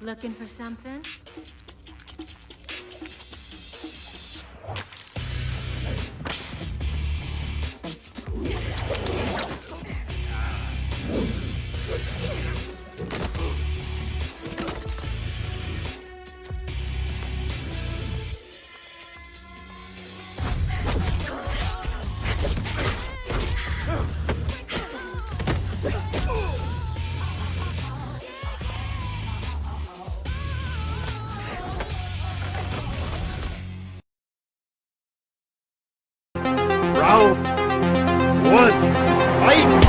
Looking for something? Round one, fight!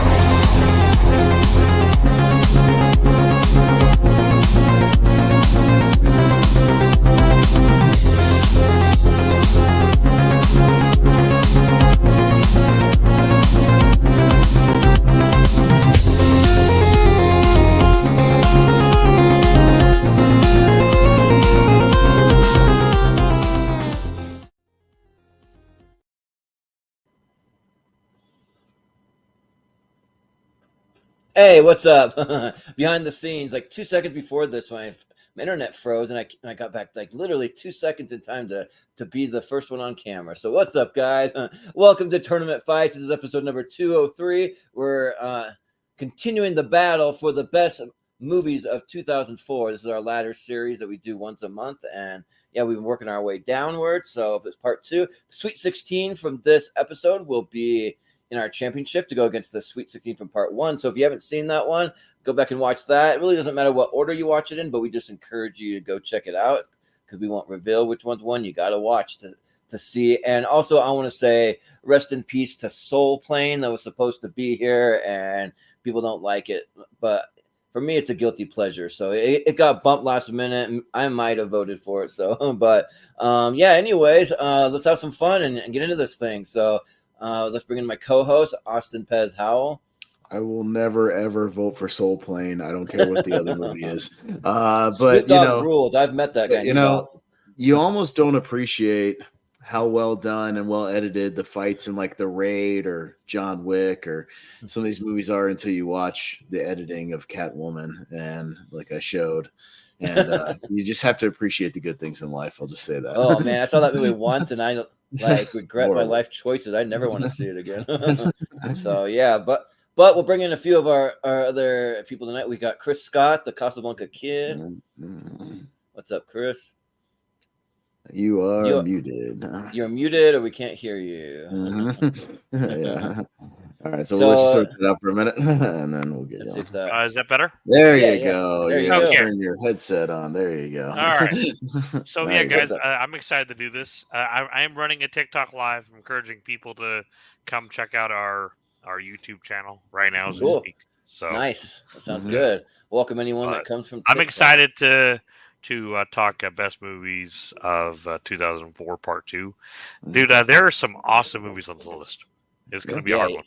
Hey, what's up? Behind the scenes, like 2 seconds before this, my internet froze, and I got back like literally 2 seconds in time to be the first one on camera. So what's up, guys? Welcome to Tournament Fights. This is episode number 203. We're continuing the battle for the best movies of 2004. This is our ladder series that we do once a month, and yeah, we've been working our way downwards. So if it's part 2, the Sweet 16 from this episode will be in our championship to go against the Sweet 16 from part 1. So if you haven't seen that one, go back and watch that. It really doesn't matter what order you watch it in, but we just encourage you to go check it out because we won't reveal which one's won. You got to watch to see. And also, I want to say rest in peace to Soul Plane that was supposed to be here, and people don't like it. But for me, it's a guilty pleasure. So it got bumped last minute. I might have voted for it. So, but yeah, anyways, let's have some fun and get into this thing. So, let's bring in my co-host, Austin Pez Howell. I will never ever vote for Soul Plane. I don't care what the other movie is. But Snoop Dogg rules. I've met that guy. Awesome. You almost don't appreciate how well done and well edited the fights in like The Raid or John Wick or some of these movies are until you watch the editing of Catwoman, and like I showed. And you just have to appreciate the good things in life. I'll just say that. Oh man, I saw that movie once, and I regret my life choices. I never want to see it again. So yeah, but we'll bring in a few of our other people tonight. We got Chris Scott, the Casablanca Kid. What's up, Chris? You're muted. You're muted, or we can't hear you. Yeah. All right, so let's just sort it out for a minute, and then we'll get is that better? There you go. There you go. Turn your headset on. There you go. All right. So yeah, guys, I'm excited to do this. I am running a TikTok live. I'm encouraging people to come check out our YouTube channel right now as we speak. So nice. That sounds good. Welcome anyone that comes from TikTok. I'm excited to talk best movies of 2004 part 2. Dude, there are some awesome movies on the list. It's going to be a hard one.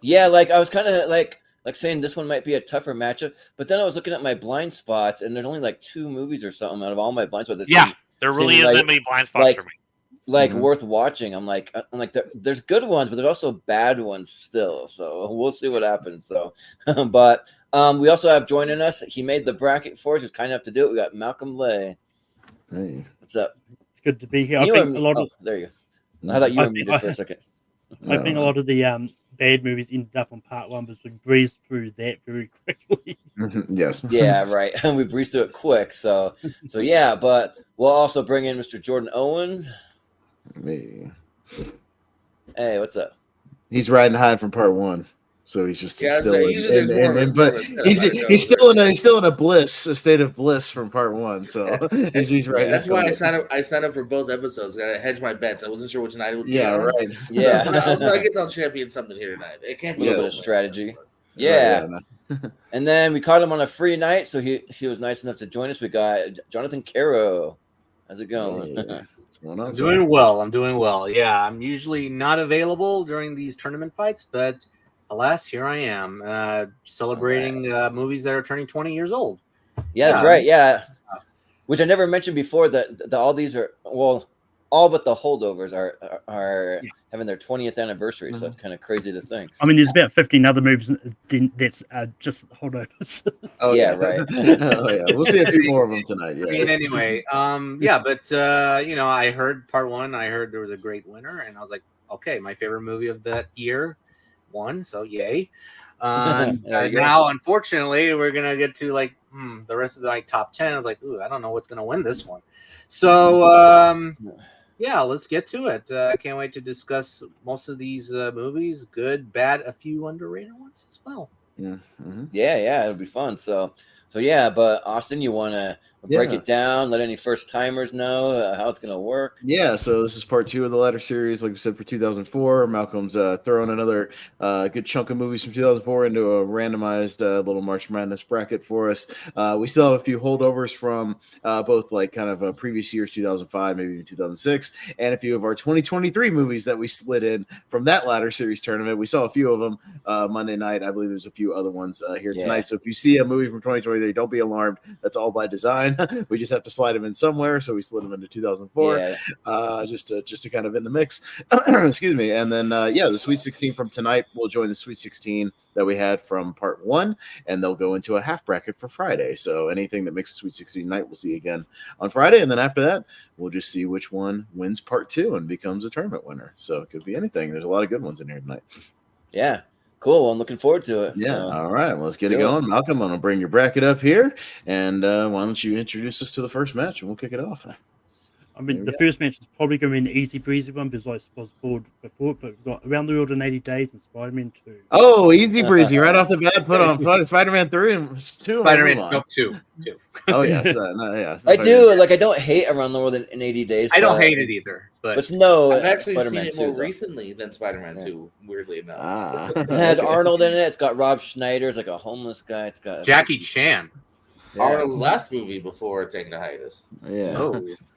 Yeah, like I was kind of like saying this one might be a tougher matchup, but then I was looking at my blind spots, and there's only like 2 movies or something out of all my blind spots. There really isn't many blind spots for me. Like worth watching. I'm like there's good ones, but there's also bad ones still. So we'll see what happens. So, but we also have joining us. He made the bracket for us. He's kind enough to do it. We got Malcolm Lay. Hey, what's up? It's good to be here. I think a lot of there you go. I thought you were muted for a second. I think a lot of the bad movies ended up on part 1, but we breezed through that very quickly. Yes. Yeah, right. And we breezed through it quick. So yeah, but we'll also bring in Mr. Jordan Owens. Me. Hey, what's up? He's riding high from part 1. So he's just he's still in a state of bliss from part 1. So he's right. That's why I signed up for both episodes. I gotta hedge my bets. I wasn't sure which night it would be. Yeah, right. Yeah. So I guess I'll champion something here tonight. It can't be a little strategy. Yeah. And then we caught him on a free night, so he was nice enough to join us. We got Jonathan Caro. How's it going? Yeah. I'm doing well. Yeah, I'm usually not available during these tournament fights, but alas, here I am, celebrating movies that are turning 20 years old. Yeah, that's right. Yeah, which I never mentioned before that all these are all but the holdovers are Yeah. having their 20th anniversary, so it's kind of crazy to think. I mean, there's about 15 other movies that's just holdovers. Oh Yeah, right. Oh yeah, we'll see a few more of them tonight. I mean, anyway, but I heard part one. I heard there was a great winner, and I was like, okay, my favorite movie of that year won, so yay. Now, unfortunately, we're gonna get to like the rest of the top 10. I was like, ooh, I don't know what's gonna win this one. So yeah, let's get to it. I can't wait to discuss most of these movies, good, bad, a few underrated ones as well. Yeah, it'll be fun. So yeah, but Austin, you want to break it down? Let any first timers know how it's gonna work. Yeah, so this is part 2 of the ladder series, like we said, for 2004. Malcolm's throwing another good chunk of movies from 2004 into a randomized little March Madness bracket for us. We still have a few holdovers from both like kind of previous years, 2005, maybe even 2006, and a few of our 2023 movies that we slid in from that ladder series tournament. We saw a few of them Monday night. I believe there's a few other ones here tonight. So if you see a movie from 2023, don't be alarmed. That's all by design. We just have to slide them in somewhere, so we slid them into 2004, just to kind of in the mix. Excuse me. And then the Sweet 16 from tonight will join the Sweet 16 that we had from part 1, and they'll go into a half bracket for Friday. So anything that makes the Sweet 16 night, we'll see again on Friday, and then after that, we'll just see which one wins part 2 and becomes a tournament winner. So it could be anything. There's a lot of good ones in here tonight. Yeah. Cool. Well, I'm looking forward to it. Yeah. So. All right. Well, let's get it going. Malcolm, I'm going to bring your bracket up here. And why don't you introduce us to the first match and we'll kick it off. I mean, the first match is probably going to be an easy breezy one because I was bored before, but we've got Around the World in 80 Days and Spider-Man 2. Oh, easy breezy. Right off the bat, put on Spider-Man 3 and 2. Spider-Man 2. Oh, yes. I do. Like, I don't hate Around the World in 80 Days. I don't hate it either. But no, I've actually Spider-Man seen it more 2, recently than Spider-Man 2, weirdly enough. It has Arnold in it. It's got Rob Schneider. It's like a homeless guy. It's got Jackie Chan. Arnold's last movie before taking a hiatus. Yeah.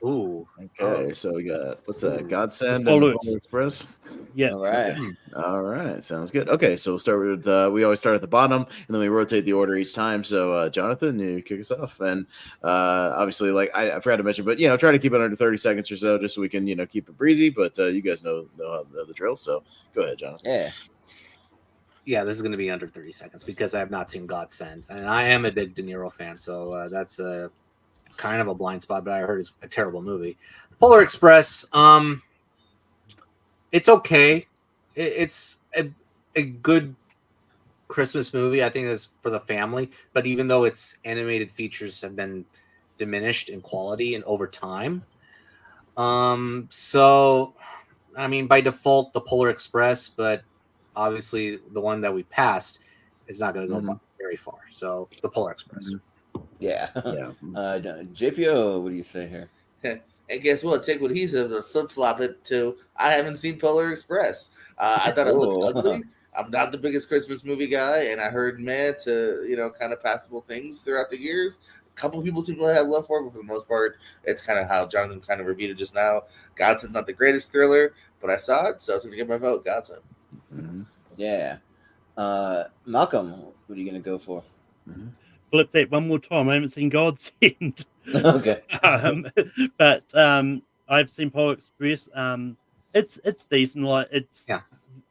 Ooh. Okay, so we got, what's that? Godsend and Polar Express? Yeah. All right. Okay. All right. Sounds good. Okay, so we'll start with, we always start at the bottom, and then we rotate the order each time. So, Jonathan, you kick us off. And obviously, like, I forgot to mention, but, try to keep it under 30 seconds or so just so we can, keep it breezy. But you guys know the drill. So go ahead, Jonathan. Yeah, this is going to be under 30 seconds because I have not seen Godsend, and I am a big De Niro fan, so that's a kind of a blind spot. But I heard it's a terrible movie. Polar Express, it's okay. It's a good Christmas movie. I think it's for the family, but even though its animated features have been diminished in quality and over time, so I mean by default the Polar Express, but obviously, the one that we passed is not going to go very far. So, the Polar Express. Yeah. JPO, what do you say here? And guess what? Take what he said to flip-flop it to, I haven't seen Polar Express. I thought it looked ugly. I'm not the biggest Christmas movie guy, and I heard kind of passable things throughout the years. A couple people seem to have love for it, but for the most part, it's kind of how Jonathan kind of reviewed it just now. Godsend's not the greatest thriller, but I saw it, so I was going to get my vote. Godsend. Yeah. Malcolm, what are you going to go for? Flip that one more time. I haven't seen Godsend. Okay. But I've seen Polar Express. It's decent. Like it's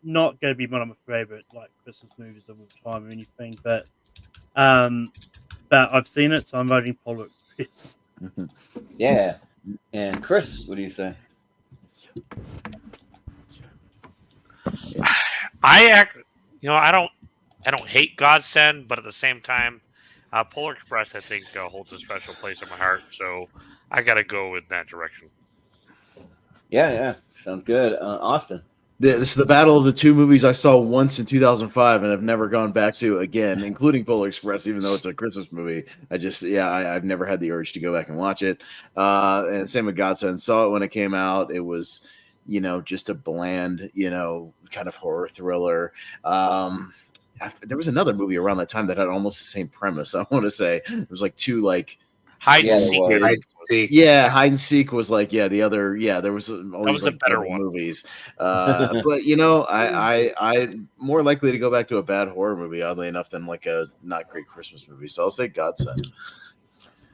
not going to be one of my favorite like Christmas movies of all time or anything. But I've seen it, so I'm voting Polar Express. Yeah. And Chris, what do you say? I don't hate Godsend, but at the same time, Polar Express I think holds a special place in my heart, so I got to go in that direction. Yeah, sounds good. Austin. This is the battle of the two movies I saw once in 2005 and have never gone back to again, including Polar Express, even though it's a Christmas movie. I've never had the urge to go back and watch it. And same with Godsend. Saw it when it came out. It was, just a bland, kind of horror thriller. There was another movie around that time that had almost the same premise. I want to say it was like two Hide and Seek. Yeah, Hide and Seek was the other. Yeah, there was always a better one. Movies. But I more likely to go back to a bad horror movie, oddly enough, than like a not great Christmas movie. So I'll say Godsend.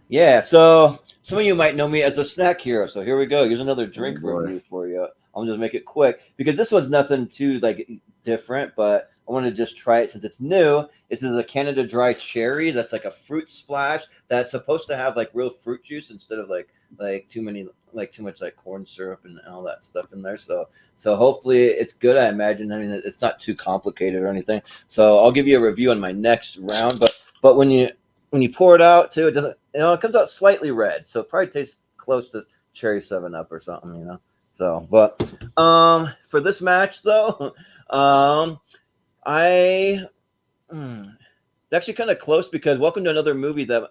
Yeah, so some of you might know me as the snack hero. So here we go. Here's another drink boy. review for you. I'm just make it quick because this one's nothing too like different, but I want to just try it since it's new. It's a Canada Dry Cherry. That's like a fruit splash that's supposed to have like real fruit juice instead of like too much like corn syrup and all that stuff in there. So hopefully it's good. I imagine. I mean, it's not too complicated or anything. So I'll give you a review on my next round. But when you pour it out too, it doesn't. It comes out slightly red, so it probably tastes close to cherry 7-Up or something. So, but for this match though, it's actually kind of close because welcome to another movie that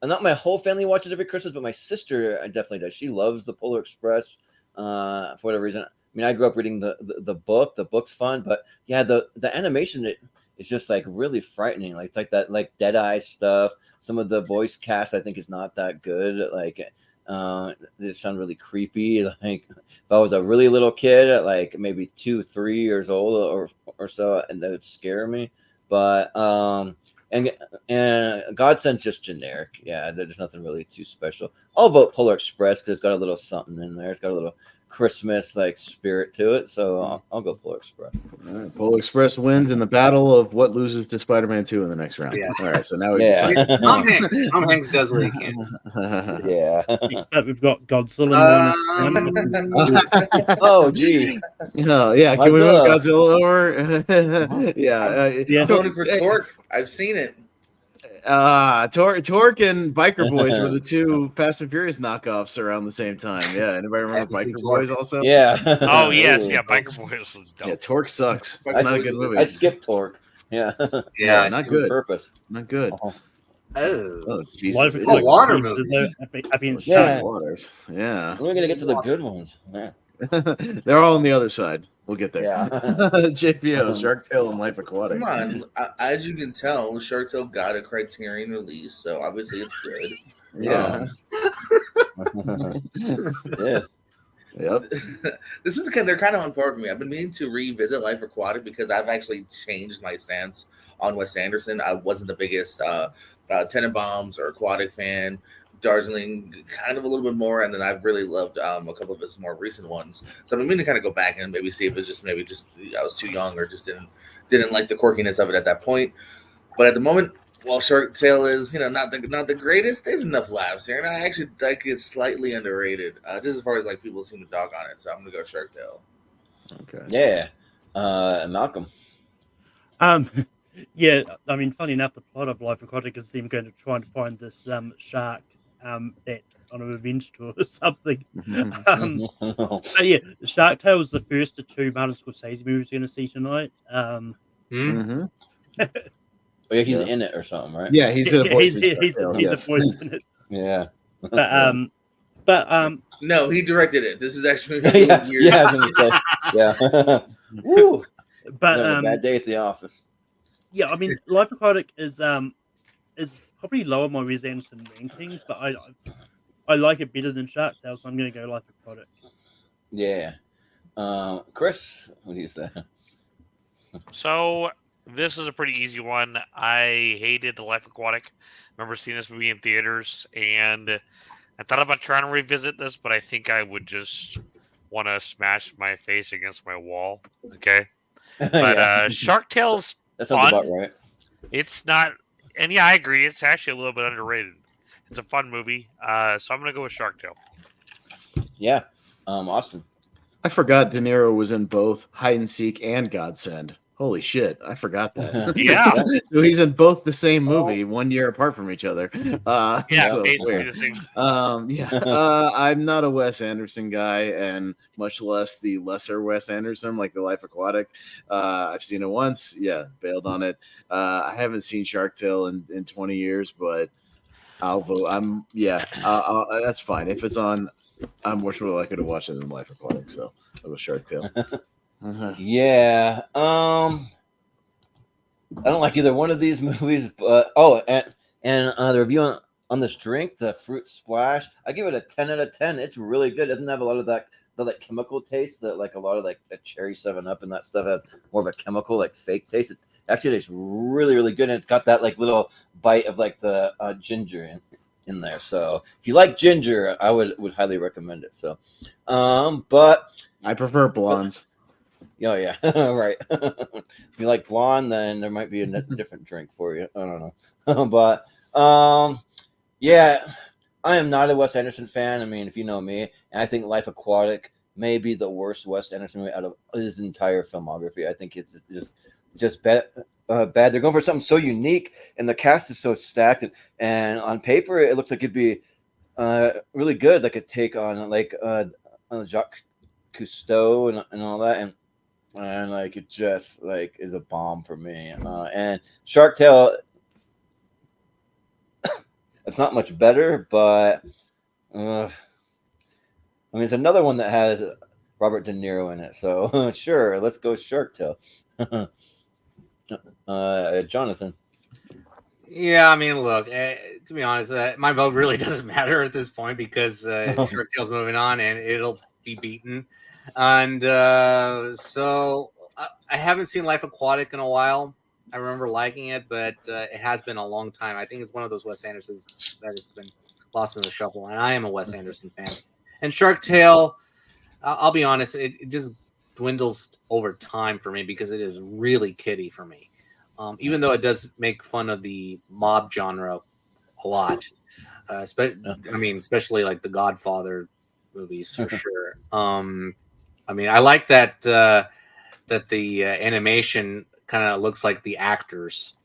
not my whole family watches every Christmas, but my sister definitely does. She loves the Polar Express for whatever reason. I mean, I grew up reading the book. The book's fun, but yeah, the animation it's just like really frightening. Like that like Deadeye stuff. Some of the voice cast I think is not that good. Like they sound really creepy. Like if I was a really little kid at like maybe 2-3 years old or so, and that would scare me. But and Godsend's just generic. Yeah, there's nothing really too special. I'll vote Polar Express because it's got a little something in there. It's got a little Christmas like spirit to it. So I'll go Polar Express. All right, Polar Express wins in the battle of what loses to Spider-Man 2 in the next round. Yeah. All right, so now we Tom Hanks does what he can. Yeah. Next up, we've got Godzilla -1. Oh, gee. Oh, yeah. Can we move Godzilla over? Yeah. I'm voting for Torque. I've seen it. Torque and Biker Boys were the two Fast and Furious knockoffs around the same time. Yeah, anybody remember Biker Boys also? Yeah. Oh yes, yeah. Biker Boys was dope. Yeah, Torque sucks. It's not a good movie. I skipped Torque. Yeah. Yeah, not good. Purpose. Not good. Oh, Jesus. water movies. Yeah. Waters. Yeah. We're gonna get to the good ones. Yeah. They're all on the other side. We'll get there. Yeah. JPO, Shark Tale, and Life Aquatic. Come on. As you can tell, Shark Tale got a Criterion release, so obviously it's good. Yeah. Yeah. Yep. This was they're kind of on par for me. I've been meaning to revisit Life Aquatic because I've actually changed my stance on Wes Anderson. I wasn't the biggest Tenenbaums or Aquatic fan. Darjeeling kind of a little bit more, and then I've really loved a couple of his more recent ones. So I've been meaning to kind of go back and maybe see if it's just I was too young or just didn't like the quirkiness of it at that point. But at the moment, while Shark Tale is not the greatest, there's enough laughs here, and I actually think it's slightly underrated. Just as far as like people seem to dog on it, so I'm gonna go Shark Tale. Okay. Yeah. Malcolm. Yeah, I mean, funny enough, the plot of Life Aquatic is them going to try and find this shark that on a revenge tour or something. So yeah, Shark Tale was the first of two Martin Scorsese movies we're going to see tonight. Oh yeah, he's in it or something, right? Yeah, he's a voice. He's a voice in it. Yeah. But No, he directed it. This is actually yeah, weird. yeah, I was gonna say, yeah. Woo. But Never a bad day at the office. yeah, I mean, Life Aquatic is probably lower on my Wes Anderson rankings, but I like it better than Shark Tale, so I'm going to go Life Aquatic. Yeah. Chris, what do you say? So this is a pretty easy one. I hated The Life Aquatic. Remember seeing this movie in theaters, and I thought about trying to revisit this, but I think I would just want to smash my face against my wall. Okay. But Yeah. Shark Tale's That sounds fun. about right. It's not, and yeah, I agree. It's actually a little bit underrated. It's a fun movie, so I'm gonna go with Shark Tale. Yeah. Austin. I forgot De Niro was in both Hide and Seek and Godsend. Holy shit, I forgot that. Yeah. So he's in both the same movie, 1 year apart from each other. Yeah, so basically weird. the same. I'm not a Wes Anderson guy, and much less the lesser Wes Anderson, like The Life Aquatic. I've seen it once, bailed on it. I haven't seen Shark Tale in 20 years, but I'll vote. That's fine. If it's on, I'm much more likely to watch it than Life Aquatic, so I'll go Shark Tale. Yeah. I don't like either one of these movies, but and the review on this drink, the fruit splash, I give it a 10 out of 10. It's really good. It doesn't have a lot of the chemical taste that like a lot of like the cherry 7-Up and that stuff has more of a chemical like fake taste. It actually tastes really, really good, and it's got that like little bite of like the ginger in there. So if you like ginger, I would highly recommend it. So, but I prefer blondes. oh yeah, right. If you like blonde, then there might be a different drink for you. I don't know, but yeah, I am not a Wes Anderson fan. I mean, if you know me, and I think Life Aquatic may be the worst Wes Anderson movie out of his entire filmography. I think it's just bad. Bad. They're going for something so unique, and the cast is so stacked. And on paper, it looks like it'd be really good, like a take on like on Jacques Cousteau and all that, and like it just like is a bomb for me. And Shark Tale, it's not much better, but I mean it's another one that has Robert De Niro in it. So sure, let's go Shark Tale. Jonathan. Yeah, I mean, look, to be honest, my vote really doesn't matter at this point because Shark Tale's moving on and it'll be beaten. And so I haven't seen Life Aquatic in a while. I remember liking it, but it has been a long time. I think it's one of those Wes Andersons that has been lost in the shuffle, and I am a Wes Anderson fan. And Shark Tale, I'll be honest, it just dwindles over time for me because it is really kiddie for me. Even though it does make fun of the mob genre a lot, especially like the Godfather movies for sure. I mean, I like that the animation kind of looks like the actors,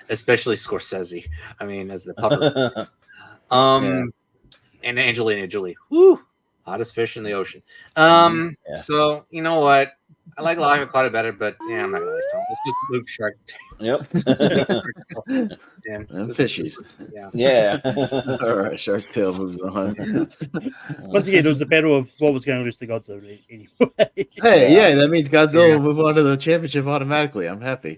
especially Scorsese. I mean, as the puppet. And Angelina Jolie, woo, hottest fish in the ocean. So you know what? I like Life Aquatic better, but yeah, I'm not gonna waste time. Let's just move Shark Yep. Damn. And fishies. Yeah. All right, Shark Tale moves on. Once again, it was a battle of what was going to lose to Godzilla anyway. Hey, yeah, that means Godzilla will move on to the championship automatically. I'm happy.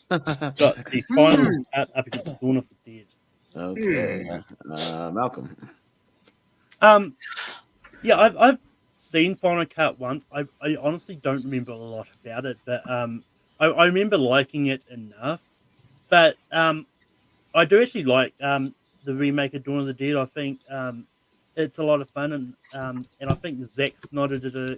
Got the final cut up against Dawn of the Dead. Okay, Malcolm. Yeah, I've seen Final Cut once. I honestly don't remember a lot about it, but I remember liking it enough. But I do actually like the remake of Dawn of the Dead. I think it's a lot of fun, and I think Zack Snyder did a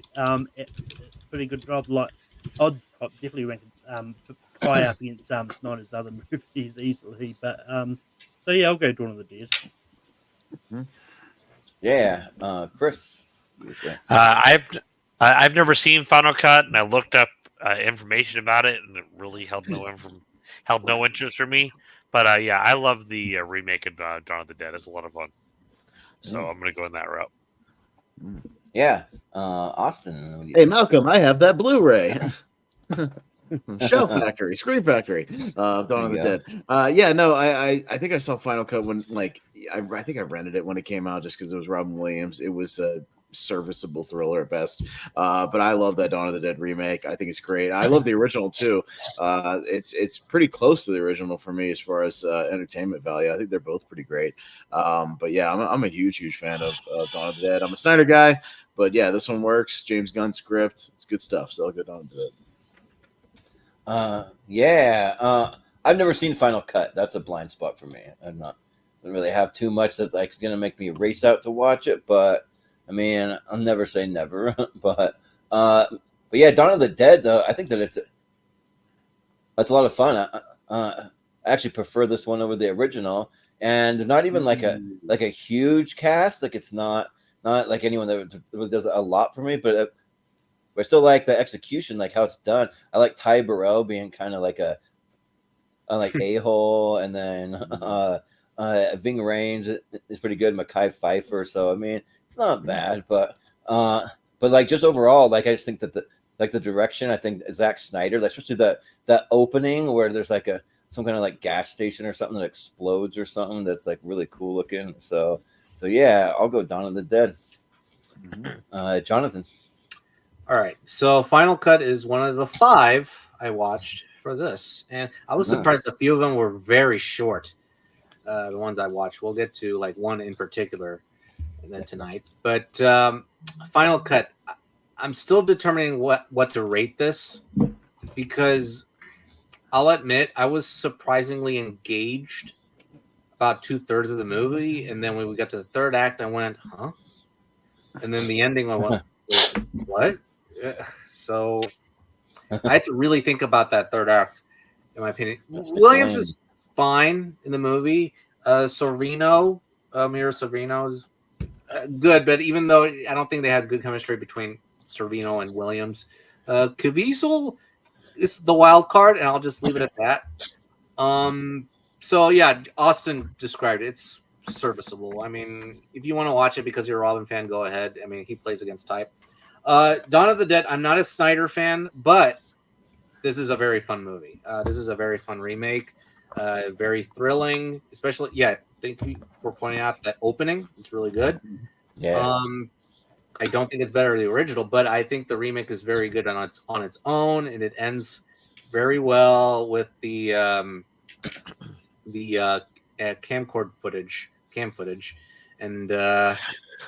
pretty good job. Like I'd definitely rank it high up against Snyder's other movies easily. But so yeah, I'll go Dawn of the Dead. Yeah, Chris. I've never seen Final Cut, and I looked up information about it, and it really held no interest for me. But yeah, I love the remake of Dawn of the Dead. It's a lot of fun, so I'm gonna go in that route. Yeah, Austin. Hey, Malcolm, I have that Blu-ray. Shell Factory, Screen Factory, Dawn of the Dead. Yeah, no, I think I saw Final Cut when I think I rented it when it came out just because it was Robin Williams. It was a serviceable thriller at best, but I love that Dawn of the Dead remake. I think it's great. I love the original too. It's pretty close to the original for me as far as entertainment value. I think they're both pretty great. But yeah, I'm a huge fan of Dawn of the Dead. I'm a Snyder guy, but yeah, this one works. James Gunn script, it's good stuff. So I'll go Dawn of the Dead. I've never seen Final Cut. That's a blind spot for me. I don't really have too much that's like going to make me race out to watch it, but I mean, I'll never say never. but yeah, Dawn of the Dead though, I think that it's a lot of fun. I actually prefer this one over the original, and there's not even like a huge cast. Like it's not like anyone that does a lot for me, but I still like the execution, like how it's done. I like Ty Burrell being kind of like a a-hole, and then Ving Rhames is pretty good. Mekhi Phifer, so I mean it's not bad, but like just overall, like I just think that the direction, I think Zack Snyder, like especially that opening where there's like some kind of like gas station or something that explodes or something that's like really cool looking. So yeah, I'll go Dawn of the Dead. Jonathan. All right, so Final Cut is one of the 5 I watched for this, and I was surprised a few of them were very short. The ones I watched, we'll get to like one in particular then tonight. But Final Cut, I'm still determining what to rate this because I'll admit I was surprisingly engaged about 2/3 of the movie, and then when we got to the third act, I went, huh? And then the ending, I went, wait, what? So I had to really think about that third act, in my opinion. Williams is fine in the movie. Sorvino, Mira Sorvino is good, but even though I don't think they had good chemistry between Sorvino and Williams, Caviezel is the wild card, and I'll just leave it at that. So yeah, Austin described it. It's serviceable. I mean, if you want to watch it because you're a Robin fan, go ahead. I mean, he plays against type. Dawn of the Dead, I'm not a Snyder fan, but this is a very fun movie. This is a very fun remake, very thrilling, especially, thank you for pointing out that opening. It's really good. Yeah. I don't think it's better than the original, but I think the remake is very good on its own, and it ends very well with the cam footage, and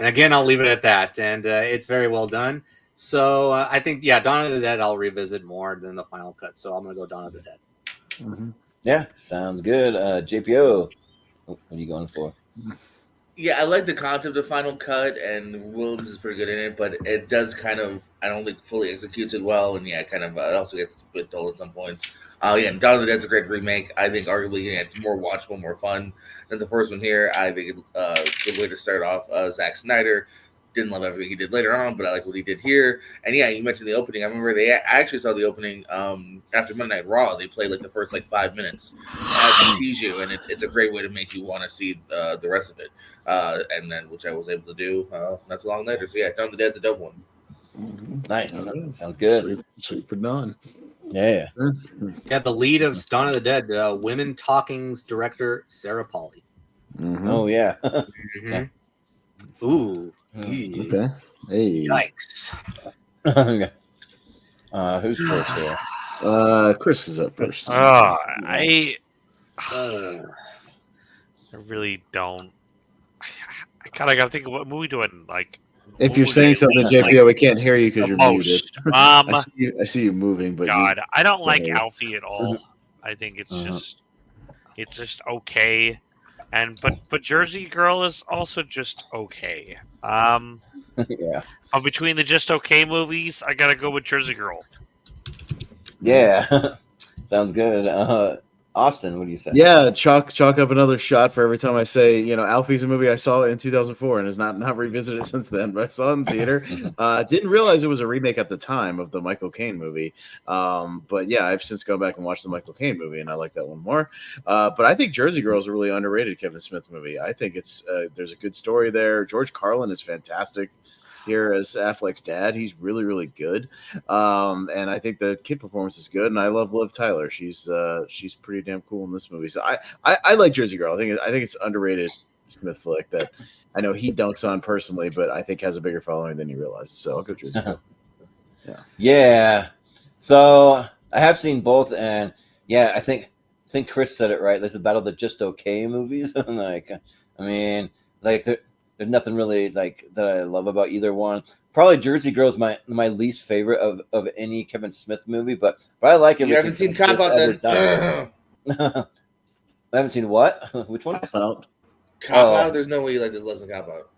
again, I'll leave it at that. And it's very well done. So I think, Dawn of the Dead I'll revisit more than the final cut. So I'm gonna go Dawn of the Dead. Mm-hmm. Yeah, sounds good. JPO, what are you going for? Yeah, I like the concept of Final Cut, and Williams is pretty good in it, but it does kind of, I don't think fully executes it well, and it also gets a bit dull at some points. Dawn of the Dead's a great remake. I think arguably it's more watchable, more fun than the first one here. I think a good way to start off. Zack Snyder didn't love everything he did later on, but I like what he did here. And you mentioned the opening. I remember I actually saw the opening after Monday Night Raw. They played like the first 5 minutes to tease you, and it's a great way to make you want to see the rest of it. And then, which I was able to do not so long later. So Dawn of the Dead's a dope one. Nice, sounds good. Sweet for Dawn. Yeah. The lead of Dawn of the Dead, Women Talking's director Sarah Polley. Mm-hmm. Oh yeah. Mm-hmm. Ooh. Okay. Hey. Yikes. Who's first here? Chris is up first. I really don't. I kind of got to think of what movie doing. If you're saying something, JPO, we can't hear you because you're muted. I see you moving, but I don't like Alfie at all. I think it's just okay. But Jersey Girl is also just okay. Yeah. But between the just okay movies, I gotta go with Jersey Girl. Yeah. Sounds good. Austin, what do you say? Yeah, chalk up another shot for every time I say, Alfie's a movie I saw in 2004 and has not revisited since then, but I saw it in theater. Didn't realize it was a remake at the time of the Michael Caine movie. But I've since gone back and watched the Michael Caine movie, and I like that one more. But I think Jersey Girl is a really underrated Kevin Smith movie. I think it's there's a good story there. George Carlin is fantastic here as Affleck's dad. He's really, really good. And I think the kid performance is good. And I love Liv Tyler. She's pretty damn cool in this movie. So I like Jersey Girl. I think it's underrated Smith flick that I know he dunks on personally, but I think has a bigger following than he realizes. So I'll go Jersey Girl. Yeah. So I have seen both, and I think Chris said it right. That's about all the just okay movies. There's nothing really that I love about either one. Probably Jersey Girl is my least favorite of any Kevin Smith movie, but I like it. You haven't seen Cop Out then? I haven't seen what? Which one? Cop Out. There's no way you like this less than Cop Out.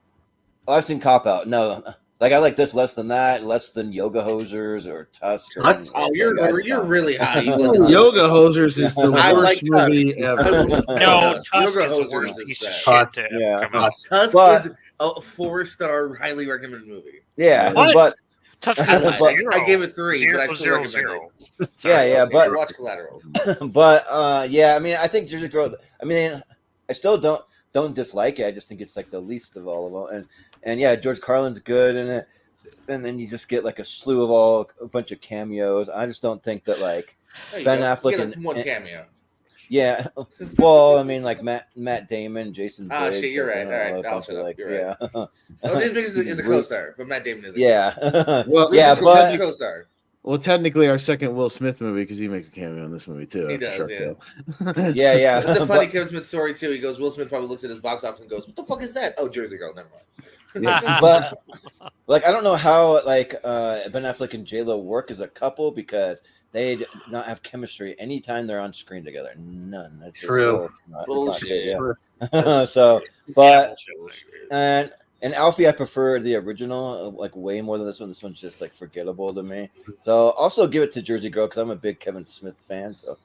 Oh, I've seen Cop Out. No, I like this less than that, less than Yoga Hosers or Tusk. You're really high. Yoga Hosers is the worst movie ever. No, Tusk Yoga is the Hosers worst is piece of bad. shit to ever come out. Tusk is a 4-star, highly recommended movie. Yeah, What? but Tusk I, is a zero. I gave it 3, but I still Zero, recommend zero. it. yeah, but Watch Collateral. but I think Jersey Girl. I still don't dislike it. I just think it's the least of all of them. And George Carlin's good in it. And then you just get a slew of a bunch of cameos. I just don't think that Ben Affleck and one cameo. Yeah, well, Matt Damon, Jason. Oh shit, you're right. All right, I'll shut up. You're right. Jason Biggs is a co-star, but Matt Damon is. Well, but a co-star. Well, technically, our second Will Smith movie because he makes a cameo in this movie too. He does, yeah. It's a funny Kevin Smith story too. He goes, Will Smith probably looks at his box office and goes, "What the fuck is that?" Oh, Jersey Girl. Never mind. But like, I don't know how like Ben Affleck and J-Lo work as a couple because they do not have chemistry anytime they're on screen together. None. That's True. It's not Bullshit. good, yeah. So, Yeah, but bullshit. and Alfie, I prefer the original like way more than this one. This one's just like forgettable to me. So also give it to Jersey Girl because I'm a big Kevin Smith fan. So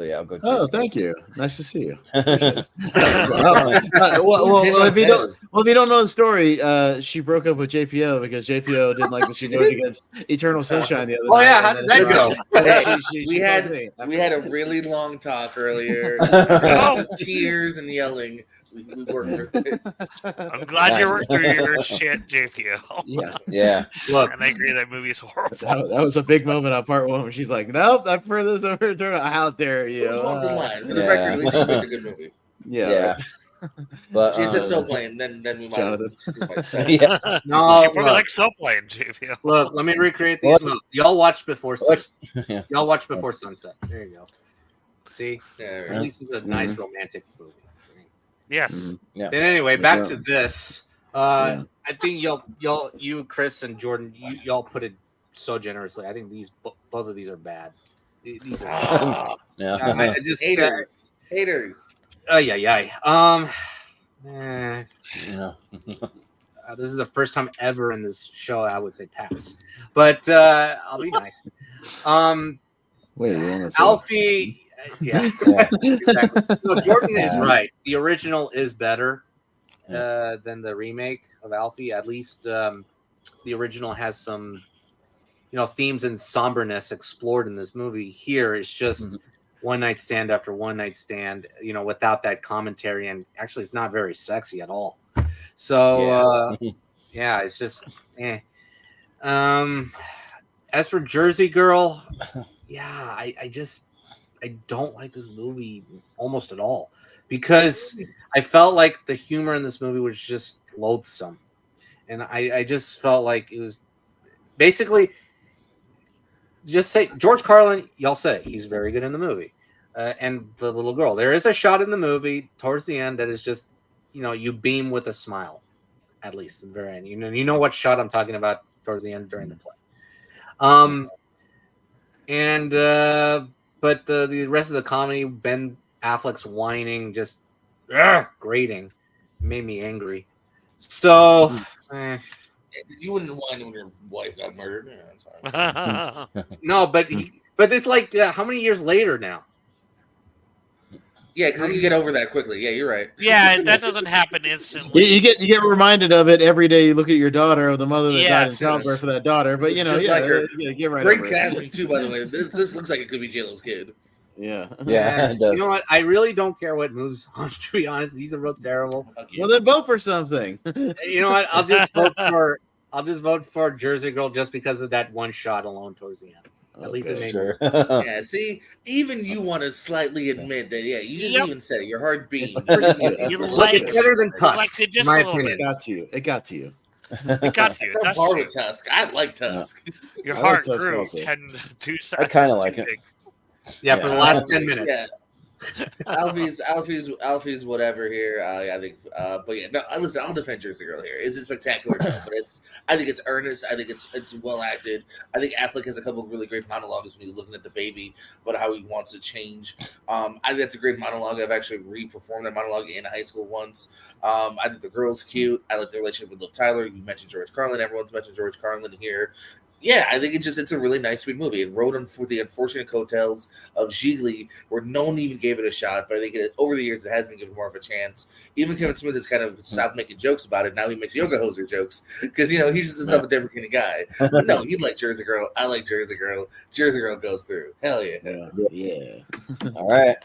yeah, I'll go. Oh, Jersey thank you. Nice to see you. Girl. If you don't know the story, she broke up with JPO because JPO didn't like that she voted against Eternal Sunshine the other night. yeah, how and did then that go? We had a really long talk earlier. Lots of tears and yelling. We worked through it. I'm glad you worked through your shit, JPO. Yeah. Look, And I agree that movie is horrible. That was a big moment on part one where she's like, "Nope, I prefer this over Eternal." How dare you? It was walked the line. For the Yeah. record, at least we picked a good movie. Yeah. But She said so plain, then we might have said yeah. no, She probably likes soap playing, JPO. look, let me recreate Well, these. Look, y'all watched before Let's- sunset. Y'all watched before sunset. There you go. See, Yeah, at least it's a nice romantic movie. Yes. Yeah. And anyway, back to Yeah. this. I think you, Chris and Jordan, y'all put it so generously. I think both of these are bad. These are. Yeah. I just haters. yeah. Yeah. This is the first time ever in this show I would say pass, but I'll be nice. Wait, you want to say Alfie, yeah, exactly. No, Jordan is right. The original is better than the remake of Alfie. At least the original has some, themes and somberness explored in this movie. Here, it's just one night stand after one night stand, without that commentary, and actually, it's not very sexy at all. So, yeah, it's just, eh. As for Jersey Girl, yeah, I don't like this movie almost at all because I felt like the humor in this movie was just loathsome, and I just felt like it was basically just say George Carlin. Y'all say he's very good in the movie, and the little girl. There is a shot in the movie towards the end that is just you beam with a smile, at least at the very end. You know what shot I'm talking about towards the end during the play. But the rest of the comedy, Ben Affleck's whining, just grating, made me angry. So, You wouldn't whine when your wife got murdered. Yeah, no, but it's like how many years later now? yeah, because you get over that quickly. Yeah, you're right. Yeah, that doesn't happen instantly. You get reminded of it every day. You look at your daughter or the mother that died in Yes. childbirth for that daughter. But It's just like her. get right Great over it. casting too, by the way. This looks like it could be J-Lo's kid. Yeah. Yeah, it does. You know what? I really don't care what moves on. To be honest, these are real terrible. Well, then vote for something. You know what? I'll just vote for Jersey Girl just because of that one shot alone towards the end. At least it made Sure. Yeah, see, even you want to slightly admit that. Yeah, you just Yep. even said it. Your heart beat. You Look, like it's better than you Tusk, liked it in just my a little opinion. bit. It got to you. It got to you. I'm That's hard true. with Tusk. I like Tusk. Your I like heart Tusk grew also. 2 I seconds. kind of like it. Yeah, for the last 10 minutes. Yeah. Alfie's whatever here. I think, but yeah, no. Listen, I'll defend Jersey Girl here. It's a spectacular film, but I think it's earnest. I think it's well acted. I think Affleck has a couple of really great monologues when he's looking at the baby about how he wants to change. I think that's a great monologue. I've actually re-performed that monologue in high school once. I think the girl's cute. I like the relationship with Liv Tyler. You mentioned George Carlin. Everyone's mentioned George Carlin here. Yeah, I think it's a really nice, sweet movie. It rode on for the unfortunate coattails of Gigli, where no one even gave it a shot. But I think over the years, it has been given more of a chance. Even Kevin Smith has kind of stopped making jokes about it. Now he makes yoga hoser jokes because he's just a self-deprecating guy. But no, he likes Jersey Girl. I like Jersey Girl. Jersey Girl goes through. Hell yeah. Yeah. All right.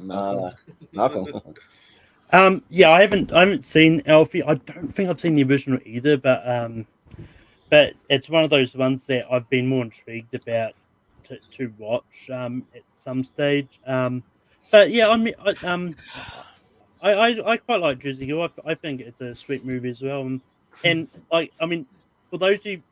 Malcolm. Malcolm. Yeah, I haven't seen Alfie. I don't think I've seen the original either, but it's one of those ones that I've been more intrigued about to watch at some stage. But yeah, I mean, I quite like Jersey Girl. I think it's a sweet movie as well. And like, I mean, for those of you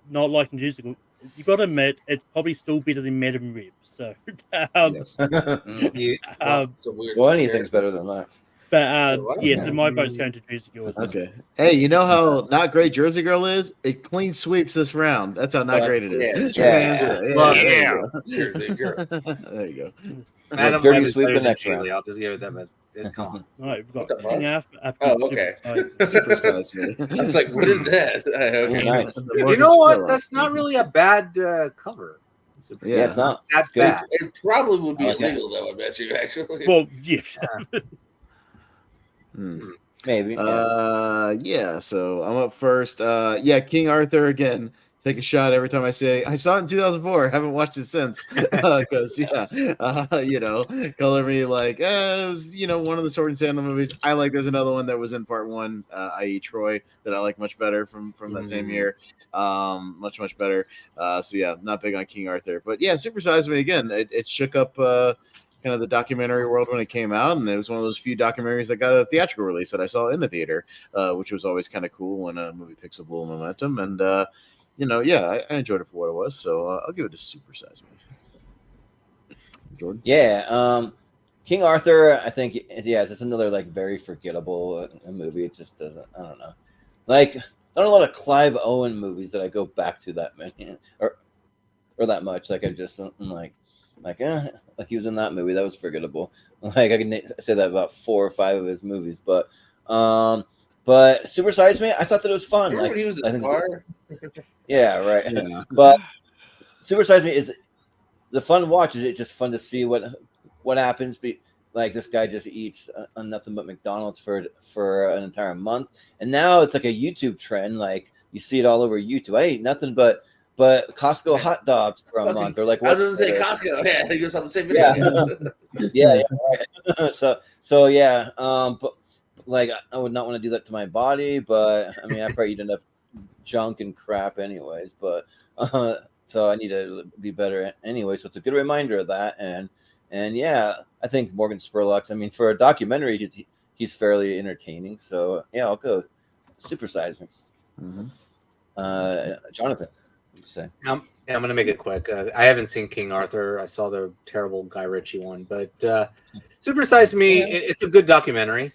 not liking Jersey Girl, you got to admit it's probably still better than Madam Reb. So, Yes. It's a weird Well, anything's better than that. But what? yeah, so my vote's going to Jersey Girl as well. Okay. Hey, you know how not great Jersey Girl is? It clean sweeps this round. That's how not great it is. Yeah. Love there it. you go. Jersey Girl. There you go. Madam dirty Web is sweep better the than next Julie. round. I'll just give it that. But come on. All right, we've What got the King fuck? Arthur. Oh, okay. Super size me. I was like, what is that? Okay. Nice. You know what? That's not really a bad cover. Yeah, it's not. That's It's good. bad. It probably would be I like that. illegal, though, I bet you, actually. Well, yeah. Maybe. Yeah, so I'm up first. Yeah, King Arthur again. Take a shot every time I say I saw it in 2004. Haven't watched it since because color me like it was one of the Sword and Sandal movies. I like there's another one that was in part one, i.e. Troy, that I like much better from that same year. Much better. So yeah, not big on King Arthur, but yeah, Super Size Me again. It shook up kind of the documentary world when it came out, and it was one of those few documentaries that got a theatrical release that I saw in the theater, which was always kind of cool when a movie picks up a little momentum. And I enjoyed it for what it was, so I'll give it a Super Size Me. Jordan? Yeah, King Arthur, I think, yeah, it's just another like very forgettable movie. It just doesn't, I don't know. Like, I don't know a lot of Clive Owen movies that I go back to that many or that much. Like, I just like he was in that movie, that was forgettable. Like, I can say that about 4 or 5 of his movies, but Super Size Me, I thought that it was fun. Remember Like, when he was I a think star? yeah, right. Yeah. But Super Size Me is the fun watch. Is it just fun to see what happens? Like, this guy just eats nothing but McDonald's for an entire month, and now it's like a YouTube trend. Like, you see it all over YouTube. I ate nothing but Costco hot dogs for a month, or like I was going to say Costco. Yeah, you saw the same video. yeah, right. so yeah. But like, I would not want to do that to my body, but I mean, I probably eat enough junk and crap anyways, but so I need to be better anyway. So it's a good reminder of that, and yeah, I think Morgan Spurlock's, I mean, for a documentary, he's fairly entertaining. So yeah, I'll go Super Size Me. Jonathan, what you say? I'm gonna make it quick. I haven't seen King Arthur. I saw the terrible Guy Ritchie one, but Super Size Me, it's a good documentary.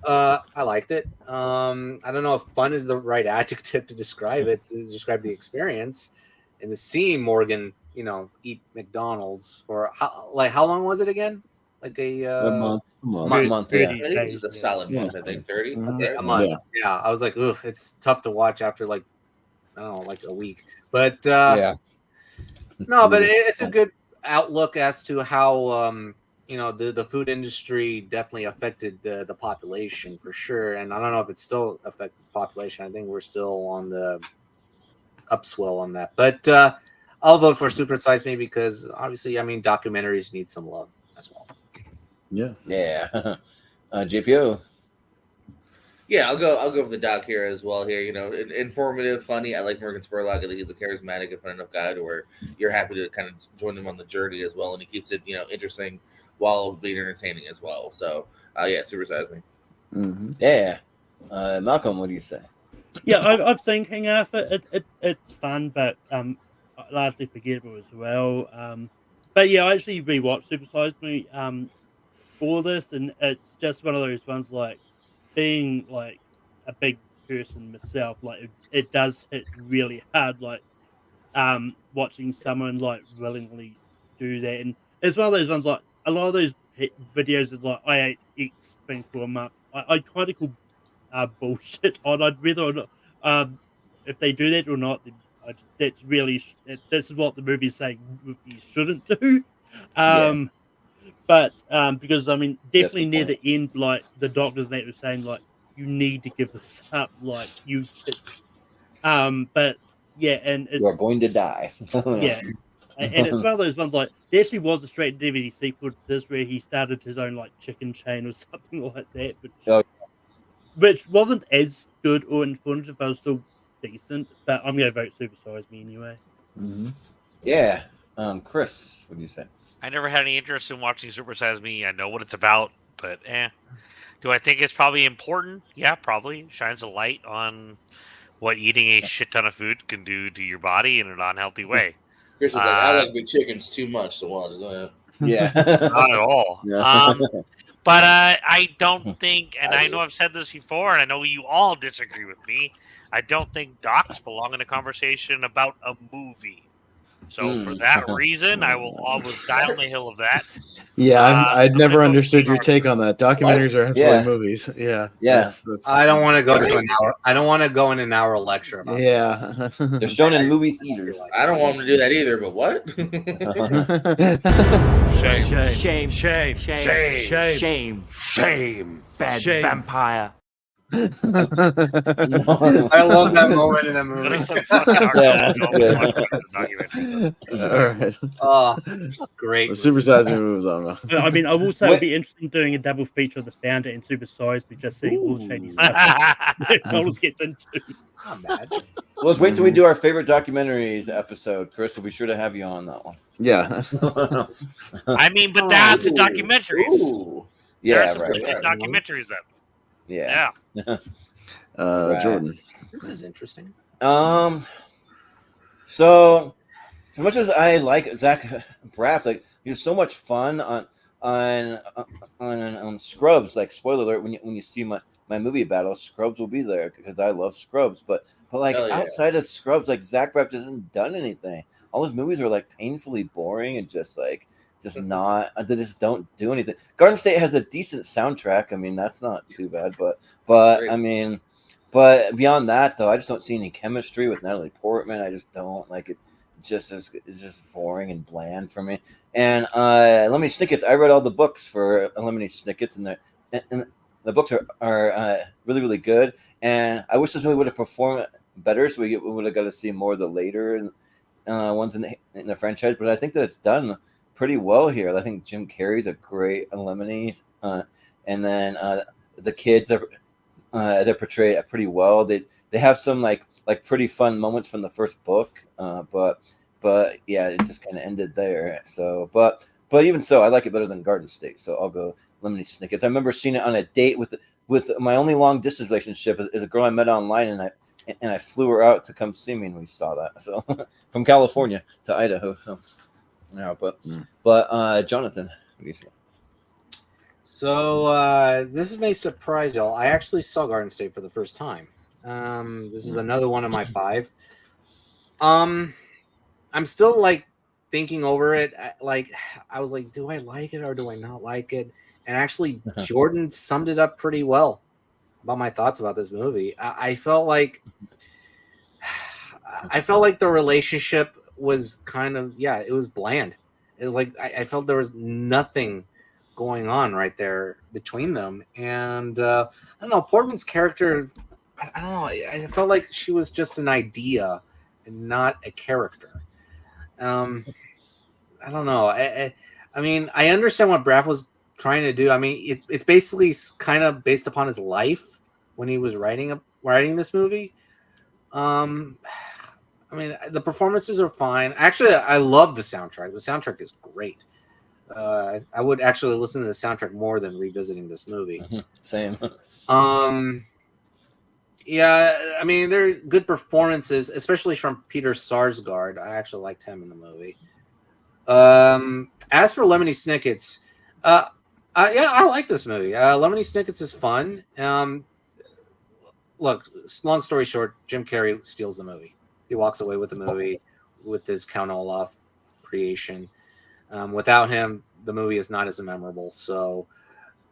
I liked it. I don't know if fun is the right adjective to describe it, to describe the experience. And to see Morgan, eat McDonald's for how long was it again? Like A Month, yeah. I think this is a solid month. I think 30. a month. Yeah, I was like, ooh, it's tough to watch after like, I don't know, like a week. But Yeah. no, but it's a good outlook as to how the food industry definitely affected the population for sure. And I don't know if it's still affected the population. I think we're still on the upswell on that. But I'll vote for Super Size Me because obviously, I mean, documentaries need some love as well. Yeah. JPO. Yeah, I'll go for the doc here as well. Here, informative, funny. I like Morgan Spurlock. I think he's a charismatic and fun enough guy to where you're happy to kind of join him on the journey as well, and he keeps it interesting while being entertaining as well. So yeah, Super Size Me. Yeah. Malcolm, what do you say? Yeah, I've seen King Arthur. It's fun, but largely forgettable as well. But yeah, I actually rewatched Super Size Me for this, and it's just one of those ones like being like a big person myself. Like it does hit really hard. Like watching someone like willingly do that, and it's one of those ones like a lot of those videos is like I ate X thing for a month. I kind of call bullshit on. I'd rather not, if they do that or not. That's really this is what the movie's saying you shouldn't do. But because I mean, definitely near the end, like the doctors that were saying, like you need to give this up, like you. But yeah, and it's, You are going to die. yeah, and it's one of those ones like there actually was a straight DVD sequel to this where he started his own like chicken chain or something like that, which wasn't as good or informative, but it was still decent. But I'm gonna vote Super Size Me anyway. Yeah. Chris, what do you say? I never had any interest in watching Super Size Me. I know what it's about, but do I think it's probably important? Yeah, probably. Shines a light on what eating a shit ton of food can do to your body in an unhealthy way. Chris is like, I like big chickens too much to watch that. Yeah. Not at all. But I don't think, and I know I've said this before, and I know you all disagree with me. I don't think docs belong in a conversation about a movie. So for that reason, I will always die on the hill of that. Yeah, I'd I'm never gonna go understood King your Arthur. take on that. Documentaries are absolutely Yeah. movies. Yeah, Yeah. That's I don't want to go to an hour. I don't want to go in an hour lecture about this. yeah. They're shown in movie theaters. I don't want them to do that either, but what? Shame. Bad vampire. I love that moment in the movie. There's some fucking Yeah, All right. Oh, great. Well, Super Size Me moves on. I mean, I will say it'll be interesting doing a double feature of The Founder and Super Size Me, just seeing all shady stuff that Knowles gets into. Not bad. Well, let's wait till we do our favorite documentaries episode. Chris, we'll be sure to have you on that one. Yeah. I mean, but that's a documentary. Ooh. There Yeah, are some right. good documentaries then. Yeah. Yeah. Jordan. This is interesting. So as much as I like Zach Braff, like he's so much fun on Scrubs. Like spoiler alert, when you see my movie battle, Scrubs will be there because I love Scrubs. But like outside of Scrubs, like Zach Braff hasn't done anything. All his movies are like painfully boring and just not. They just don't do anything. Garden State has a decent soundtrack. I mean, that's not too bad. But I mean, but beyond that, though, I just don't see any chemistry with Natalie Portman. I just don't like it. It's just boring and bland for me. And Lemony Snicket's. I read all the books for Lemony Snicket's, and the books are really really good. And I wish this movie would have performed better, so we would have got to see more of the later ones in the franchise. But I think that it's done pretty well here. I think Jim Carrey's a great Lemony, and then the kids they're portrayed pretty well. They have some like pretty fun moments from the first book, but yeah, it just kind of ended there. So, but even so, I like it better than Garden State. So I'll go Lemony Snicket's. I remember seeing it on a date with my only long distance relationship is a girl I met online, and I flew her out to come see me, and we saw that. So from California to Idaho. So yeah, but Jonathan, what do you say? So this may surprise y'all. I actually saw Garden State for the first time. This is another one of my 5. I'm still like thinking over it. Like I was like, do I like it or do I not like it? And actually, Jordan summed it up pretty well about my thoughts about this movie. I felt like the relationship was kind of it was bland. It was like I felt there was nothing going on right there between them, and I don't know, Portman's character. I don't know. I felt like she was just an idea and not a character. I don't know. I mean, I understand what Braff was trying to do. I mean, it's basically kind of based upon his life when he was writing this movie. I mean, the performances are fine. Actually, I love the soundtrack. The soundtrack is great. I would actually listen to the soundtrack more than revisiting this movie. Same. Yeah, I mean, they're good performances, especially from Peter Sarsgaard. I actually liked him in the movie. As for Lemony Snicket's, yeah, I like this movie. Lemony Snicket's is fun. Look, long story short, Jim Carrey steals the movie. He walks away with the movie with his Count Olaf creation. Without him, the movie is not as memorable. So,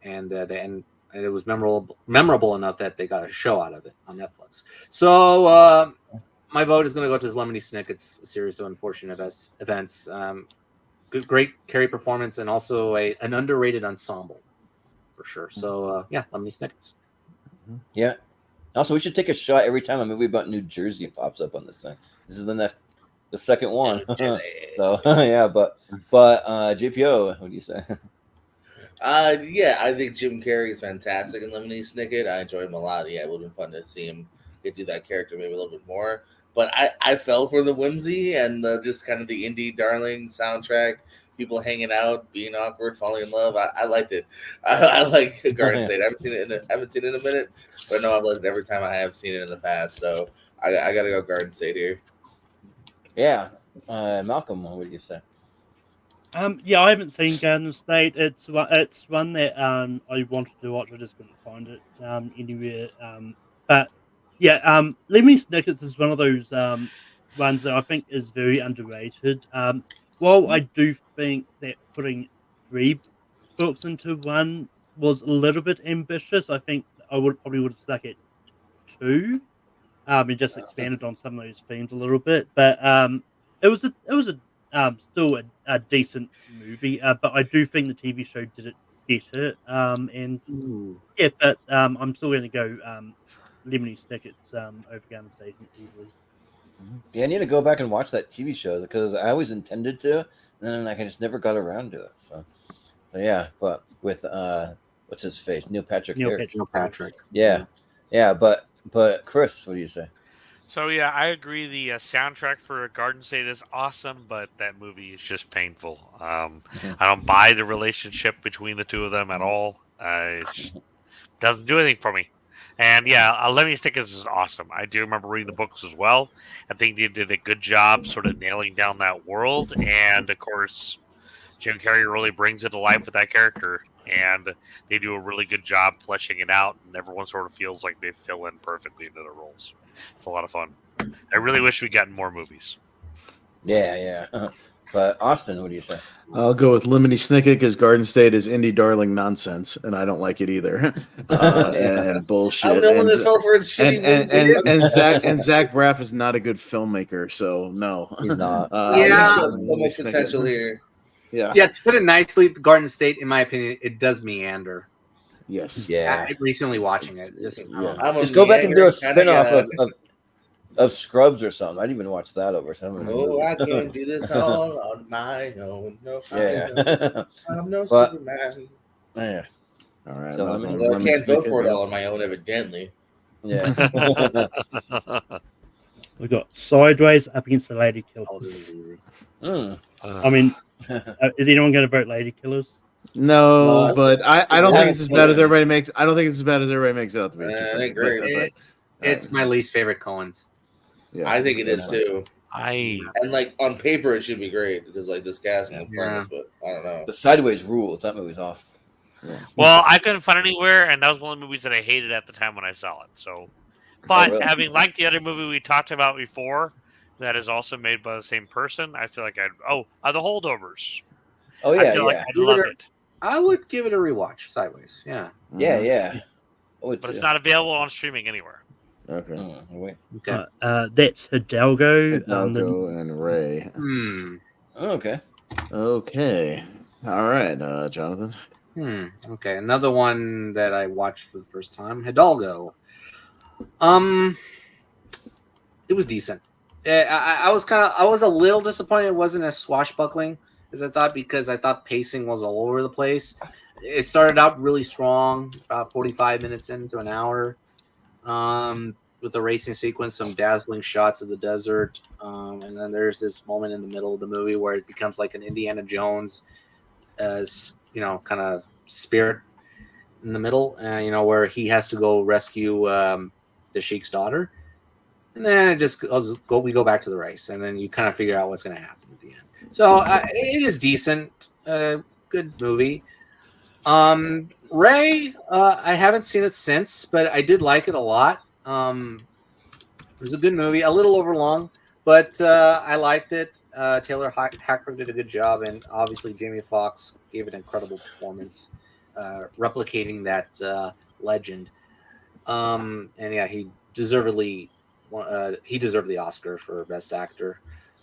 and it was memorable enough that they got a show out of it on Netflix. So, my vote is going to go to Lemony Snicket's series of unfortunate events. Great Carrey performance and also an underrated ensemble for sure. So, yeah, Lemony Snicket's. Yeah. Also, we should take a shot every time a movie about New Jersey pops up on this thing. This is the second one. So yeah, but JPO, what do you say? Yeah, I think Jim Carrey is fantastic in Lemony Snicket. I enjoy him a lot. Yeah, it would have been fun to see him get to that character maybe a little bit more. But I fell for the whimsy and just kind of the indie darling soundtrack. People hanging out, being awkward, falling in love. I liked it. I like Garden State. I haven't seen it in a minute, but I know I've loved it every time I have seen it in the past. So I got to go Garden State here. Yeah, Malcolm, what do you say? Yeah, I haven't seen Garden State. It's one that I wanted to watch. I just couldn't find it anywhere. But yeah, Lemony Snickets is one of those ones that I think is very underrated. While I do think that putting 3 books into one was a little bit ambitious, I think I would have stuck at 2. And just expanded on some of those themes a little bit. But it was still a decent movie. But I do think the TV show did it better. And yeah, but I'm still going to go Lemony Snicket's over Garden State easily. Yeah, I need to go back and watch that TV show because I always intended to, and then I just never got around to it. So yeah, but with what's his face, Neil Patrick Harris. Neil Patrick. Yeah, but Chris, what do you say? So yeah, I agree. The soundtrack for Garden State is awesome, but that movie is just painful. I don't buy the relationship between the two of them at all. It just doesn't do anything for me. And yeah, Lemony Snickets is awesome. I do remember reading the books as well. I think they did a good job sort of nailing down that world. And of course, Jim Carrey really brings it to life with that character. And they do a really good job fleshing it out. And everyone sort of feels like they fill in perfectly into their roles. It's a lot of fun. I really wish we'd gotten more movies. Yeah. But Austin, what do you say? I'll go with Lemony Snicket because Garden State is indie darling nonsense, and I don't like it either. And bullshit. I'm the one that fell for its shitty and Zach Braff is not a good filmmaker, so no, he's not. So much potential here. Yeah. To put it nicely, Garden State, in my opinion, it does meander. Yes. Yeah. Recently watching it. Just go back and do a spinoff of Scrubs or something. I'd even watch that over some. I can't do this all on my own. No, I'm no But, Superman. Yeah. All right. So I can't vote for it all on my own, evidently. Yeah. We got Sideways up against the Lady Killers. I mean, is anyone going to vote Lady Killers? No, but I don't think it's as bad as everybody makes. I don't think it's as bad as everybody makes it out to be. I agree. It's my least favorite Coens. Yeah, I think it is too. And like on paper, it should be great because like this cast and the premise, but I don't know. The Sideways rules. That movie's awesome. Yeah. Well, I couldn't find it anywhere, and that was one of the movies that I hated at the time when I saw it. So, but really? having liked the other movie we talked about before, that is also made by the same person, I feel like The Holdovers. Oh yeah, I feel like I'd love it. I would give it a rewatch. Sideways. Yeah. Yeah. But it's not available on streaming anywhere. Okay. Okay. That's Hidalgo. And Ray. Okay. Okay. All right, Jonathan. Okay. Another one that I watched for the first time, Hidalgo. It was decent. I was a little disappointed it wasn't as swashbuckling as I thought because I thought pacing was all over the place. It started out really strong, about 45 minutes into an hour, with the racing sequence, some dazzling shots of the desert, and then there's this moment in the middle of the movie where it becomes like an Indiana Jones, kind of spirit in the middle, where he has to go rescue the Sheik's daughter, and then we go back to the race, and then you kind of figure out what's going to happen at the end. So it is decent, good movie. Ray, I haven't seen it since, but I did like it a lot. It was a good movie, a little overlong, but I liked it. Taylor Hackford did a good job, and obviously Jamie Foxx gave an incredible performance, replicating that legend. And yeah, he deserved the Oscar for Best Actor.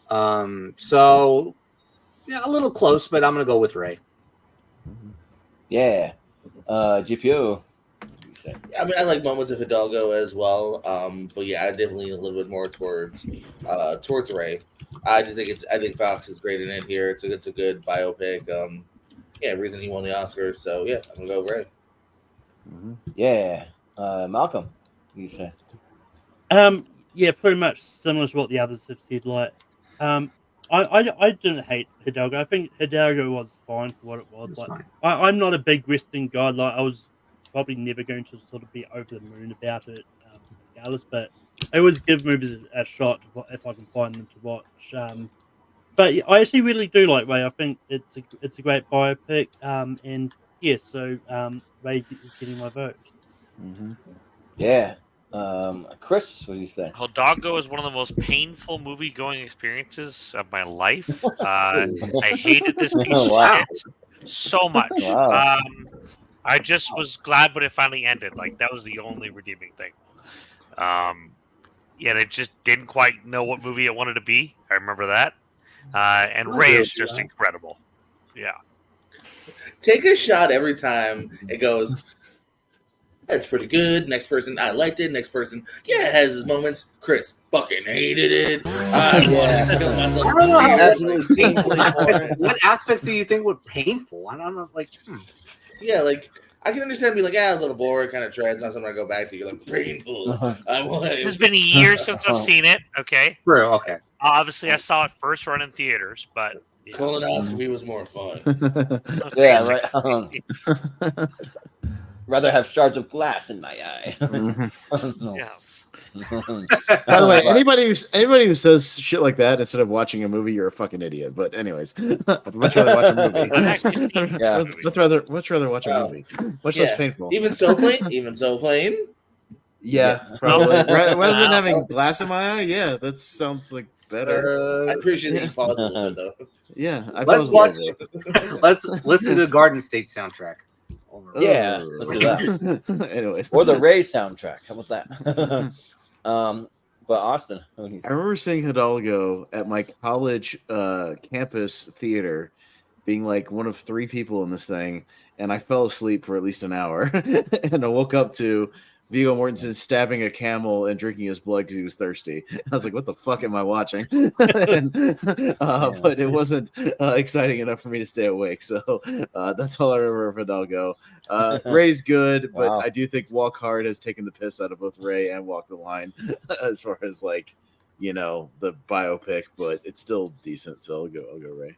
So yeah, a little close, but I'm gonna go with Ray. Yeah. GPO. I mean, I like moments of Hidalgo as well. But yeah, I definitely a little bit more towards Ray. I think Fox is great in it here. It's a good biopic. Reason he won the Oscar. So yeah, I'm gonna go Ray. Yeah. Malcolm, you say? Yeah, pretty much similar to what the others have said. Like, I didn't hate Hidalgo. I think Hidalgo was fine for what it was. Like, I'm not a big Western guy. Like, I was probably never going to sort of be over the moon about it, regardless. But I always give movies a shot if I can find them to watch. But I actually really do like Ray. I think it's a great biopic. And yes, so Ray is getting my vote. Mm-hmm. Yeah. Chris, what do you say? Hidalgo is one of the most painful movie-going experiences of my life. I hated this piece of Wow. shit so much. Wow. I just was glad when it finally ended. Like, that was the only redeeming thing. Yet it just didn't quite know what movie it wanted to be. I remember that. And Ray is just incredible. Yeah. Take a shot every time it goes. That's pretty good. Next person, I liked it. Next person, yeah, it has its moments. Chris fucking hated it. I wanted to kill myself. I don't know how Absolutely painful painful. what aspects do you think were painful? I don't know. Like, Yeah, like I can understand be like, a little bored, kind of treads, not something I go back to. You're like painful. I want. It's been years since I've seen it. Okay. true. Okay. Obviously, I saw it first run in theaters, but Colonoscopy was more fun. Yeah, right. Rather have shards of glass in my eye. Yes. By the way, anybody who says shit like that instead of watching a movie, you're a fucking idiot. But anyways, I'd much rather watch a movie. Yeah. Much rather watch a movie. Much less painful. Even so plain. Yeah, probably. Rather than having glass in my eye, yeah, that sounds like better. I appreciate that you paused a little bit though. Yeah, I Let's watch. Let's listen to the Garden State soundtrack. Yeah, let's do that. Anyways, or the Ray soundtrack. How about that? But Austin, I remember seeing Hidalgo at my college campus theater, being like one of 3 people in this thing, and I fell asleep for at least an hour, and I woke up to Viggo Mortensen stabbing a camel and drinking his blood because he was thirsty. I was like, "What the fuck am I watching?" But it wasn't exciting enough for me to stay awake. So that's all I remember of Hidalgo. Ray's good, but Wow. I do think Walk Hard has taken the piss out of both Ray and Walk the Line as far as like, you know, the biopic. But it's still decent. So I'll go Ray.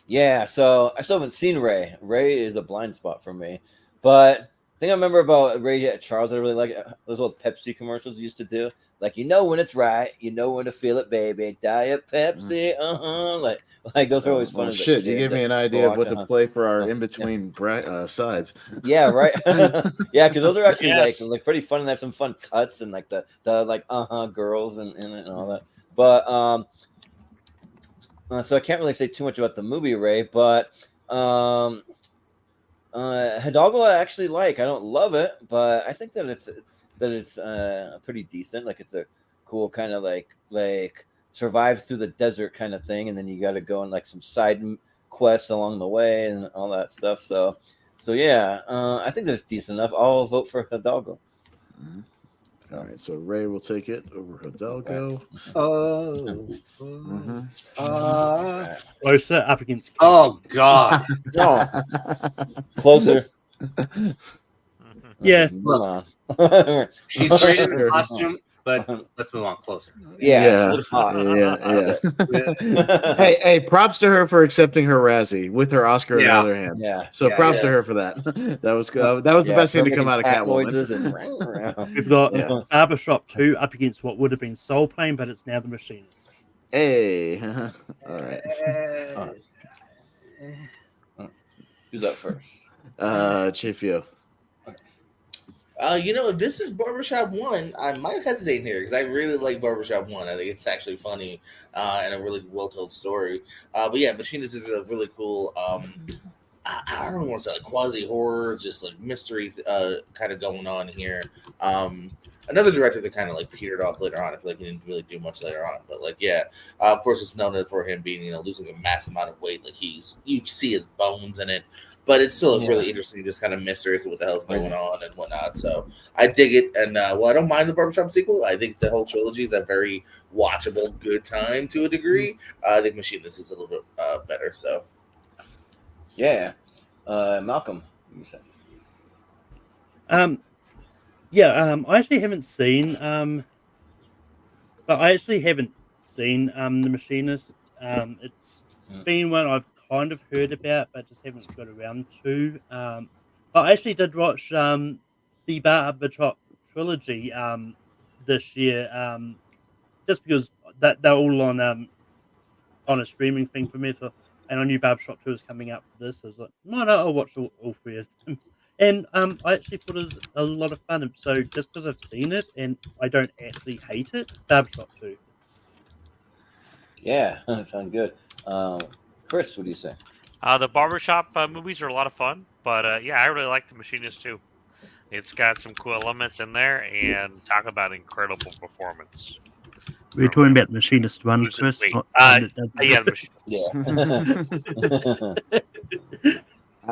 Yeah, so I still haven't seen Ray. Ray is a blind spot for me, but the thing I remember about Ray Charles, I really like those old Pepsi commercials used to do. Like, you know when it's right, you know when to feel it, baby. Diet Pepsi, like those are always fun. Well, shit, you gave me an idea of what to play for our in between sides. Yeah, right. Yeah, because those are actually Yes. like pretty fun, and they have some fun cuts and like the like girls and all that. But so I can't really say too much about the movie Ray, but Hidalgo I actually like. I don't love it, but I think that it's pretty decent. Like, it's a cool kind of like survive through the desert kind of thing, and then you got to go on like some side quests along the way and all that stuff. So yeah, I think that's decent enough. I'll vote for Hidalgo. Mm-hmm. All right, so Ray will take it over Hidalgo. Closer up against. Oh God! No, closer. Yeah. Move on. She's great in the costume, but let's move on closer. Yeah. Hey, props to her for accepting her Razzie with her Oscar in the other hand. Yeah. So props to her for that. That was the best thing to come out of Catwoman. Noises and We've got Barbershop 2 up against what would have been Soul Plane, but it's now The Machinist. Hey. All right. Who's up first? Chifio. If this is Barbershop 1, I might hesitate here because I really like Barbershop 1. I think it's actually funny and a really well-told story. But yeah, Machinist is a really cool, I don't know want to say like quasi-horror, just like mystery kind of going on here. Another director that kind of like petered off later on. I feel like he didn't really do much later on. But like, yeah, of course it's known for him being, losing a massive amount of weight. Like you see his bones in it. But it's still really interesting, just kind of mystery as to what the hell's going on and whatnot. So I dig it. And I don't mind the Barbershop sequel. I think the whole trilogy is a very watchable, good time to a degree. I think Machinist is a little bit better. So, yeah. Malcolm, you said. I actually haven't seen, The Machinist. It's been one I've kind of heard about, but just haven't got around to. But I actually did watch the Barbershop trilogy this year, just because they're all on on a streaming thing for me. And I knew Barbershop 2 was coming out for this. So I was like, no, I'll watch all three of them. And I actually thought it was a lot of fun. So just because I've seen it and I don't actually hate it, Barbershop 2. Yeah, sounds good. Chris, what do you say? The barbershop movies are a lot of fun, but yeah, I really like The Machinist too. It's got some cool elements in there, and talk about incredible performance. We're talking about the Machinist one, Who's it? Chris. Wait, Yeah, The Machinist. Yeah.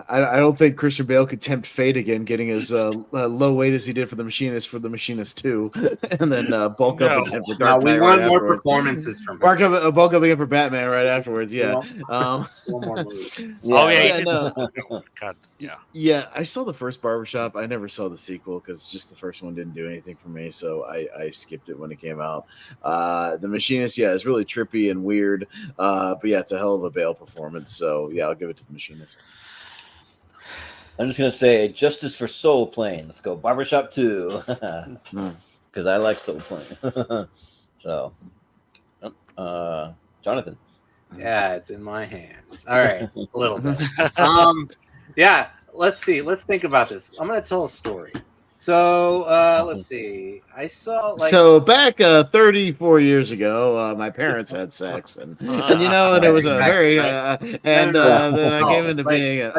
I don't think Christian Bale could tempt fate again, getting as low weight as he did for the Machinist 2, and then bulk up again for No, Dark we Knight want right more afterwards. performances from him. Bulk up again for Batman right afterwards. Yeah. One more movie. Oh yeah, yeah, he did. no. God, yeah. Yeah, I saw the first Barbershop. I never saw the sequel because just the first one didn't do anything for me, so I skipped it when it came out. The Machinist, yeah, is really trippy and weird, but yeah, it's a hell of a Bale performance. So yeah, I'll give it to the Machinist. I'm just gonna say Justice for Soul Plane. Let's go Barbershop 2 because I like Soul Plane. So, Jonathan. Yeah, it's in my hands. All right, a little bit. Yeah, let's see. Let's think about this. I'm gonna tell a story. So let's see. I saw So back 34 years ago, my parents had sex, and there was a very then I came into being. Not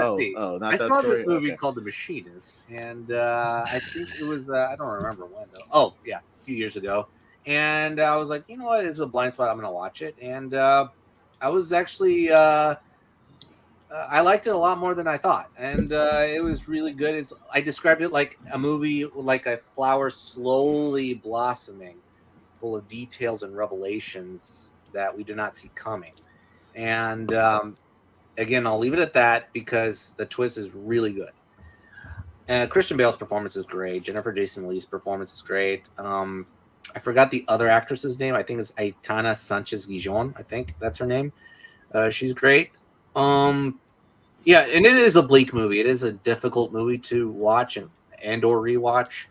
I that saw story. this movie Okay. called The Machinist, and I think it was I don't remember when though. Oh yeah, a few years ago, and I was like, you know what, it's a blind spot. I'm gonna watch it, and I was actually. I liked it a lot more than I thought, and it was really good. I described it like a movie, like a flower slowly blossoming, full of details and revelations that we do not see coming. And again, I'll leave it at that because the twist is really good. And Christian Bale's performance is great. Jennifer Jason Leigh's performance is great. I forgot the other actress's name. I think it's Aitana Sanchez-Gijon. I think that's her name. She's great. Yeah, and it is a bleak movie. It is a difficult movie to watch and or rewatch,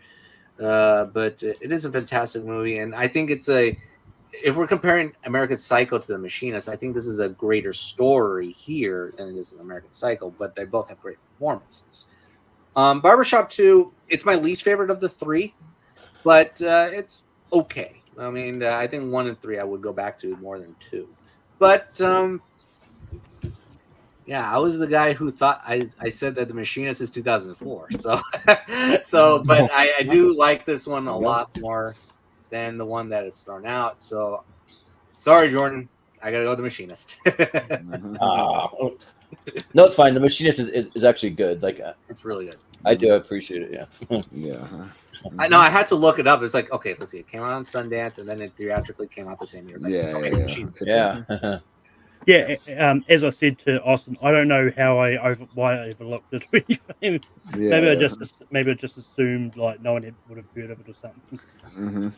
but it is a fantastic movie. And I think if we're comparing American Psycho to The Machinist, I think this is a greater story here than it is in American Psycho. But they both have great performances. Barbershop 2, it's my least favorite of the three, but it's okay. I mean, I think 1 and 3 I would go back to more than 2, but. Yeah, I was the guy who thought I said that The Machinist is 2004. So, but I do like this one a lot more than the one that is thrown out. So, sorry, Jordan, I gotta go with The Machinist. No, it's fine. The Machinist is actually good. Like, it's really good. I do appreciate it. Yeah. Yeah. I know. I had to look it up. It's like, okay, let's see. It came out on Sundance, and then it theatrically came out the same year. It's like, The Machinist. Yeah. Yeah, as I said to Austin, I don't know why I overlooked it. Maybe I just assumed like no one would have heard of it or something. Mm-hmm.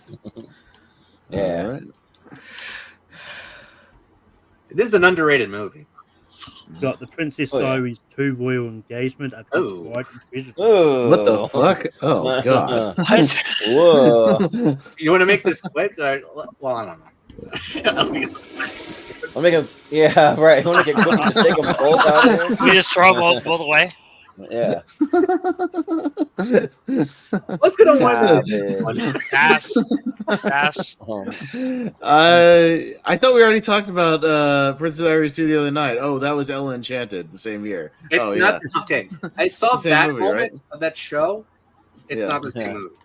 Yeah. All right. It is an underrated movie. Got The Princess Diaries 2 Royal Engagement. Oh. Oh. What the fuck? Oh god. Whoa. You want to make this quick? Well, I don't know. I'll make him. Yeah, right. I want to get quick and just take them both out here. We just throw them both away. Yeah. What's gonna win? Pass. I thought we already talked about Princess Diaries 2 the other night. Oh, that was Ella Enchanted, the same year. It's not okay. I saw that movie, moment right? of that show. It's not the same movie.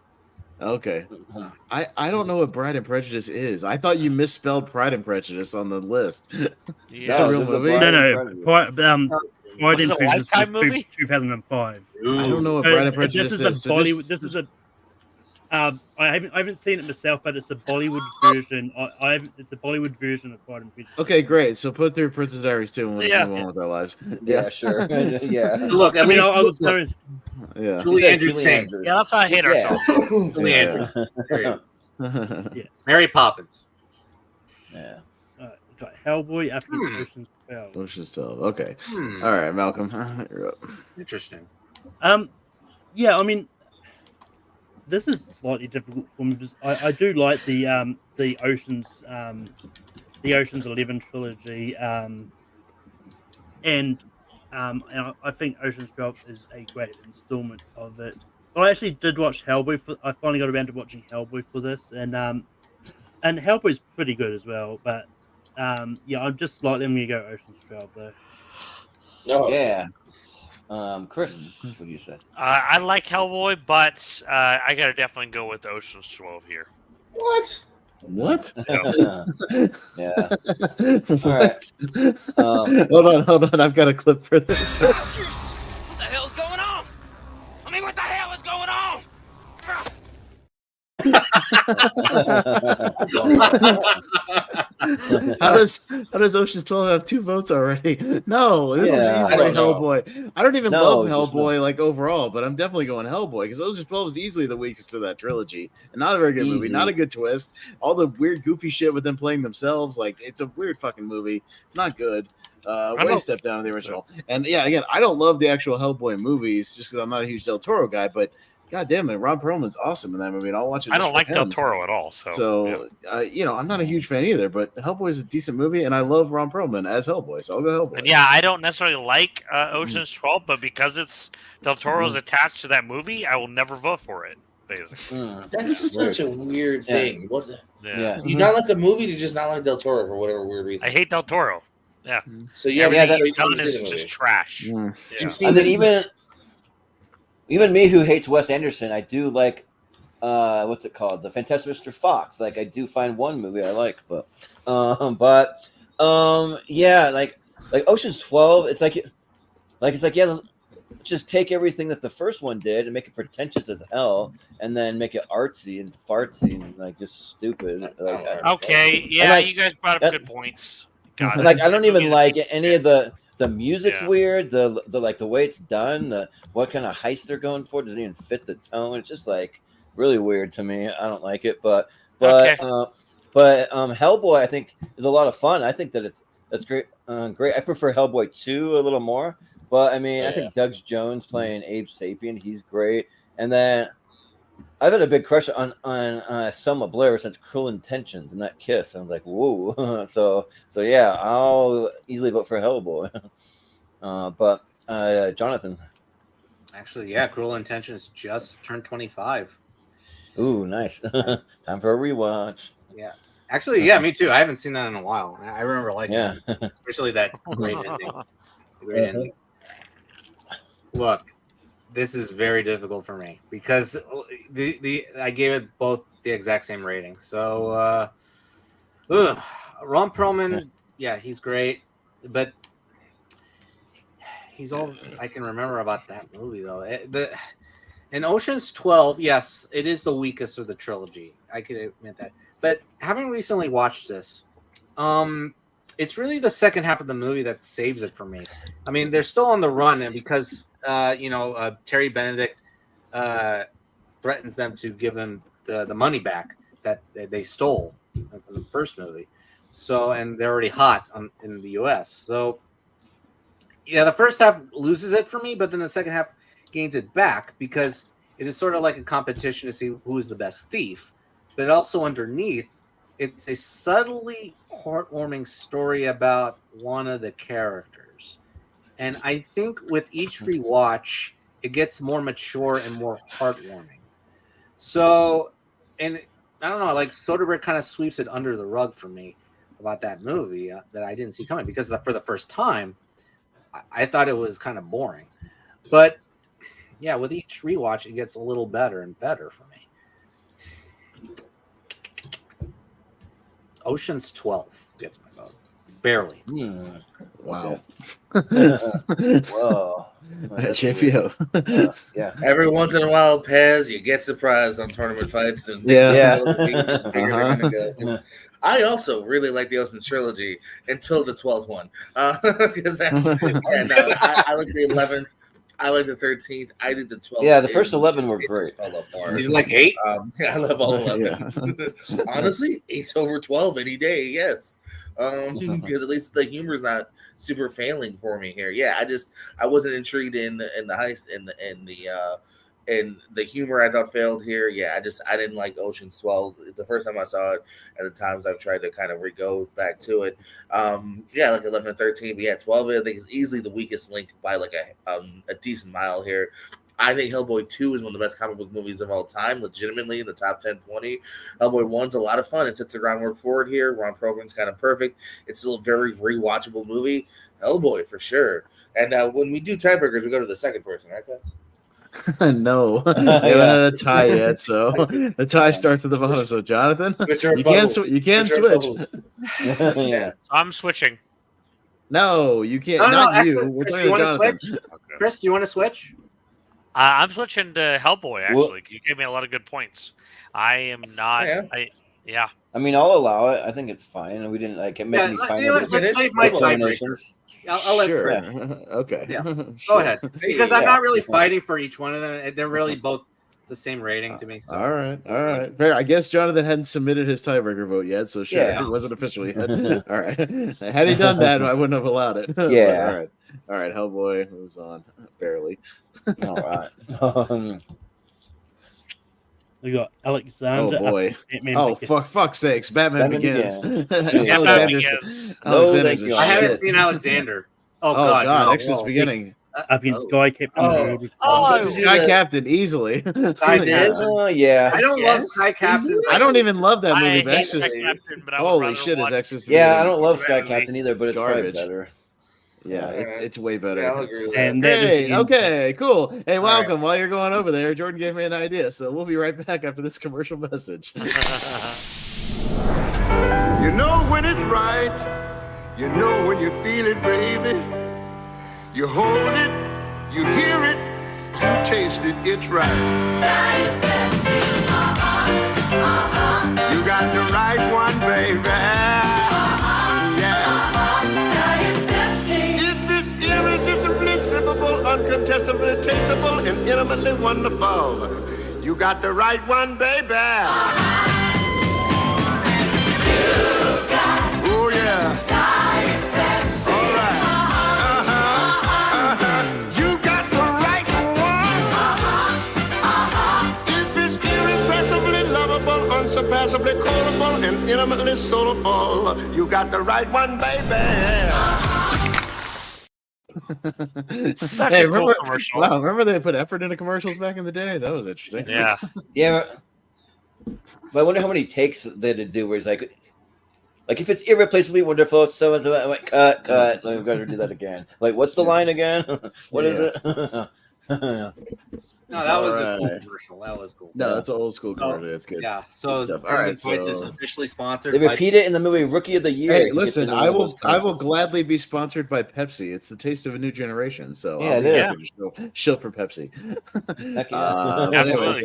Okay. I don't know what Pride and Prejudice is. I thought you misspelled Pride and Prejudice on the list. It's a real movie. No. Pride and a Prejudice Lifetime was movie? 2005. I don't know what Pride and Prejudice This is a Bollywood. This is a. I haven't seen it myself, but it's a Bollywood version. It's a Bollywood version of Pride and Prejudice. Okay, great. So put through Princess Diaries 2 and let's move on with our lives. Yeah, sure. Yeah. Look, I mean, I was going. Yeah. Julie Andrews sings. Yeah, let's not hate ourselves. Julie Andrews. Yeah. Mary Poppins. Yeah. Got Hellboy after Ocean's 12. Ocean's 12. Okay. All right, Malcolm. You're up. Interesting. Yeah, I mean, this is slightly difficult for me because I do like the Ocean's the Ocean's 11 trilogy, and I think Ocean's 12 is a great installment of it. I actually did watch Hellboy. I finally got around to watching Hellboy for this, and Hellboy's pretty good as well. But yeah, I'm just slightly going to go Ocean's 12 though. Oh, Yeah. Chris, what do you say? I like Hellboy, but I gotta definitely go with Ocean's 12 here. what? What? Yeah. All right. Hold on. I've got a clip for this. What the hell's going on? I mean, what the hell is going on? How does Ocean's 12 have 2 votes already? No, this Yeah. is I easily don't know. Hellboy. I don't even No, love just Hellboy like overall, but I'm definitely going Hellboy because Ocean's 12 is easily the weakest of that trilogy. And not a very good movie, Easy. not a good twist. All the weird goofy shit with them playing themselves, like it's a weird fucking movie. It's not good. Way step down in the original. And yeah, again, I don't love the actual Hellboy movies just because I'm not a huge Del Toro guy, but God damn it, Ron Perlman's awesome in that movie, and I'll watch it. I just don't for like Del him. Toro at all. So I'm not a huge fan either, but Hellboy is a decent movie, and I love Ron Perlman as Hellboy, so I'll go Hellboy. And yeah, I don't necessarily like Ocean's 12, but because it's Del Toro's attached to that movie, I will never vote for it. Basically, That's such a weird thing. What? yeah. You not like the movie? You just not like Del Toro for whatever weird reason. I hate Del Toro. Yeah, So you everything haven't he's done is seen the just movie. trash. Mm. Yeah. You've I seen mean, this even me who hates Wes Anderson, I do like what's it called? The Fantastic Mr. Fox. Like I do find one movie I like, but yeah, like Ocean's 12, it's like yeah, just take everything that the first one did and make it pretentious as hell, and then make it artsy and fartsy and like just stupid. Okay, yeah, like, you guys brought up good points. Got it. Like I don't even Movies like are any of the music's Yeah. weird. The like the way it's done, what kind of heist they're going for doesn't even fit the tone. It's just like really weird to me. I don't like it, but Hellboy I think is a lot of fun. I think that that's great. Great. I prefer Hellboy 2 a little more, but I mean I think Doug Jones playing Abe Sapien, he's great. And then I've had a big crush on Selma Blair since Cruel Intentions and that kiss. I was like, whoa. so yeah, I'll easily vote for Hellboy. But Jonathan. Actually, yeah, Cruel Intentions just turned 25. Ooh, nice. Time for a rewatch. Yeah. Actually, yeah, me too. I haven't seen that in a while. I remember liking Yeah. it, especially that great ending. Great ending. Look, this is very difficult for me because I gave it both the exact same rating. So, Ron Perlman, yeah, he's great, but he's all I can remember about that movie though. In Ocean's 12, yes, it is the weakest of the trilogy. I can admit that. But having recently watched this, it's really the second half of the movie that saves it for me. I mean, they're still on the run, and because Terry Benedict threatens them to give them the money back that they stole from the first movie. So, and they're already hot in the U.S. So, yeah, the first half loses it for me, but then the second half gains it back because it is sort of like a competition to see who is the best thief. But also underneath, it's a subtly heartwarming story about one of the characters. And I think with each rewatch, it gets more mature and more heartwarming. So, and I don't know, like Soderbergh kind of sweeps it under the rug for me about that movie that I didn't see coming because for the first time, I thought it was kind of boring. But yeah, with each rewatch, it gets a little better and better for me. Ocean's 12 gets my vote. Barely. Wow. Whoa. JPO. Yeah. Every once in a while, Pez, you get surprised on tournament fights. And Yeah. they're gonna go. I also really like the Ocean's trilogy until the 12th one. Because that's, I like the 11th. I like the 13th. I think the 12th. Yeah, the first 11 were great. Fell apart. You like 8? I love all 11. Honestly, 8's over 12 any day. Yes, because at least the humor's not super failing for me here. Yeah, I wasn't intrigued in the heist in the and the humor I thought failed here. Yeah, I didn't like Ocean's 12 the first time I saw it. At the times I've tried to kind of go back to it. Yeah, like 11 and 13, but yeah, 12 I think is easily the weakest link by like a decent mile here. I think Hellboy 2 is one of the best comic book movies of all time, legitimately in the top 10, 20. Hellboy 1's a lot of fun. It sets the groundwork for it here. Ron Perlman's kind of perfect. It's still a very rewatchable movie. Hellboy, for sure. And when we do tiebreakers, we go to the second person, right, guys? No, we haven't had a tie yet, so the tie starts at the bottom. So, Jonathan, you can't switch. Yeah. I'm switching. No, you can't. No, Not you. actually, We're Chris, talking you want to Jonathan. switch? Chris, do you want to switch? I'm switching to Hellboy. Actually, you gave me a lot of good points. I am not. Yeah. I mean, I'll allow it. I think it's fine. We didn't like make any final let's save my tiebreaker. determinations. I'll let Sure. Chris. Okay. Yeah. Sure. Go ahead, because I'm Yeah. not really fighting for each one of them. They're really both the same rating to me. So. All right. Fair. I guess Jonathan hadn't submitted his tiebreaker vote yet, so sure, Yeah. it wasn't official yet. All right. Had he done that, I wouldn't have allowed it. Yeah. All right. Hellboy moves on barely. All right. We got Alexander. Oh boy. Batman Oh Begins. fuck sakes! Batman Begins. Jeez. Begins. Alexander's No, a I haven't shit. seen Alexander. Oh God, God, no. Exodus Beginning. Against Guy Captain America. Sky Captain easily. I did. Oh yeah. I don't love Sky Captain. I don't even love that I movie. hate But Exodus. Sky Captain, but I would Holy rather shit! Is watch- Exodus? the Yeah, I beginning. don't love Sky Garbage. Captain either, but it's probably Garbage. better. Yeah, it's way better. Yeah, I'll agree with that. And that is Great. the end. Okay, cool. Hey, right. welcome. While you're going over there, Jordan gave me an idea, so we'll be right back after this commercial message. You know when it's right. You know when you feel it, baby. You hold it, you hear it, you taste it, it's right. You got the right one, baby. Yeah. If it's irresistibly sippable, uncontestably tasteable, and intimately wonderful, you got the right one, baby. Oh yeah. All right. You got the right one. If it's irrepressibly lovable, unsurpassably quotable, and intimately soulful, you got the right one, baby. Such a cool remember, commercial. Wow, remember they put effort into commercials back in the day? That was interesting. Yeah. Yeah, but I wonder how many takes they had to do where it's like if it's irreplaceably wonderful, so and so, I went, cut. Like, we've got to do that again. Like, what's the line again? What is it? No, that was a All cool right. commercial. That was cool. No, it's an old school commercial. It's good. Yeah. So stuff. All right, Fights is so- officially sponsored. They by- repeat it in the movie Rookie of the Year. Hey, You get listen, to know I will those commercials. gladly be sponsored by Pepsi. It's the taste of a new generation. So Yeah, I'll it be is. happy to shill for Pepsi. Heck yeah. But anyways,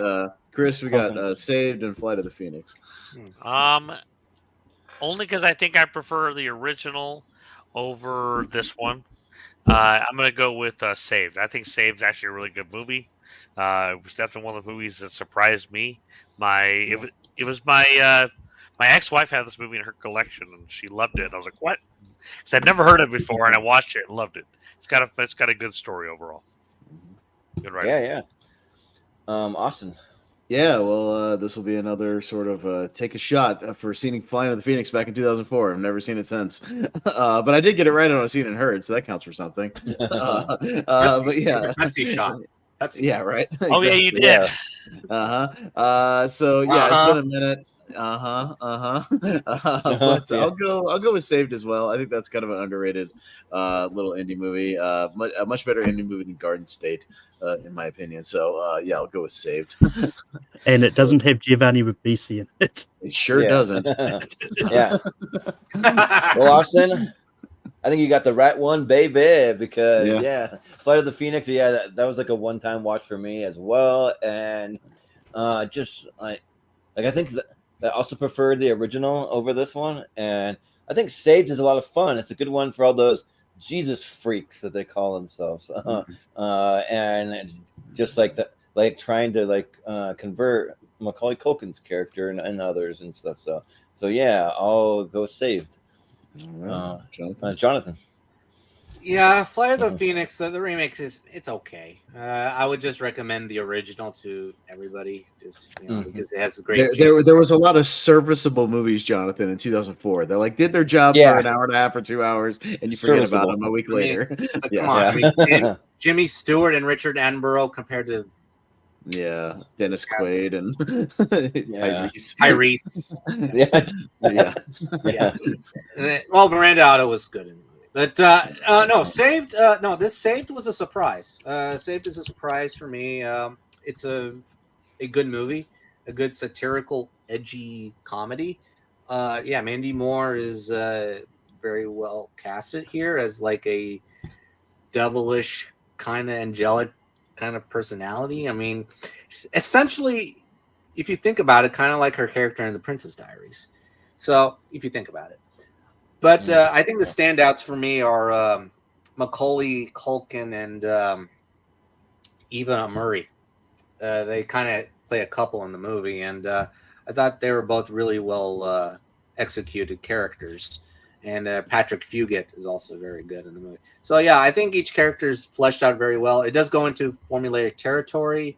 Chris, we got Saved and Flight of the Phoenix. Only because I think I prefer the original over this one. I'm gonna go with Saved. I think Saved's actually a really good movie. It was definitely one of the movies that surprised me. It was my ex-wife had this movie in her collection and she loved it. I was like, what? Because I'd never heard of it before and I watched it and loved it. It's got a good story overall. Good writing. Yeah. Austin. Yeah, well, this will be another sort of take a shot for seeing Flying of the Phoenix back in 2004. I've never seen it since, but I did get it right on a Seen and Heard, so that counts for something. But yeah, Pepsi shot. Pepsi. Yeah, right. Oh yeah, you did. Yeah. So yeah, it's been a minute. But I'll go with Saved as well. I think that's kind of an underrated little indie movie. A much better indie movie than Garden State, in my opinion. So yeah, I'll go with Saved. And it doesn't have Giovanni Ribisi in it. It sure doesn't. Yeah. Well, Austin, I think you got the right one, baby, because Flight of the Phoenix, that was like a one-time watch for me as well. And just like I think that I also prefer the original over this one. And I think Saved is a lot of fun. It's a good one for all those Jesus freaks that they call themselves. And just like that, like trying to convert Macaulay Culkin's character and others and stuff. So yeah, I'll go Saved. Right. Jonathan. Jonathan. Yeah, Flight of the Phoenix, the remix it's okay. I would just recommend the original to everybody, just because it has a great. There was a lot of serviceable movies, Jonathan, in 2004. They like did their job for an hour and a half or 2 hours, and you forget about them a week later. Come on, I mean, Jimmy Stewart and Richard Attenborough compared to Dennis Quaid and Tyrese. Well, Miranda Otto was good in the movie. But no, Saved. This Saved was a surprise. Saved is a surprise for me. It's a good movie, a good satirical, edgy comedy. Mandy Moore is very well casted here as like a devilish, kind of angelic kind of personality. I mean, essentially, if you think about it, kind of like her character in The Princess Diaries. So, if you think about it. But I think the standouts for me are Macaulay Culkin and Eva Murray. They kind of play a couple in the movie, and I thought they were both really well executed characters. And Patrick Fugit is also very good in the movie. So, yeah, I think each character is fleshed out very well. It does go into formulaic territory,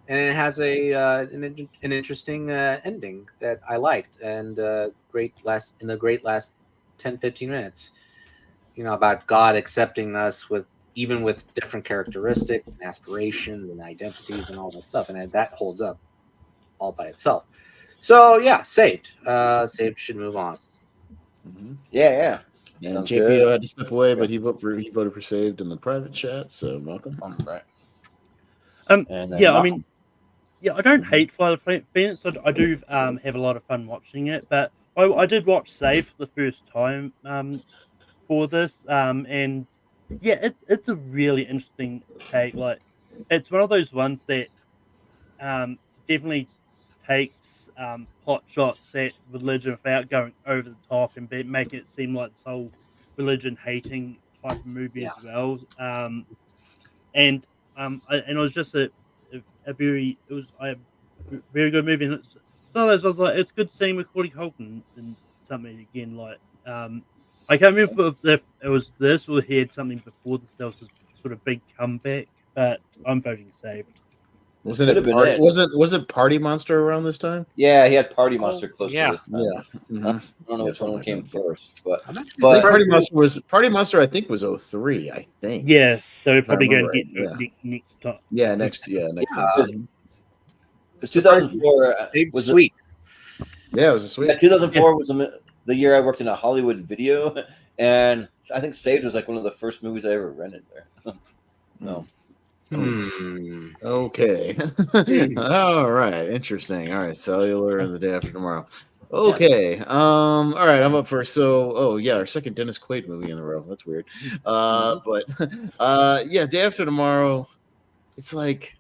and it has an interesting ending that I liked, and great last 10-15 minutes, about God accepting us with different characteristics and aspirations and identities and all that stuff, and that holds up all by itself. So yeah, Saved should move on. Yeah. And JPO had to step away, but he voted for Saved in the private chat. So welcome. Right. I don't hate Flight of the Phoenix. I do have a lot of fun watching it, but I did watch Saved for the first time for this, and it's a really interesting take. Like, it's one of those ones that definitely takes plot shots at religion without going over the top and making it seem like this whole religion hating type of movie as well. It was just a very very good movie. And it's one of those, I was like, it's good seeing Macaulay Culkin and something again. Like, I can't remember if it was this or he had something before this. There was a sort of big comeback, but I'm voting Saved. Was it Party Monster around this time? Yeah, he had Party Monster close to this time. Yeah. Mm-hmm. I don't know which one came first, but Party Monster I think was 03, I think. Yeah, so we're probably going to get next time. Yeah, next time. 2004 was sweet. Yeah, it was a sweet. 2004 was the year I worked in a Hollywood video, and I think Saved was like one of the first movies I ever rented there. So. Okay. All right. Interesting. All right. Cellular and The Day After Tomorrow. Okay. All right. I'm up first. So, our second Dennis Quaid movie in a row. That's weird. But Day After Tomorrow. It's like,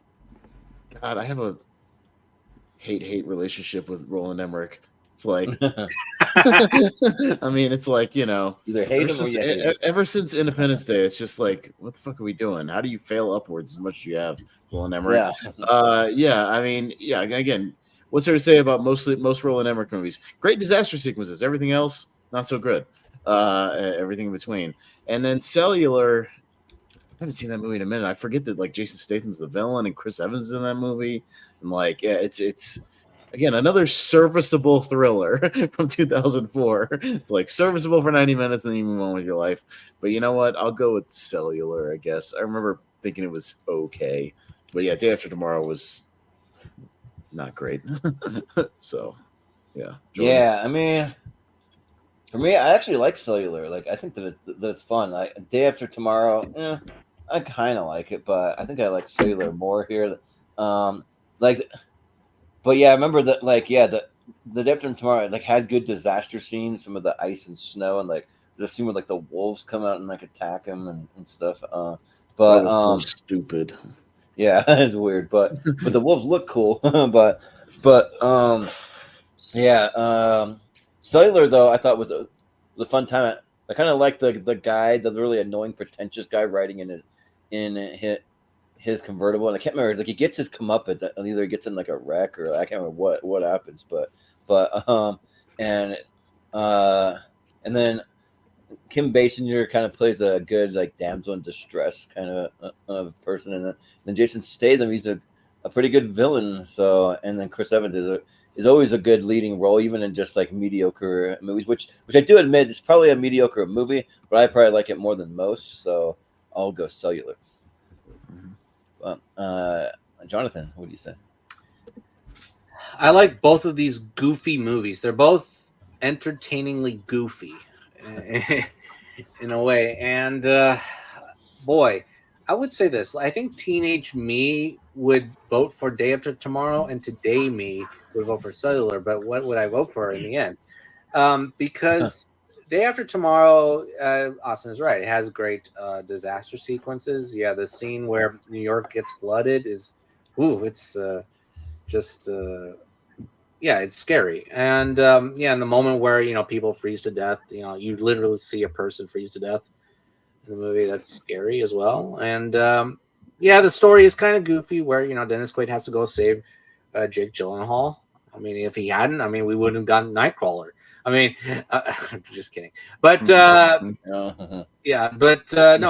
God, I have a hate relationship with Roland Emmerich. It's like, I mean, it's like, either hate him or you hate him. Ever since Independence Day, it's just like, what the fuck are we doing? How do you fail upwards as much as you have, Roland Emmerich? Again, what's there to say about most Roland Emmerich movies? Great disaster sequences. Everything else, not so good. Everything in between. And then Cellular, I haven't seen that movie in a minute. I forget that like Jason Statham's the villain and Chris Evans is in that movie. And like, it's again, another serviceable thriller from 2004. It's like serviceable for 90 minutes and then you move on with your life. But you know what? I'll go with Cellular, I guess. I remember thinking it was okay. But yeah, Day After Tomorrow was not great. So, yeah. Jordan. Yeah, I mean, for me, I actually like Cellular. Like, I think that it's fun. Day After Tomorrow, I kind of like it, but I think I like Cellular more here. But yeah, I remember that. The Day After Tomorrow had good disaster scenes. Some of the ice and snow, and the scene where the wolves come out and attack him and stuff. But that was so stupid. Yeah, it's weird, but the wolves look cool. Cellular though I thought was a fun time. I kind of like the guy, the really annoying, pretentious guy riding in his convertible, and I can't remember. He gets his comeuppance, and either he gets in a wreck or I can't remember what happens. And then Kim Basinger kind of plays a good like damsel in distress kind of person, and then Jason Statham, he's a pretty good villain. So, and then Chris Evans is always a good leading role, even in just like mediocre movies, which I do admit is probably a mediocre movie, but I probably like it more than most. So I'll go Cellular. Jonathan, what do you say? I like both of these goofy movies. They're both entertainingly goofy in a way. And boy, I would say this. I think teenage me would vote for Day After Tomorrow, and today me would vote for Cellular. But what would I vote for in the end? Because Day After Tomorrow, Austin is right. It has great disaster sequences. Yeah, the scene where New York gets flooded is, it's just it's scary. And in the moment where people freeze to death, you literally see a person freeze to death in the movie. That's scary as well. And the story is kind of goofy, where Dennis Quaid has to go save Jake Gyllenhaal. I mean, if he hadn't, we wouldn't have gotten Nightcrawler. I'm just kidding. But no,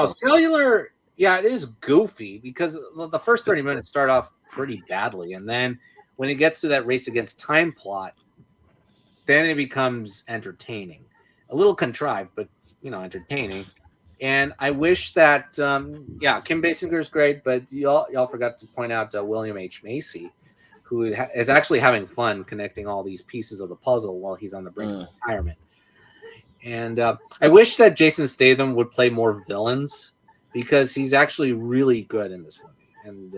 Cellular. Yeah, it is goofy because the first 30 minutes start off pretty badly, and then when it gets to that race against time plot, then it becomes entertaining. A little contrived, but entertaining. And I wish that Kim Basinger is great, but y'all forgot to point out William H. Macy, who is actually having fun connecting all these pieces of the puzzle while he's on the brink of retirement. And I wish that Jason Statham would play more villains, because he's actually really good in this movie and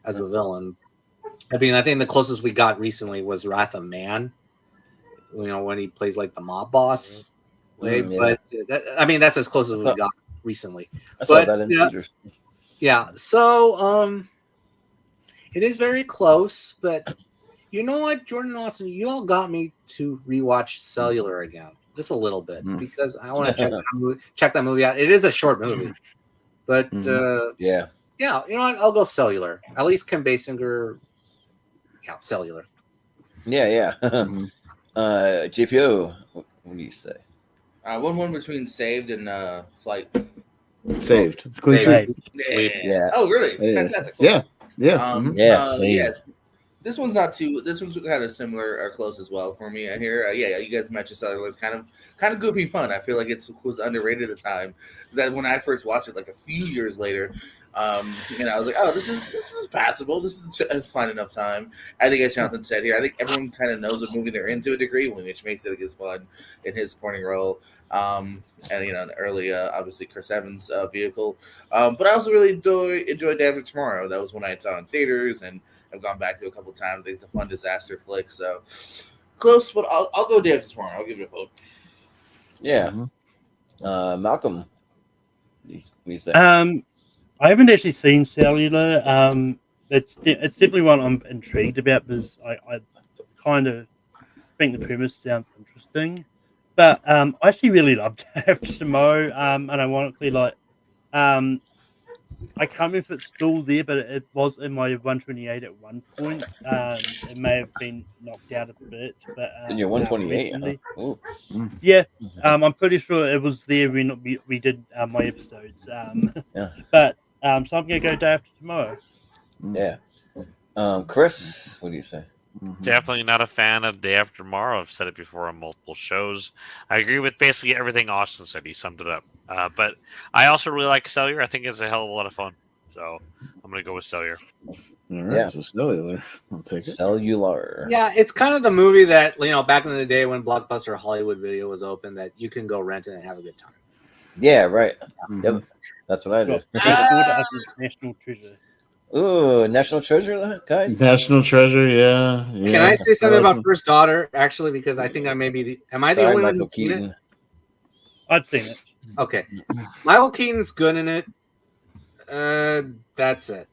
as the villain. I think the closest we got recently was Wrath of Man, when he plays like the mob boss. But that's as close as we got recently. I saw that in theaters. Yeah, so it is very close, but you know what, Jordan and Austin, you all got me to rewatch Cellular again, just a little bit, because I want to check that movie out. It is a short movie. But you know what? I'll go Cellular. At least Kim Basinger. Yeah, Cellular. Yeah. JPO, what do you say? 1-1 between Saved and Flight. Saved. Sweet. Yeah. Oh, really? Yeah. Fantastic. Yeah. This one's not too. This one's kind of similar or close as well for me here. You guys mentioned Cellular. It's kind of goofy fun. I feel like it was underrated at the time. That when I first watched it, like a few years later, I was like, oh, this is passable. This is fine enough time. I think, as Jonathan said here, I think everyone kind of knows what movie they're in to a degree, which makes it fun in his supporting role. And an early, obviously Chris Evans vehicle. But I also really enjoyed Day After Tomorrow. That was when I saw it in theaters, and I've gone back to a couple times. I think it's a fun disaster flick. So close, but I'll go Day After Tomorrow. I'll give it a vote. Yeah. Malcolm, what do you say? I haven't actually seen Cellular. It's definitely one I'm intrigued about, because I kind of think the premise sounds interesting. But I actually really loved Day After Tomorrow. And ironically, I can't remember if it's still there, but it was in my 128 at one point. It may have been knocked out a bit, but in your 128, huh? Yeah, I'm pretty sure it was there when we did my episodes. But so I'm gonna go Day After Tomorrow. Yeah. Chris, what do you say? Definitely not a fan of Day After Tomorrow. I've said it before on multiple shows. I agree with basically everything Austin said. He summed it up. But I also really like Cellular. I think it's a hell of a lot of fun. So I'm going to go with Cellular. All right, so Cellular. I'll take it. Cellular. Yeah, it's kind of the movie that, back in the day when Blockbuster Hollywood Video was open, that you can go rent it and have a good time. Yeah, right. Yep. That's what I did. National Treasure. Ooh, National Treasure, guys. National Treasure, yeah. Can I say something about First Daughter, actually? Because I think I may be am I the only one who's seen it? I'd seen it. Okay. Michael Keaton's good in it. That's it.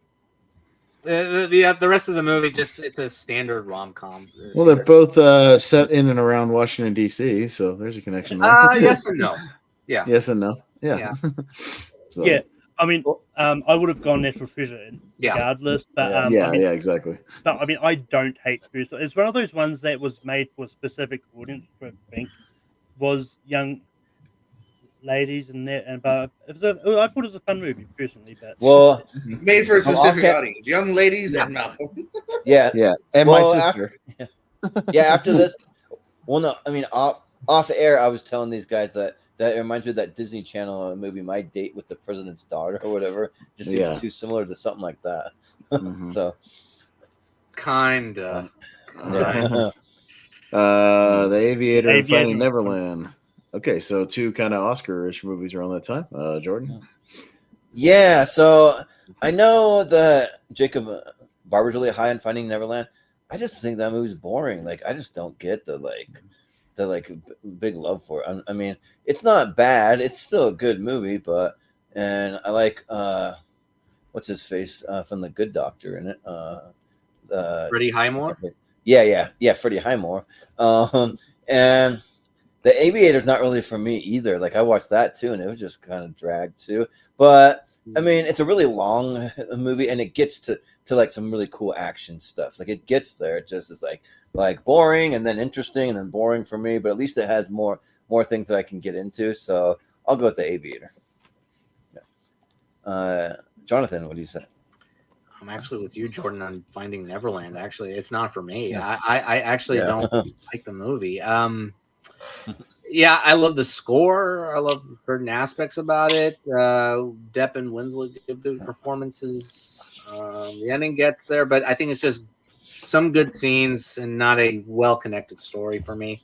The rest of the movie, it's a standard rom-com. Well, they're both set in and around Washington, D.C., so there's a connection there. Yes and no. Yeah. Yes and no. Yeah. So. Yeah. I mean, I would have gone National Treasure regardless. But exactly. But I don't hate Spirits. It's one of those ones that was made for a specific audience. I think was young ladies and that, and but I thought it was a fun movie personally. But Well, Made for a specific okay. audience, young ladies and Malcolm. yeah, and Well, my sister. after this, well, no, I mean, off air, I was telling these guys that it reminds me of that Disney Channel movie, My Date with the President's Daughter, or whatever. Just seems too similar to something like that. So, Kinda. yeah. The Aviator and Finding Aviator. Neverland. Okay, so two kind of Oscar-ish movies around that time. Jordan? Yeah, so I know that Jacob Barber's really high on Finding Neverland. I just think that movie's boring. Like, I just don't get the big love for it. I mean, it's not bad. It's still a good movie, and I like what's his face from The Good Doctor in it. Freddie Highmore. Yeah, Freddie Highmore. And The Aviator's not really for me either. Like, I watched that too, and it was just kind of dragged too. But I mean, it's a really long movie, and it gets to like some really cool action stuff. Like, it gets there. It just is like boring, and then interesting, and then boring for me. But at least it has more things that I can get into. So I'll go with The Aviator. Yeah. Jonathan, what do you say? I'm actually with you, Jordan, on Finding Neverland. Actually, it's not for me. I actually don't like the movie. Yeah, I love the score. I love certain aspects about it. Depp and Winslet give good performances. The ending gets there, but I think it's just some good scenes and not a well-connected story for me.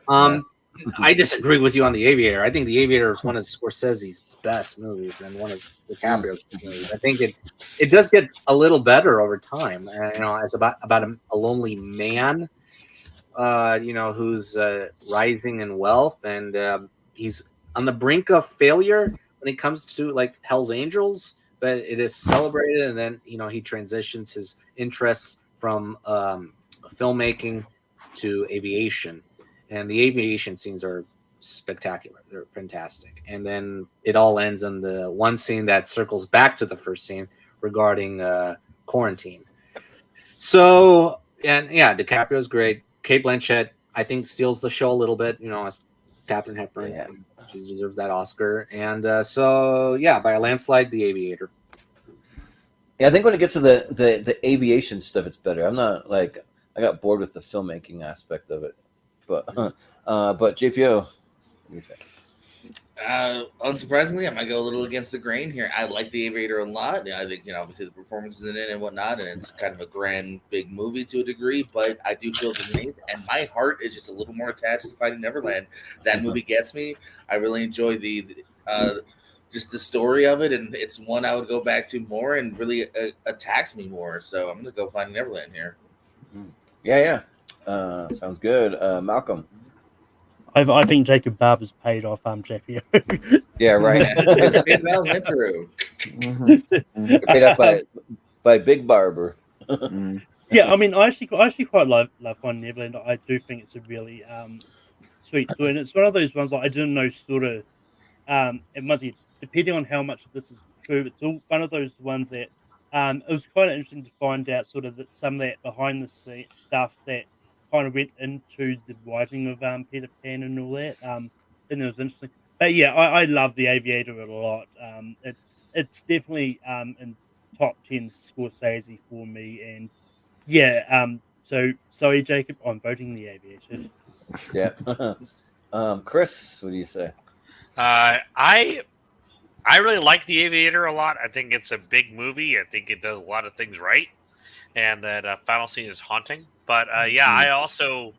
I disagree with you on The Aviator. I think The Aviator is one of Scorsese's best movies and one of DiCaprio's movies. I think it does get a little better over time. As about a lonely man, who's rising in wealth, and he's on the brink of failure when it comes to like Hell's Angels, but it is celebrated, and then he transitions his interests from filmmaking to aviation, and the aviation scenes are spectacular. They're fantastic. And then it all ends in the one scene that circles back to the first scene regarding quarantine. So, and yeah, DiCaprio's great. Kate Blanchett, I think, steals the show a little bit, as Katharine Hepburn. Yeah. She deserves that Oscar. And so, yeah, by a landslide, The Aviator. Yeah, I think when it gets to the aviation stuff, it's better. I'm not like, I got bored with the filmmaking aspect of it. But JPO, what do you think? Unsurprisingly, I might go a little against the grain here. I like The Aviator a lot. I think, obviously the performances in it and whatnot, and it's kind of a grand, big movie to a degree, but I do feel the and my heart is just a little more attached to Finding Neverland. That movie gets me. I really enjoy the just the story of it, and it's one I would go back to more and really attacks me more. So I'm going to go Finding Neverland here. Yeah. Sounds good. Malcolm. I think Jacob Barber's paid off JPO. Yeah, right. Paid off by Big Barber. Yeah, I mean, I actually quite love Finding Neverland. I do think it's a really sweet story, and it's one of those ones I didn't know sort of. It must be, depending on how much of this is true. It's all one of those ones that it was quite interesting to find out sort of some of that behind the scenes stuff that kind of went into the writing of Peter Pan and all that. And it was interesting. But yeah, I love The Aviator a lot. It's definitely in top 10 Scorsese for me. And yeah, so sorry, Jacob, I'm voting The Aviator. Yeah. Chris, what do you say? I really like The Aviator a lot. I think it's a big movie. I think it does a lot of things right. And that final scene is haunting. But yeah, I also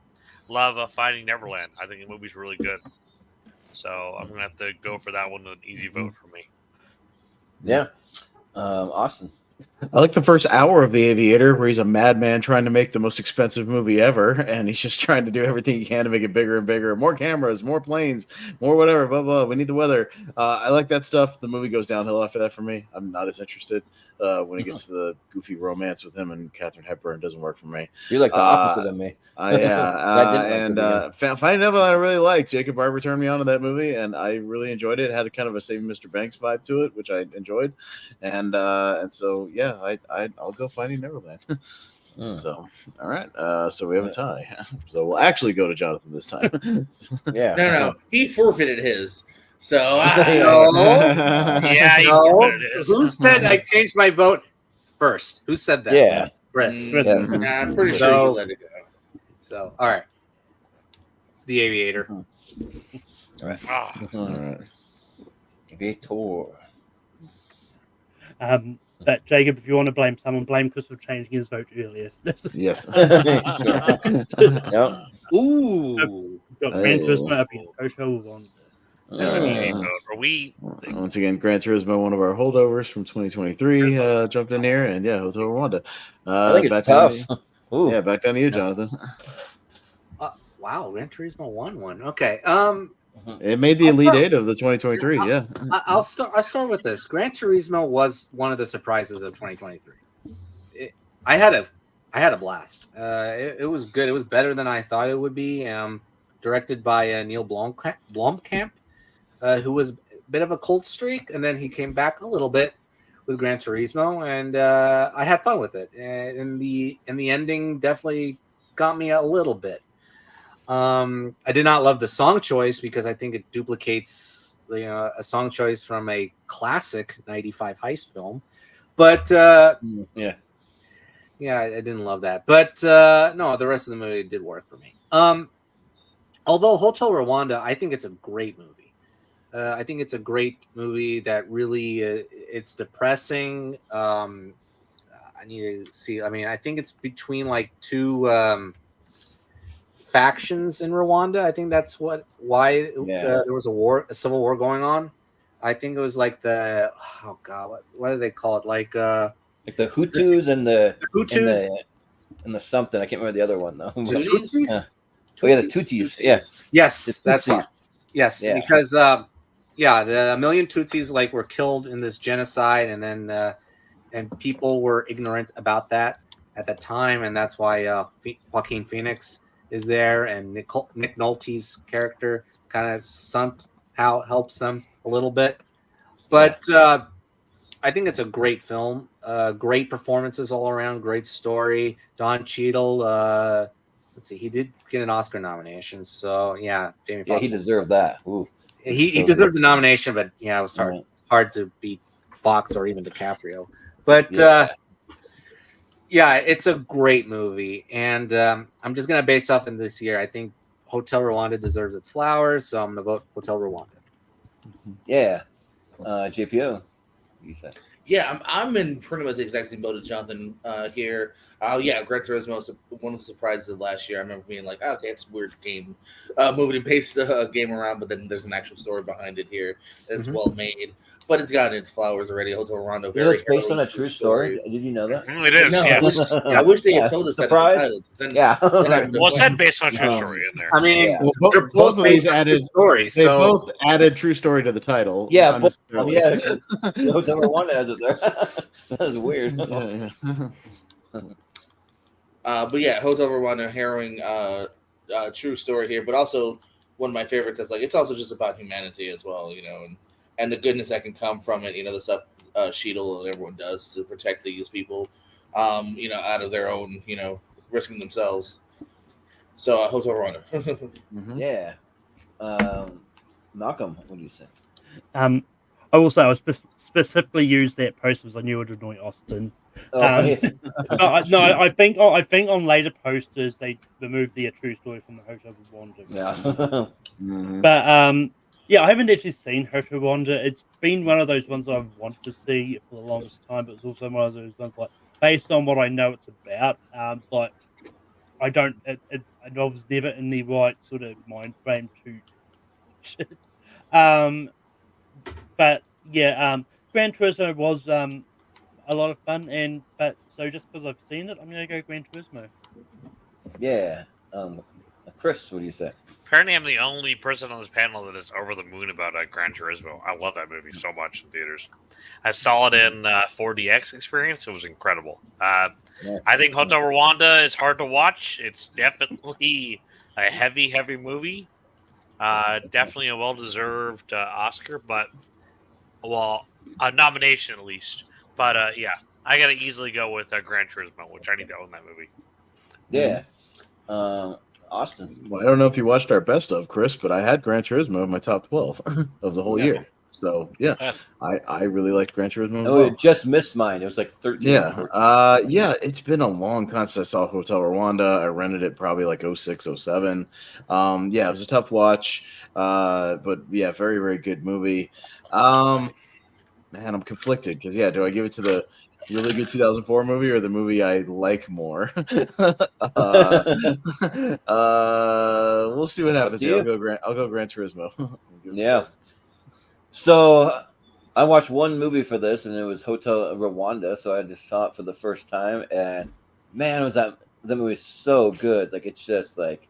love Finding Neverland. I think the movie's really good. So I'm going to have to go for that one, an easy vote for me. Yeah. Austin. I like the first hour of The Aviator, where he's a madman trying to make the most expensive movie ever, and he's just trying to do everything he can to make it bigger and bigger. More cameras, more planes, more whatever, blah, blah. We need the weather. I like that stuff. The movie goes downhill after that for me. I'm not as interested when it gets to the goofy romance with him and Katharine Hepburn. It doesn't work for me. You're like the opposite of me. Yeah. Finding Neverland I really liked. Jacob Barber turned me on to that movie, and I really enjoyed it. It had a kind of a Saving Mr. Banks vibe to it, which I enjoyed. And so, yeah, I'll go Finding Neverland. So, all right. So we have a tie. So we'll actually go to Jonathan this time. Yeah. No. He forfeited his. So Yeah, you know what it is. Who said I changed my vote first? Who said that? Yeah. Chris. Nah, I'm pretty sure So- you let it go. So, all right. The Aviator. All right. Ah, All right. Aviator. But Jacob, if you want to blame someone, blame Chris for changing his vote earlier. Yes. Yep. Ooh. Got Gran Turismo up against Hotel Rwanda. that's an easy vote. Are we? Once again, Gran Turismo, one of our holdovers from 2023, jumped in here, and yeah, Hotel Rwanda. I think back it's tough. down Ooh. yeah, back down to you, Jonathan. Wow, Gran Turismo won one. Okay. It made the I'll Elite start- Eight of the 2023. Yeah. I'll start with this. Gran Turismo was one of the surprises of 2023. I had a blast. It was good. It was better than I thought it would be. Directed by Neil Blomkamp, who was a bit of a cold streak, and then he came back a little bit with Gran Turismo, and I had fun with it. And the ending definitely got me a little bit. I did not love the song choice because I think it duplicates a song choice from a classic 95 heist film. But yeah, I didn't love that. But no, the rest of the movie did work for me. Although Hotel Rwanda, I think it's a great movie. I think it's a great movie that really it's depressing. I need to see. I mean, I think it's between like two factions in Rwanda. I think that's why there was a civil war going on. I think it was like what do they call it? Like the Hutus and the Hutus and the something. I can't remember the other one though. Tutsis? Yeah. Oh yeah, the Tutsis. Yeah. Yes, that's Tutsis. right. Yes, Yeah. because the 1 million Tutsis were killed in this genocide, and then and people were ignorant about that at the time, and that's why Joaquin Phoenix is there, and Nick Nolte's character kind of somehow helps them a little bit. But I think it's a great film. Great performances all around. Great story. Don Cheadle. Let's see, he did get an Oscar nomination. So yeah, Jamie Foxx. Yeah, he deserved that. Ooh. He deserved the nomination, but yeah, it was hard to beat Fox or even DiCaprio. But yeah, it's a great movie, and I'm just gonna base off in this year. I think Hotel Rwanda deserves its flowers, so I'm gonna vote Hotel Rwanda. Yeah. JPO. What you said? Yeah, I'm in pretty much the exact same boat as Jonathan here. Yeah, Gran Turismo was one of the surprises of last year. I remember being like, okay, it's a weird game, moving and pace the game around, but then there's an actual story behind it here. And it's well made, but it's gotten its flowers already. Hotel Rwanda, It's based on a true story. Did you know that? It is. No, Yes. I wish they had told us Surprise. that in the title. Yeah. Well, it said based on true story in there. I mean, Yeah. Well, they're both of these based on added true stories. They So both added true story to the title. Yeah, unnecessarily. yeah. Hotel Rwanda has it there. That is weird. But yeah, Hotel Rwanda, harrowing, true story here, but also one of my favorites. That's like it's also just about humanity as well, and the goodness that can come from it. The stuff Cheadle and everyone does to protect these people, out of their own, risking themselves. So Hotel Rwanda. Yeah. Malcolm, what do you say? I will say I specifically used that post because I knew it would annoy Austin. But I think on later posters they removed the true story from the Hotel Rwanda. Yeah. But yeah, I haven't actually seen Hotel Rwanda. It's been one of those ones I've wanted to see for the longest time, but it's also one of those ones like based on what I know it's about. It's like I don't. I was never in the right sort of mind frame to watch it. But yeah, Gran Turismo was a lot of fun, but just because I've seen it, I'm gonna go Gran Turismo. Yeah. Chris, what do you say? Apparently, I'm the only person on this panel that is over the moon about Gran Turismo. I love that movie so much in theaters. I saw it in 4DX experience. It was incredible. I think Hotel Rwanda is hard to watch. It's definitely a heavy movie. Definitely a well-deserved Oscar, but a nomination at least. But yeah, I gotta easily go with Gran Turismo, which I need to own that movie. Yeah. Austin. Well, I don't know if you watched our best of, Chris, but I had Gran Turismo in my top 12 of the whole year. So yeah, I really liked Gran Turismo. Oh, it just missed mine. It was like 13. Yeah, yeah. It's been a long time since I saw Hotel Rwanda. I rented it probably like 06, 07. Yeah, it was a tough watch, but yeah, very, very good movie. Man, I'm conflicted because do I give it to the really good 2004 movie or the movie I like more? We'll see what happens here. I'll go Gran Turismo. Yeah. So I watched one movie for this, and it was Hotel Rwanda. So I just saw it for the first time, and man, was that movie so good? Like it's just like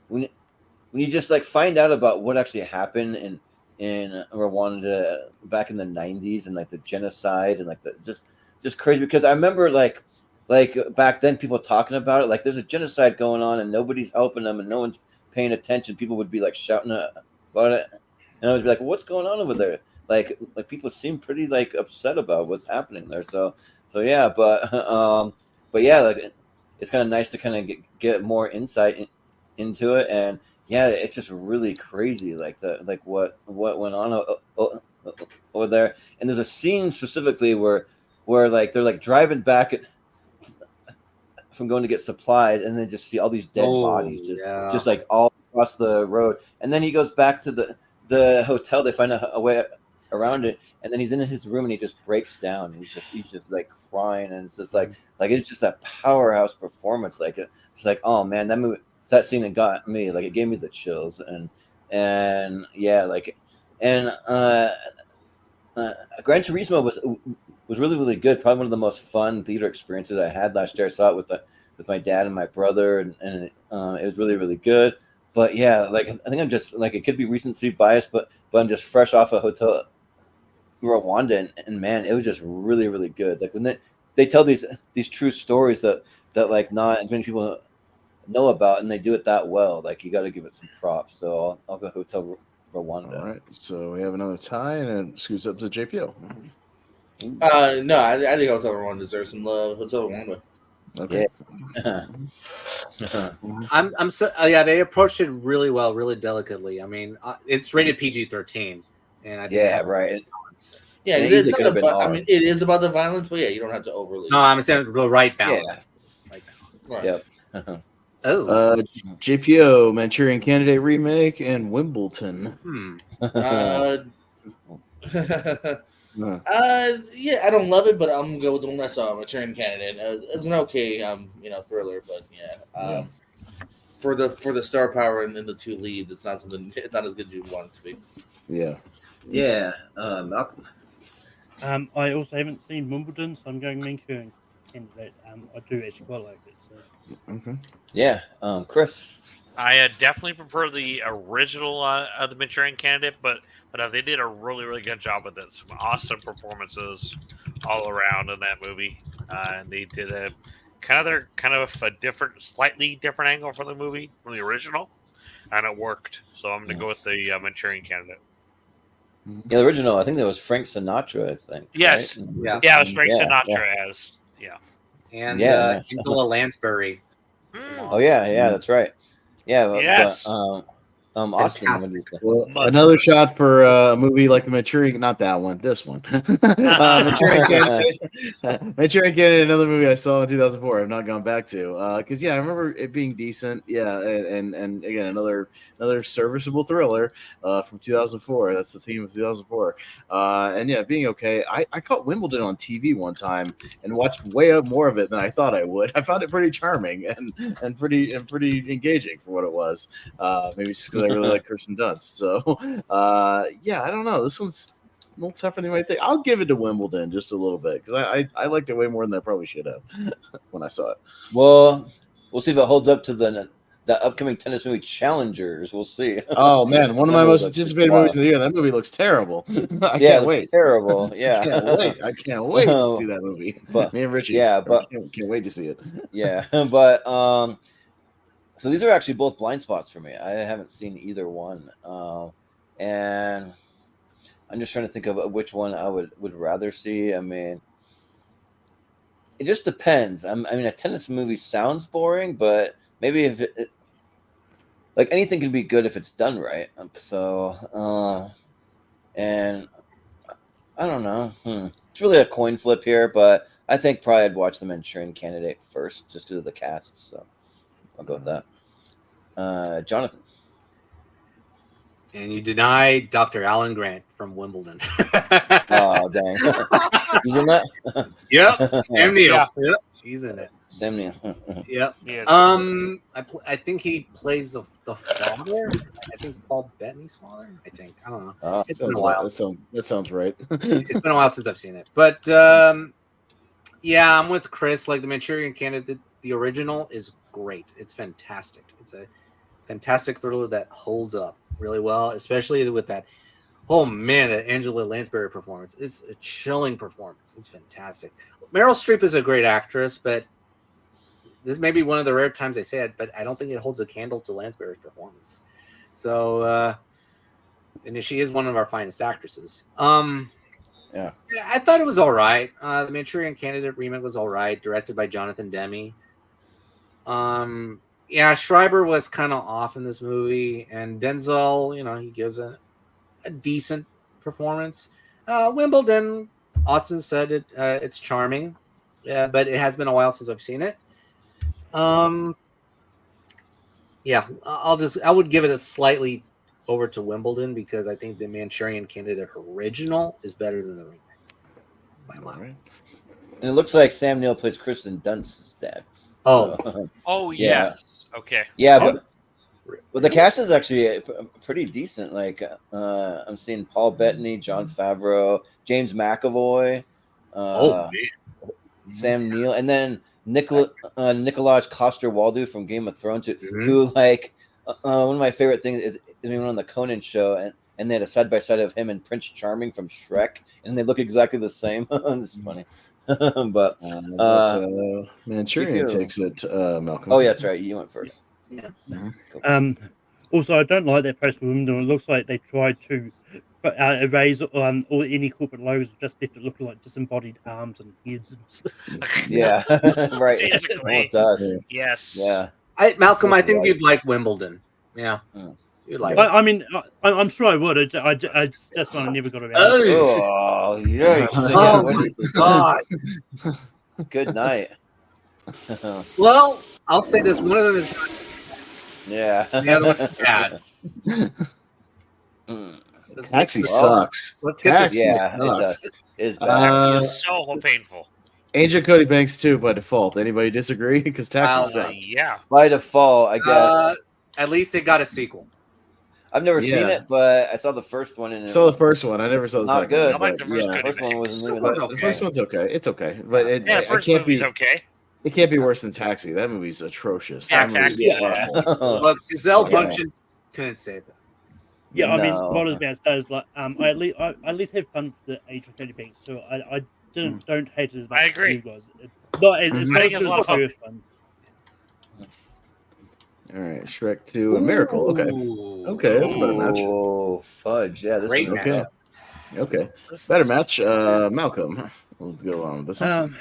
when you just like find out about what actually happened in Rwanda back in the 90s and like the genocide and like the just crazy, because I remember like back then people talking about it, like there's a genocide going on and nobody's helping them and no one's paying attention. People would be like shouting about it, and I would be like, what's going on over there? Like people seem pretty like upset about what's happening there. So yeah, but yeah, like it's kind of nice to kind of get more insight into it, and yeah, it's just really crazy, like what went on over there. And there's a scene specifically where like they're like driving back from going to get supplies, and then just see all these dead bodies just like all across the road. And then he goes back to the hotel. They find a way around it, and then he's in his room and he just breaks down. He's just like crying, and it's just like it's just a powerhouse performance. Like it's like, oh man, that scene had got me. Like it gave me the chills, and yeah, like and Gran Turismo was really, really good. Probably one of the most fun theater experiences I had last year. I saw it with my dad and my brother, and it was really, really good. But yeah, like I think I'm just like, it could be recency bias, but I'm just fresh off a Hotel Rwanda, and man, it was just really, really good. Like when they tell these true stories that like not as many people know about, and they do it that well. Like you got to give it some props. So I'll go Hotel Rwanda. All right, so we have another tie, and it scoots up to JPO. No, I think Hotel Rwanda deserves some love. Hotel Rwanda. Okay. Yeah. I'm so they approached it really well, really delicately. I mean, it's rated PG-13, and I think right. Yeah, it's not about, I mean, it is about the violence, but yeah, you don't have to overly. No, I'm saying the right balance. Yeah. Right balance. Yep. JPO, Manchurian Candidate remake, and Wimbledon. Yeah, I don't love it, but I'm gonna go with the one I saw, Manchurian Candidate. It's an okay, thriller, but yeah. For the star power and then the two leads, it's not as good as you want it to be. Yeah. Yeah. I also haven't seen Wimbledon, so I'm going Manchurian Candidate. I do actually quite like it. So. Okay. Yeah. Chris. I definitely prefer the original of the Manchurian Candidate, but they did a really, really good job with it. Some awesome performances all around in that movie, and they did a kind of a slightly different angle from the movie from the original, and it worked. So I'm going to go with the Manchurian Candidate. Yeah, the original. I think that was Frank Sinatra. I think. Yes. Right? Yeah, it was Frank Sinatra as and Angela Lansbury. Oh yeah, that's right. Yeah. Yes. Austin. Well, another shot for a movie like the Manchurian, not that one, this one. Manchurian Candidate, another movie I saw in 2004. I've not gone back to because I remember it being decent. Yeah, and again another serviceable thriller from 2004. That's the theme of 2004. And yeah, being okay. I caught Wimbledon on TV one time and watched way up more of it than I thought I would. I found it pretty charming and pretty engaging for what it was. Maybe just because I really like Kirsten Dunst. So, I don't know. This one's a little tougher than you might think. I'll give it to Wimbledon just a little bit because I liked it way more than I probably should have when I saw it. Well, we'll see if it holds up to the upcoming tennis movie Challengers. We'll see. Oh man, one of my most anticipated movies of the year. That movie looks terrible. I can't wait. Terrible. Yeah, I can't wait to see that movie. But me and Richie. Yeah, but can't wait to see it. Yeah, but so these are actually both blind spots for me. I haven't seen either one, and I'm just trying to think of which one I would rather see. I mean, it just depends. I mean, a tennis movie sounds boring, but maybe if it like anything can be good if it's done right. And I don't know. It's really a coin flip here, but I think probably I'd watch The Manchurian Candidate first just because of the cast. So I'll go with that. Jonathan. And you deny Dr. Alan Grant from Wimbledon. Oh, dang. He's in that? Yep. Sam Neill. Yeah. Yep. He's in it. Sam Neill. Yep. Yes. I think he plays the father. I think Paul Bettany's father. I think. I don't know. It's been a while. That sounds right. It's been a while since I've seen it. But yeah, I'm with Chris. Like The Manchurian Candidate, the original is great. It's fantastic. It's a fantastic thriller that holds up really well, especially with that. Oh man, that Angela Lansbury performance is a chilling performance. It's fantastic. Meryl Streep is a great actress, but this may be one of the rare times I say it, but I don't think it holds a candle to Lansbury's performance. So, and she is one of our finest actresses. Yeah, I thought it was all right. The Manchurian Candidate remake was all right, directed by Jonathan Demme. Yeah, Schreiber was kind of off in this movie, and Denzel, he gives a decent performance. Wimbledon, Austin said it's charming, but it has been a while since I've seen it. Yeah, I would give it a slightly over to Wimbledon because I think the Manchurian Candidate original is better than the remake. By a mile. And it looks like Sam Neill plays Kristen Dunst's dad. Oh, Oh yeah. yes. Okay. Yeah, but the cast is actually pretty decent. Like I'm seeing Paul Bettany, Jon Favreau, James McAvoy, Sam Neill, and then Nikolaj Coster-Waldau from Game of Thrones, who like one of my favorite things is he went on the Conan show and they had a side by side of him and Prince Charming from Shrek, and they look exactly the same. This is funny. But Manchurian takes it, Malcolm. Oh yeah, that's right. You went first. Yeah. Also, I don't like that post for Wimbledon. It looks like they tried to erase all any corporate logos, just left it looking like disembodied arms and heads. Yeah, right. Basically, does. Yes. Yeah. Malcolm, I think you'd like Wimbledon. Yeah. You'd like. I mean, I'm sure I would. That's one I never got around. Oh, yikes! Oh my God! Good night. Well, I'll say this: one of them is. Yeah. The other one's bad. Taxi sucks. Let's get Taxi this. sucks. It does. It's bad. It's so painful. Angel Cody Banks 2 by default. Anybody disagree? Because Taxi sucks. Yeah. By default, I guess. At least they got a sequel. I've never seen it, but I saw the first one. And the first one. I never saw the second. Good. I like the first The first one wasn't even. The first one's okay. It's okay, but it can't be okay. It can't be worse than Taxi. That movie's atrocious. Yeah, That movie's Taxi. awful. Look, Giselle Bundchen couldn't save that. Yeah, I mean, what I was about to say is like, I at least had fun with the Angel Cody Banks, so I don't hate it as much. I agree. As you guys. Not as much as the awesome. first one. All right, Shrek 2 and Miracle. Okay, that's a better match. Oh, fudge! Yeah, this Great one match. Okay, better match. Malcolm, we'll go on with this one.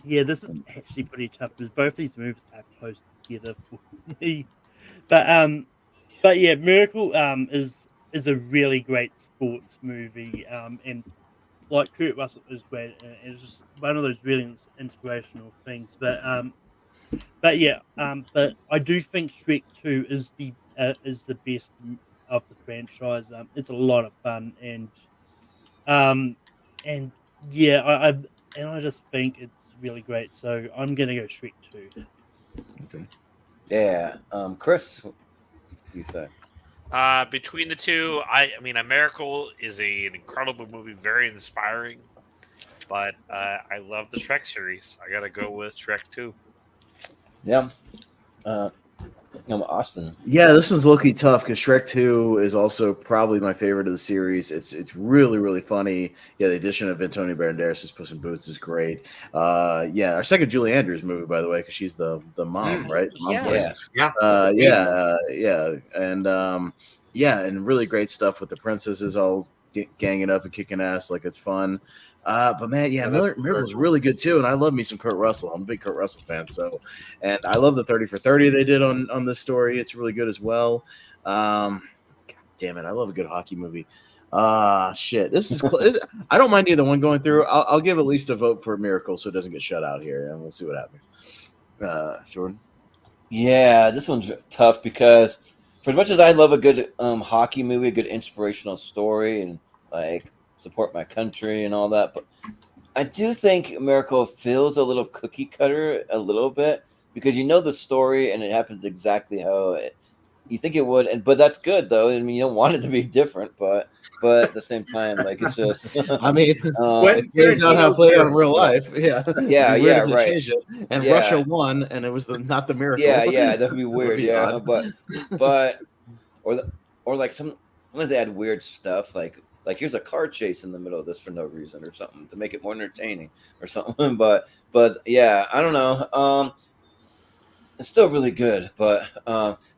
Yeah, this is actually pretty tough because both these movies are close together for me. But yeah, Miracle is a really great sports movie, and like Kurt Russell is great, and it's just one of those really inspirational things. But I do think Shrek 2 is the best of the franchise. It's a lot of fun, and yeah, I just think it's really great. So I'm gonna go Shrek 2. Okay. Yeah, Chris, what do you say? Between the two, I mean, A Miracle is an incredible movie, very inspiring. But I love the Shrek series. I gotta go with Shrek 2. Yeah. Austin. Yeah, this one's low-key tough because Shrek 2 is also probably my favorite of the series. It's really, really funny. Yeah, the addition of Antonio Banderas as Puss in Boots is great. Yeah, our second Julie Andrews movie, by the way, because she's the mom, right? Mom Yeah. And really great stuff with the princesses all ganging up and kicking ass like it's fun. But man, Miracle's really good too, and I love me some Kurt Russell. I'm a big Kurt Russell fan, so and I love the 30 for 30 they did on this story. It's really good as well. God damn it, I love a good hockey movie. Shit, this is I don't mind either one going through. I'll give at least a vote for Miracle so it doesn't get shut out here, and we'll see what happens. Jordan. Yeah, this one's tough because for as much as I love a good hockey movie, a good inspirational story, and like support my country and all that, but I do think Miracle feels a little cookie cutter a little bit because you know the story and it happens exactly how you think it would, but that's good though. I mean, you don't want it to be different, but at the same time, like it's just. I mean, it plays out how it played out in real life. Yeah, right. Change it. And Russia won, and it was not the Miracle. Yeah, that'd be weird. But or like sometimes they add weird stuff like here's a car chase in the middle of this for no reason or something to make it more entertaining or something. But yeah, I don't know. It's still really good, but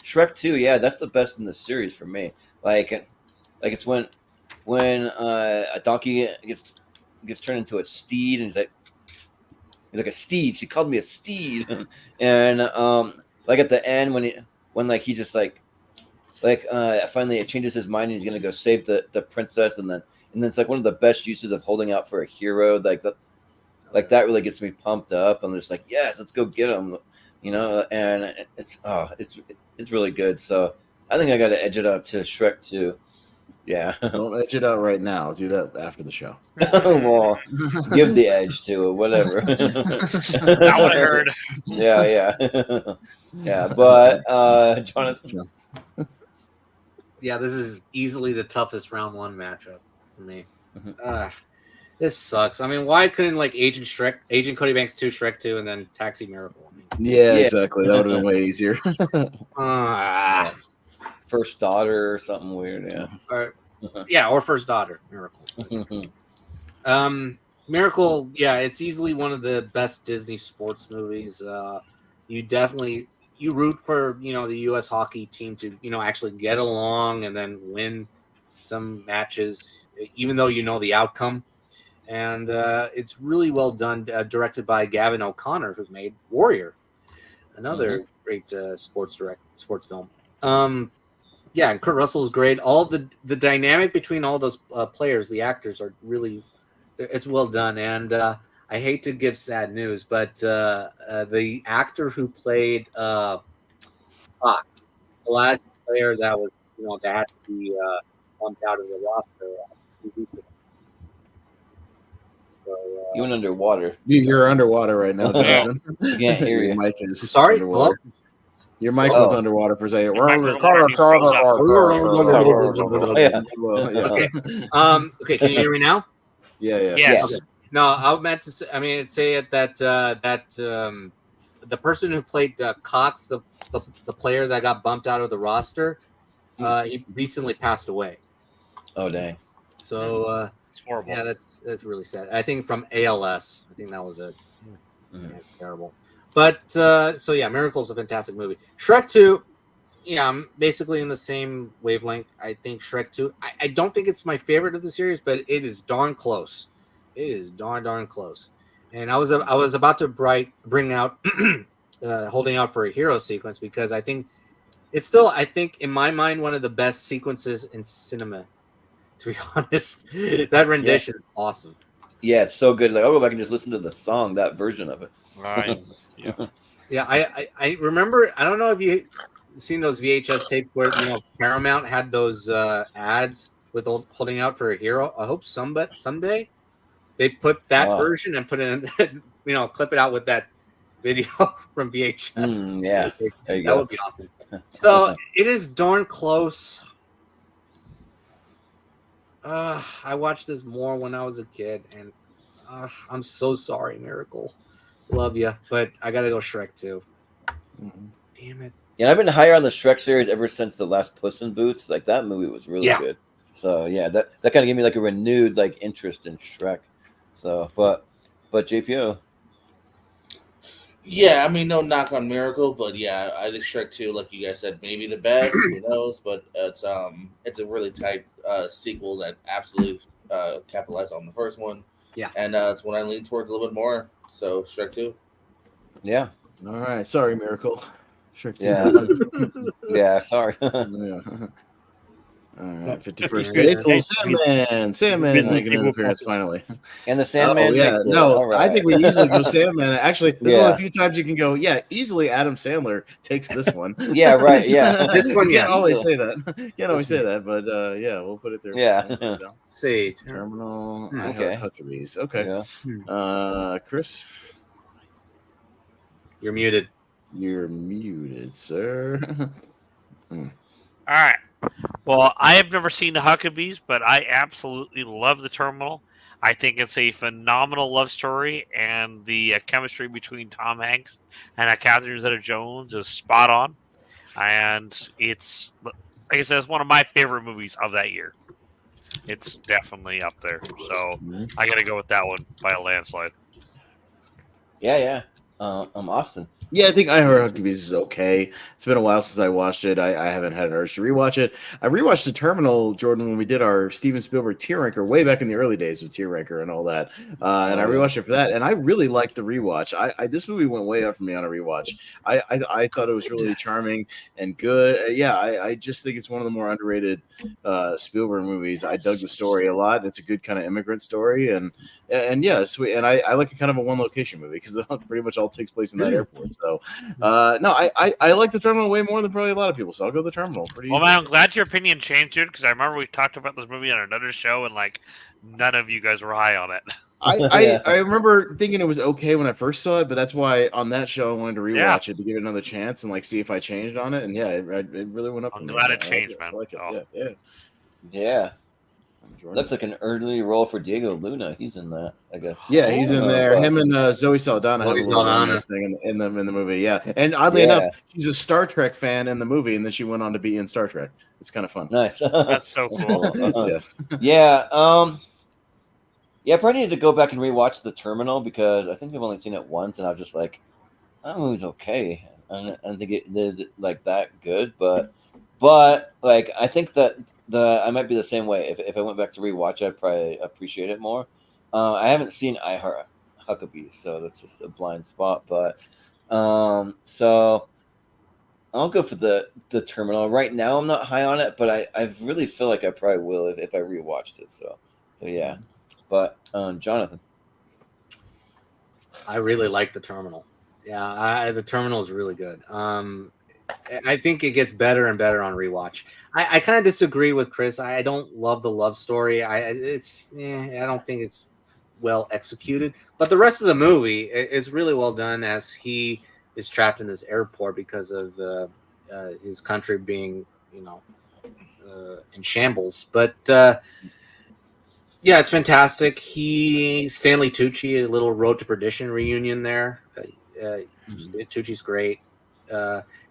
Shrek 2, yeah, that's the best in the series for me. Like it's when a donkey gets turned into a steed, and he's like a steed. She called me a steed, and like at the end when he just finally it changes his mind and he's gonna go save the princess, and then it's like one of the best uses of holding out for a hero. Like that really gets me pumped up. I'm just like, yes, let's go get him. And it's really good. So I think I got to edge it out to Shrek 2. Yeah. Don't edge it out right now. Do that after the show. Well, give the edge to it, whatever. That would hurt. Yeah. Yeah, but Jonathan. Yeah, this is easily the toughest round 1 matchup for me. This sucks. I mean, why couldn't Agent Cody Banks 2, Shrek 2, and then Taxi Miracle? I mean, yeah, exactly. That would have been way easier. First Daughter or something weird, yeah. Or First Daughter, Miracle. Miracle, yeah, it's easily one of the best Disney sports movies. You root for the U.S. hockey team to actually get along and then win some matches, even though you know the outcome. And it's really well done, directed by Gavin O'Connor, who made Warrior, another great sports film. Yeah, and Kurt Russell is great. All the dynamic between all those players, the actors, are really, it's well done. And I hate to give sad news, but the actor who played the last player that was that had to be bumped out of the roster. You went underwater. You're underwater right now, Jonathan. I can't hear you. Your mic is sorry. underwater. Your mic was underwater for a second. Okay, can you hear me now? Yeah. Yes. Okay. No, I meant to say. I mean, say it that the person who played Cox, the player that got bumped out of the roster, he recently passed away. Oh dang! So it's horrible. Yeah, that's really sad. I think from ALS. I think that was it. That's terrible. But so yeah, Miracle's a fantastic movie. Shrek 2, yeah, I'm basically in the same wavelength. I think Shrek 2. I don't think it's my favorite of the series, but it is darn close. It is darn close. And I was about to bring out holding out for a hero sequence because I think it's still, I think in my mind, one of the best sequences in cinema. To be honest, that rendition is awesome. Yeah, it's so good. Like I'll go back and just listen to the song, that version of it. Right. Yeah. I remember. I don't know if you seen those VHS tapes where Paramount had those ads with holding out for a hero. I hope someday they put that version and put it in, clip it out with that video from VHS. Yeah, that would be awesome. So it is darn close. I watched this more when I was a kid, and I'm so sorry, Miracle. Love you, but I gotta go Shrek 2. Damn it. Yeah, I've been higher on the Shrek series ever since the last Puss in Boots. Like that movie was really good. So yeah, that kind of gave me like a renewed interest in Shrek. So, but JPO. Yeah, I mean, no knock on Miracle, but yeah, I think Shrek 2, like you guys said, maybe the best. Who knows? But it's a really tight sequel that absolutely capitalized on the first one. Yeah. And it's one I lean towards a little bit more. So Shrek 2. Yeah. All right. Sorry, Miracle. Shrek 2. Yeah. Sorry. Yeah. All right, 51st Yeah. Dates, little Sandman is making an appearance finally. And the Sandman. Oh yeah, makes it. no, All right. I think we easily go Sandman. Actually, there's Yeah. only a few times you can go, yeah, easily Adam Sandler takes this one. Yeah, right. Yeah. This one, You can't yes. always say that. You can't always say that, but yeah, we'll put it there. Yeah. We'll put it down. See. Terminal. Okay. Huckabees. Okay. Yeah. Chris, You're muted. you're muted, sir. All right. Well, I have never seen the Huckabees, but I absolutely love the Terminal. I think it's a phenomenal love story, and the chemistry between Tom Hanks and Catherine Zeta-Jones is spot on. And it's, like I said, it's one of my favorite movies of that year. It's definitely up there. So I got to go with that one by a landslide. Yeah. Austin. Yeah, I think I Heart Huckabees is okay. It's been a while since I watched it. I haven't had an urge to rewatch it. I rewatched The Terminal, Jordan, when we did our Steven Spielberg tier ranker way back in the early days of tier ranker and all that. And I rewatched it for that, and I really liked the rewatch. This movie went way up for me on a rewatch. I thought it was really charming and good. I just think it's one of the more underrated Spielberg movies. I dug the story a lot. It's a good kind of immigrant story, and yeah, sweet. And I like a kind of a one location movie because it pretty much all takes place in that airport. So, no, I like the Terminal way more than probably a lot of people. So I'll go the Terminal. Pretty Well, easy. man, I'm glad your opinion changed, dude, because I remember we talked about this movie on another show, and like none of you guys were high on it. I remember thinking it was okay when I first saw it, but that's why on that show I wanted to rewatch it to give it another chance and like see if I changed on it. And yeah, it really went up. I'm glad it changed, man. I like it. Yeah. Looks like an early role for Diego Luna. He's in that, I guess. Yeah, he's in there. Him and Zoe Saldana have a little romance thing in the movie. Yeah, and oddly enough, she's a Star Trek fan in the movie, and then she went on to be in Star Trek. It's kind of fun. Nice. That's so cool. Yeah. I probably need to go back and rewatch The Terminal because I think I've only seen it once, and I was just like, that movie's okay. I don't think it did like that good, but like I think that I might be the same way. If I went back to rewatch, I'd probably appreciate it more. I haven't seen I Heart Huckabees, so that's just a blind spot. But so I'll go for the Terminal. Right now, I'm not high on it, but I really feel like I probably will if I rewatched it. So yeah. But Jonathan, I really like the Terminal. Yeah, the Terminal is really good. I think it gets better and better on rewatch. I kind of disagree with Chris. I don't love the love story. I don't think it's well executed. But the rest of the movie is really well done as he is trapped in this airport because of his country being, in shambles. But yeah, it's fantastic. Stanley Tucci, a little Road to Perdition reunion there. Tucci's great.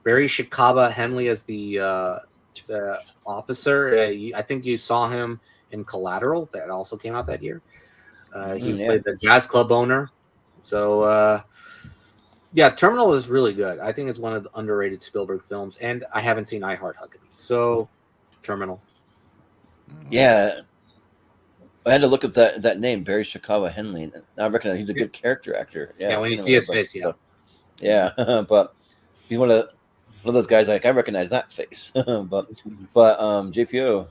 Barry Shikaba Henley as the officer. I think you saw him in Collateral. That also came out that year. He played the jazz club owner. So, Terminal is really good. I think it's one of the underrated Spielberg films, and I haven't seen I Heart Huckabees. So, Terminal. Yeah. I had to look up that name, Barry Shikaba Henley. I recognize he's a good character actor. Yeah, when you see his face, yeah. But he's one of those guys like I recognize that face. but JPO.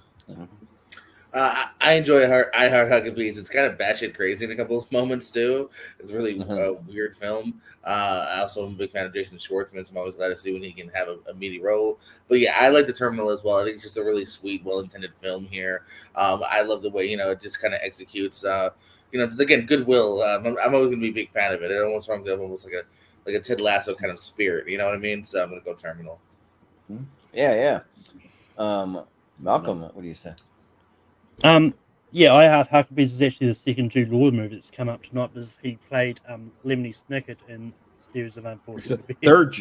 I enjoy I Heart Huckabees. It's kind of batshit crazy in a couple of moments too. It's a really weird film. I also am a big fan of Jason Schwartzman, so I'm always glad to see when he can have a meaty role. But yeah, I like The Terminal as well. I think it's just a really sweet, well-intended film here. I love the way it just kind of executes. Just again, goodwill. I'm always gonna be a big fan of it. It almost runs up almost like a Ted Lasso kind of spirit. You know what I mean? So I'm gonna go Terminal. Yeah. Malcolm, what do you say? I Heart Huckabees is actually the second Jude Law movie that's come up tonight because he played Lemony Snicket in Series of Unfortunate. Third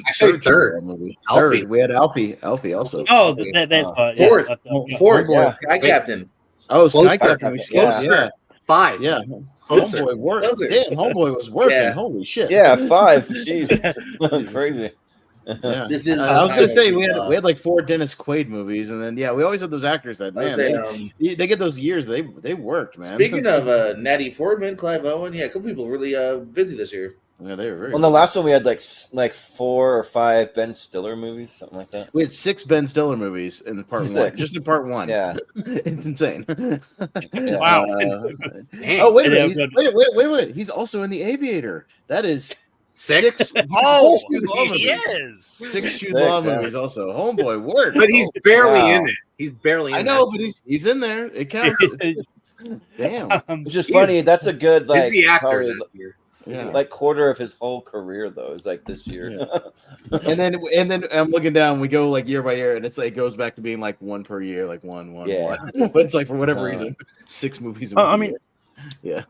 movie. Alfie. We had Alfie also. Oh, that's right. Fourth. Sky Captain. Oh, Sky Captain. We skipped. Yeah. 5. Yeah. Closer. Homeboy worked. Damn, Homeboy was working. Yeah. Holy shit. Yeah, 5. Jeez. Crazy. Yeah. This is. I was the gonna time say of we had Jude Law. like 4 Dennis Quaid movies, and then we always had those actors that I was man saying, they get those years they worked, man. Speaking of Natty Portman, Clive Owen, yeah, a couple people really busy this year. Yeah, they were very. Well, the last one we had like 4 or 5 Ben Stiller movies, something like that. We had 6 Ben Stiller movies in part 1, just in part 1. Yeah, it's insane. Wow. Oh wait a minute! Wait! He's also in The Aviator. That is 6. Oh, Jude Law he movies. is. 6 Jude Law movies also. Homeboy, work. But he's barely in it. He's barely. I know, but he's in there. It counts. Damn. Which is funny. That's a good like busy actor probably, that year. Yeah. like quarter of his whole career though is like this year. Yeah. and then I'm looking down. We go like year by year, and it's like it goes back to being like 1 per year, like one. But it's like for whatever reason, 6 movies. I mean, yeah.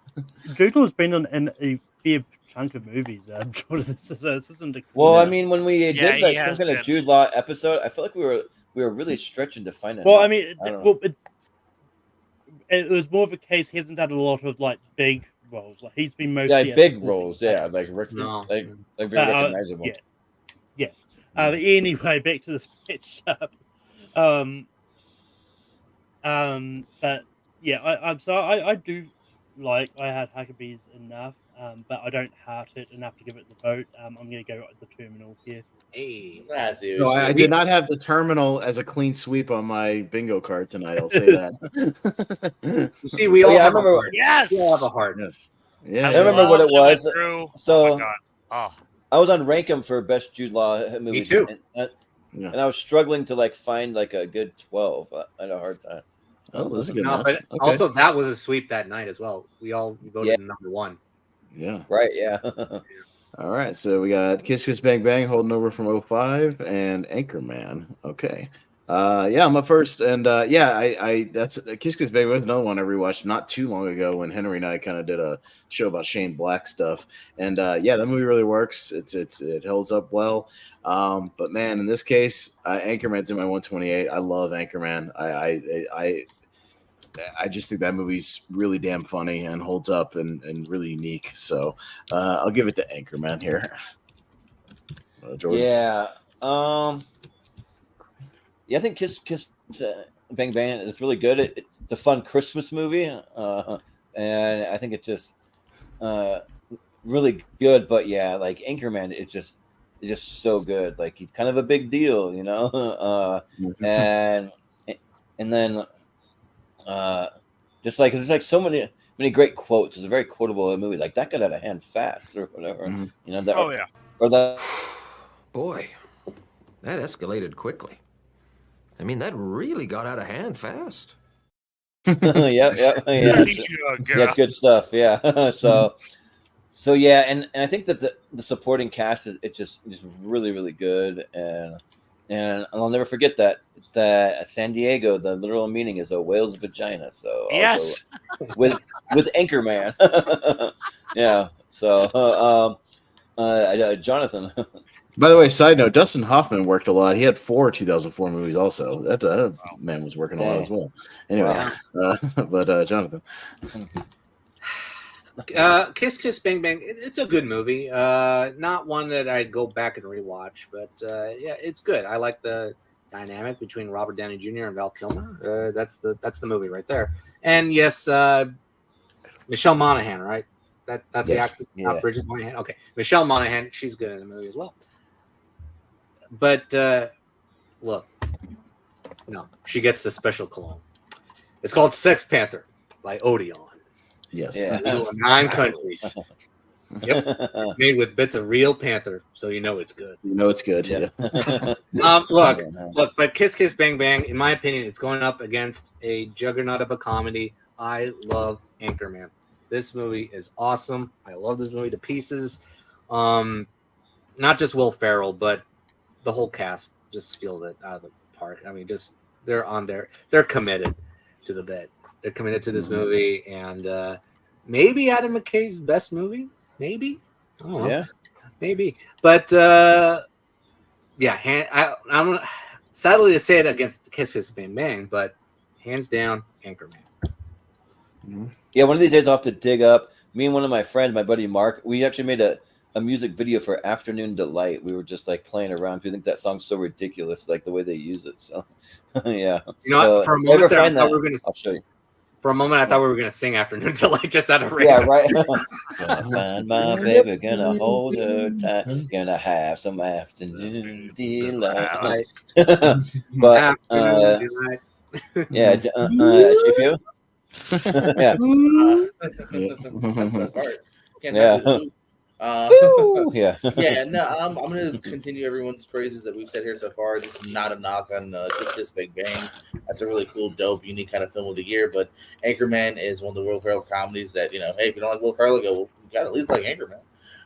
Jude Law's been in a fair chunk of movies. This isn't a Well, I mean, when we Yeah, did he like has some kind been. of Jude Law episode, I feel like we were really stretching to find it. Well, I mean, I don't know. it was more of a case. He hasn't done a lot of like big roles. Like he's been mostly big roles, like very no. recognizable. Yeah. Anyway, back to this pitch. But yeah, I do like I had Huckabees enough, but I don't heart it enough to give it the vote. I'm going to go at the terminal here. Hey, No, I did not have the terminal as a clean sweep on my bingo card tonight. I'll say that. You see, we all I have remember. a heart. Yes. We all have a heart. Yes. Yeah. I remember what it was. So Oh my God. Oh. I was on Rankem for best Jude Law movie. Me too. And I was struggling to like find like a good 12. I had a hard time. Oh, that's a good No, enough. but Okay. also that was a sweep that night as well. We voted number 1. Yeah. Right. Yeah. All right, so we got Kiss Kiss Bang Bang holding over from 05 and Anchorman. Okay. Yeah, I'm up first. And I that's Kiss Kiss Bang Bang was another one I rewatched not too long ago when Henry and I kind of did a show about Shane Black stuff. And yeah, that movie really works. It holds up well. But man, in this case, Anchorman's in my 128. I love Anchorman. I just think that movie's really damn funny and holds up and really unique. So I'll give it to Anchorman here. Jordan. Yeah. Yeah, I think Kiss Bang Bang is really good. It's a fun Christmas movie, and I think it's just really good. But yeah, like Anchorman, it's just so good. Like he's kind of a big deal, you know. And then just like there's like so many great quotes. It's a very quotable movie. Like that got out of hand fast or whatever. Mm-hmm. You know. That, Oh yeah. Or that. Boy, that escalated quickly. I mean, that really got out of hand fast. Yeah. That's good stuff. Yeah. So yeah, and I think that the supporting cast is just really, really good, and I'll never forget that San Diego, the literal meaning is a whale's vagina. So Yes. with Anchorman. Yeah. So Jonathan. By the way, side note, Dustin Hoffman worked a lot. He had 4 2004 movies also. That man was working a lot as well. Anyway, but Jonathan. Kiss Kiss Bang Bang. It's a good movie. Not one that I'd go back and rewatch, but yeah, it's good. I like the dynamic between Robert Downey Jr. and Val Kilmer. That's the movie right there. And yes, Michelle Monaghan, right? That's the actress, not Bridget Moynahan. Okay, Michelle Monaghan, she's good in the movie as well. But look, no, she gets the special cologne. It's called Sex Panther by Odeon. Yes. Yeah. 9 countries. Yep. Made with bits of real panther, so you know it's good. You know it's good. Yeah. Look, but Kiss Kiss Bang Bang, in my opinion, it's going up against a juggernaut of a comedy. I love Anchorman. This movie is awesome. I love this movie to pieces. Not just Will Ferrell, but the whole cast just steals it out of the park. I mean, just they're on there. They're committed to the bit. They're committed to this movie, and maybe Adam McKay's best movie. Maybe, I don't know. Yeah, maybe. But yeah, I'm sadly to say it against Kiss Kiss Bang Bang, but hands down, Anchorman. Yeah, one of these days I'll have to dig up. Me and one of my friends, my buddy Mark, we actually made a music video for Afternoon Delight. We were just like playing around. We think that song's so ridiculous, like the way they use it. So, yeah. You know, so, for a moment there, I thought we were I'll show you. For a moment, I thought we were gonna sing Afternoon Delight just out of Yeah, random. right. Gonna find my baby, gonna hold her tight, gonna have some afternoon delight. But Afternoon Delight. yeah, GPU. Yeah. That's the best part. Can't Yeah. yeah. Yeah. Yeah, no, I'm going to continue everyone's praises that we've said here so far. This is not a knock on Just This Big Bang. That's a really cool, dope, unique kind of film of the year. But Anchorman is one of the Will Ferrell comedies that, you know, hey, if you don't like Will Ferrell, go, well, you got to at least like Anchorman.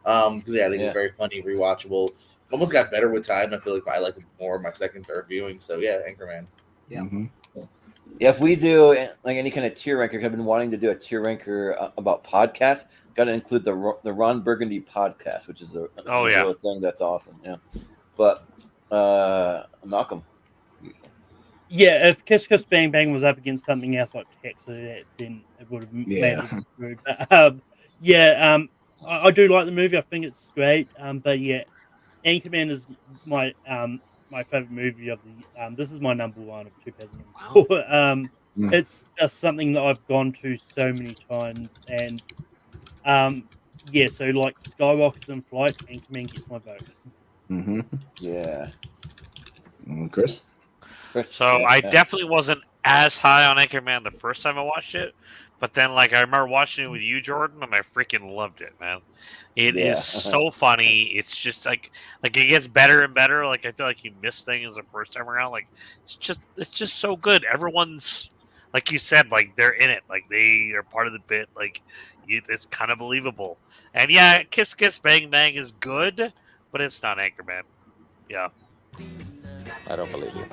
Because, yeah, I think it's very funny, rewatchable. Almost got better with time. I feel like I like it more my second, third viewing. So, yeah, Anchorman. Yeah. Mm-hmm. Yeah, if we do like any kind of tier ranker, I've been wanting to do a tier ranker about podcasts. Got to include the Ron Burgundy podcast, which is a real thing that's awesome. Yeah, but Malcolm. Yeah, if Kiss Kiss Bang Bang was up against something else like Taxi, then it would have made it good. I do like the movie. I think it's great. But yeah, Anchorman is my my favorite movie of the. This is my number one of 2004. It's just something that I've gone to so many times, and so like Skyrockets in Flight, Anchorman gets my vote. Mm-hmm. Yeah. Chris? So I definitely wasn't as high on Anchorman the first time I watched it, but then like I remember watching it with you, Jordan, and I freaking loved it, man. It is so funny. It's just like it gets better and better. Like I feel like you miss things the first time around. Like it's just so good. Everyone's like you said, like they're in it. Like they're part of the bit. Like it's kind of believable. And yeah, Kiss Kiss Bang Bang is good, but it's not Anchorman. Yeah. I don't believe you.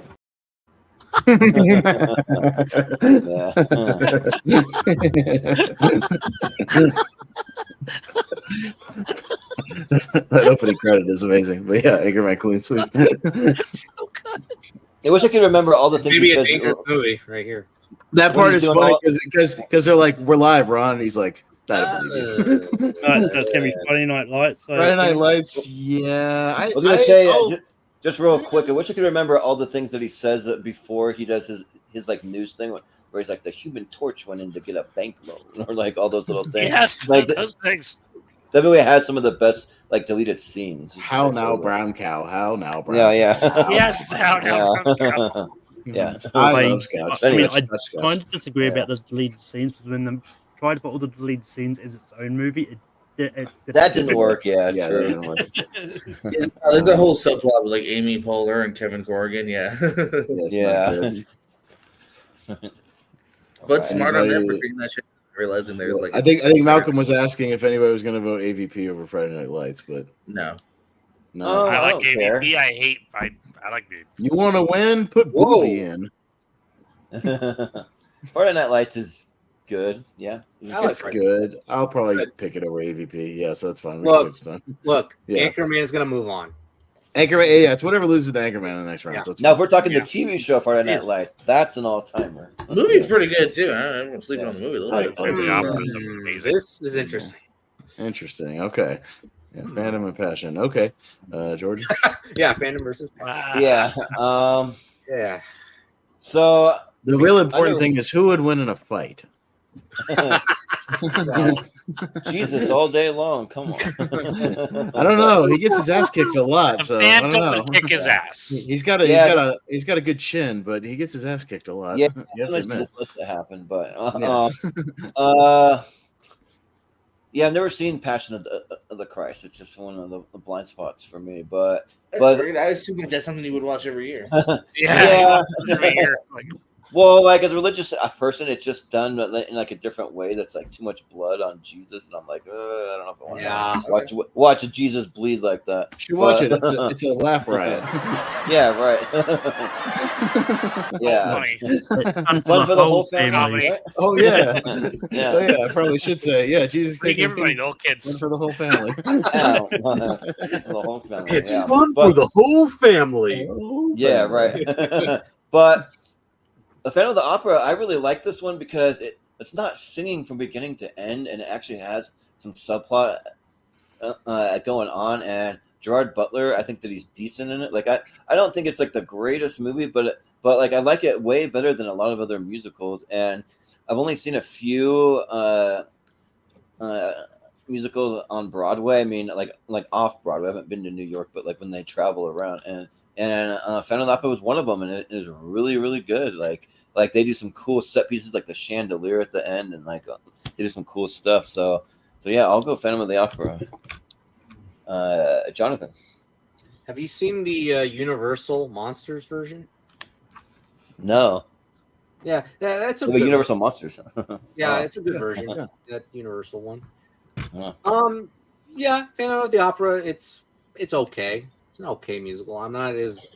That opening credit is amazing, but yeah, Anchorman clean sweep. So good. I wish I could remember all the things. Maybe a dangerous movie right here. That part is funny because they're like, "We're live, Ron," and he's like, "I don't believe you." That's gonna be Friday Night Lights. So Friday Night Lights, yeah. I was gonna say just real quick. I wish I could remember all the things that he says that before he does his like news thing, where he's like, the Human Torch went in to get a bank loan, or like all those little things. Yes, like those things. That movie has some of the best like deleted scenes. How now, brown cow? How now, brown? Yeah. Yes, how now, brown cow. Yeah, I love Scotch. I kind of disagree about the deleted scenes, because when they tried to put all the deleted scenes as its own movie, that didn't work. Yeah, that didn't work. There's a whole subplot with like Amy Poehler and Kevin Corrigan. Yeah, But smart on them for taking that shit, realizing there's like. I think Malcolm was asking if anybody was going to vote AVP over Friday Night Lights, but no. I like AVP. I like the. You want to win? Put Booby in. Friday Night Lights is good. Yeah, it's good. I'll probably pick it over AVP. Yeah, so that's fine. Look, Anchorman is gonna move on. Anchorman, yeah, it's whatever loses to Anchorman in the next round. Yeah. So now, if we're talking the TV show Friday Night Lights, that's an all-timer. The movie's pretty good too. I'm sleeping on the movie. This is interesting. Interesting. Okay. Yeah, Phantom and Passion. Okay, Jordan. Yeah, Phantom versus. Yeah. Yeah. So the real important thing is who would win in a fight. Jesus, all day long. Come on. I don't know. He gets his ass kicked a lot, so I don't know. Kick his ass. He's got a good chin, but he gets his ass kicked a lot. Yeah, you have to admit. This to happen, but yeah, I've never seen Passion of the Christ. It's just one of the blind spots for me. But I assume that's something you would watch every year. Yeah. Every year. Well, like as a religious person, it's just done in like a different way. That's like too much blood on Jesus, and I'm like, I don't know if I want to watch a Jesus bleed like that. You should watch it. It's a laugh riot. Yeah, right. Yeah, fun for the whole family. Right? Oh yeah, yeah. Oh, yeah. I probably should say, yeah. Jesus, everybody, the whole kids, fun for the whole family. For the whole family. It's fun for the whole family. Yeah, right. But The Phantom of the Opera, I really like this one because it's not singing from beginning to end, and it actually has some subplot going on, and Gerard Butler, I think that he's decent in it. Like I don't think it's like the greatest movie, but like I like it way better than a lot of other musicals. And I've only seen a few musicals on Broadway. I mean, like off Broadway. I haven't been to New York, but like when they travel around, and Phantom of the Opera was one of them, and it is really really good. Like they do some cool set pieces, like the chandelier at the end, and like they do some cool stuff. So yeah, I'll go Phantom of the Opera. Jonathan, Have you seen the Universal Monsters version? no, Yeah, that's a the good Universal Monsters. Yeah, it's a good Yeah, version. yeah. That Universal one. Yeah. Yeah, Phantom of the Opera. It's okay. It's an okay musical. I'm not as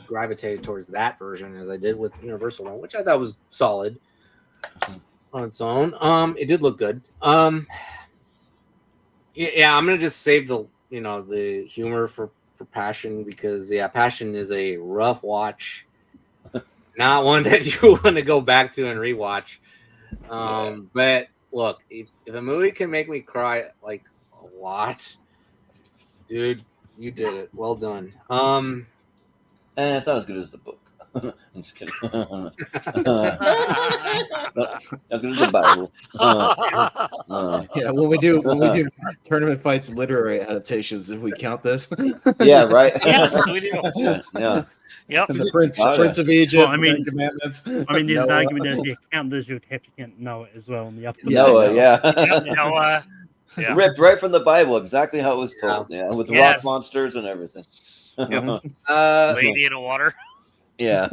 gravitated towards that version as I did with Universal one, which I thought was solid on its own. It did look good. Yeah, I'm gonna just save the the humor for Passion, because Passion is a rough watch, not one that you want to go back to and rewatch. But look, if a movie can make me cry like a lot, dude, you did it. Well done. And it's not as good as the book. I'm just kidding. Not as good as the Bible. Yeah, when we do tournament fights literary adaptations, if we count this. Yeah, right. Yes, we do. Yeah. Yep. And the Prince of Egypt, Well, I mean- Ten Commandments. I mean, there's an Noah. argument that if you count this, you'd have to count Noah as well on the upper Noah, side. yeah. Yeah. Ripped right from the Bible, exactly how it was told. Yeah, with rock Yes. monsters and everything. Lady in the water. Yeah.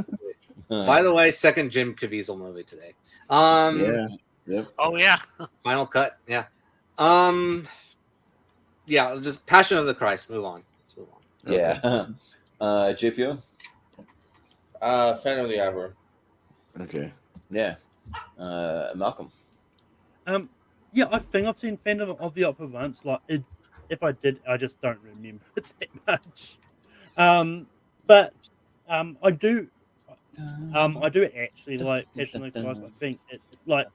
By the way, second Jim Caviezel movie today. Yeah. Yep. Oh yeah. Final cut. Yeah. Yeah. Just Passion of the Christ. Move on. Let's move on. Yeah. JPO? Phantom of the Opera. Okay. Yeah. Malcolm. Yeah, I think I've seen Phantom of the Opera once. Like, if I did, I just don't remember it that much. But I do actually like Passion of the Christ. I think it like,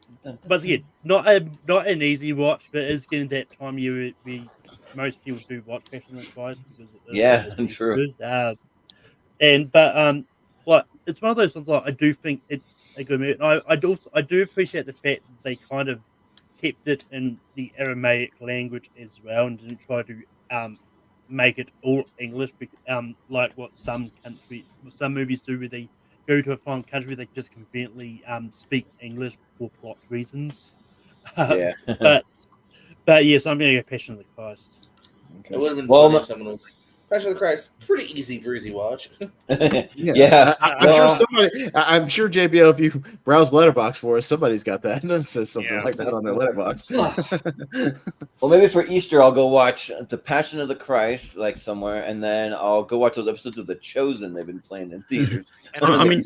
but again, not an easy watch, but it's getting that time year where most people do watch Passion of the Christ because it's true. good. Like it's one of those ones. Like I do think it's a good movie. And I do appreciate the fact that they kind of kept it in the Aramaic language as well, and didn't try to make it all English. Like what some movies do, where they go to a foreign country, they just conveniently speak English for plot reasons. Yeah. but yes, I'm going to go Passion of the Christ. It would have been funny if someone was like, Passion of the Christ, pretty easy breezy watch. Yeah. I'm sure JBO, if you browse Letterboxd for us, somebody's got that. It says something like that on their Letterboxd. Well, maybe for Easter I'll go watch The Passion of the Christ, like somewhere, and then I'll go watch those episodes of The Chosen they've been playing in theaters. I mean,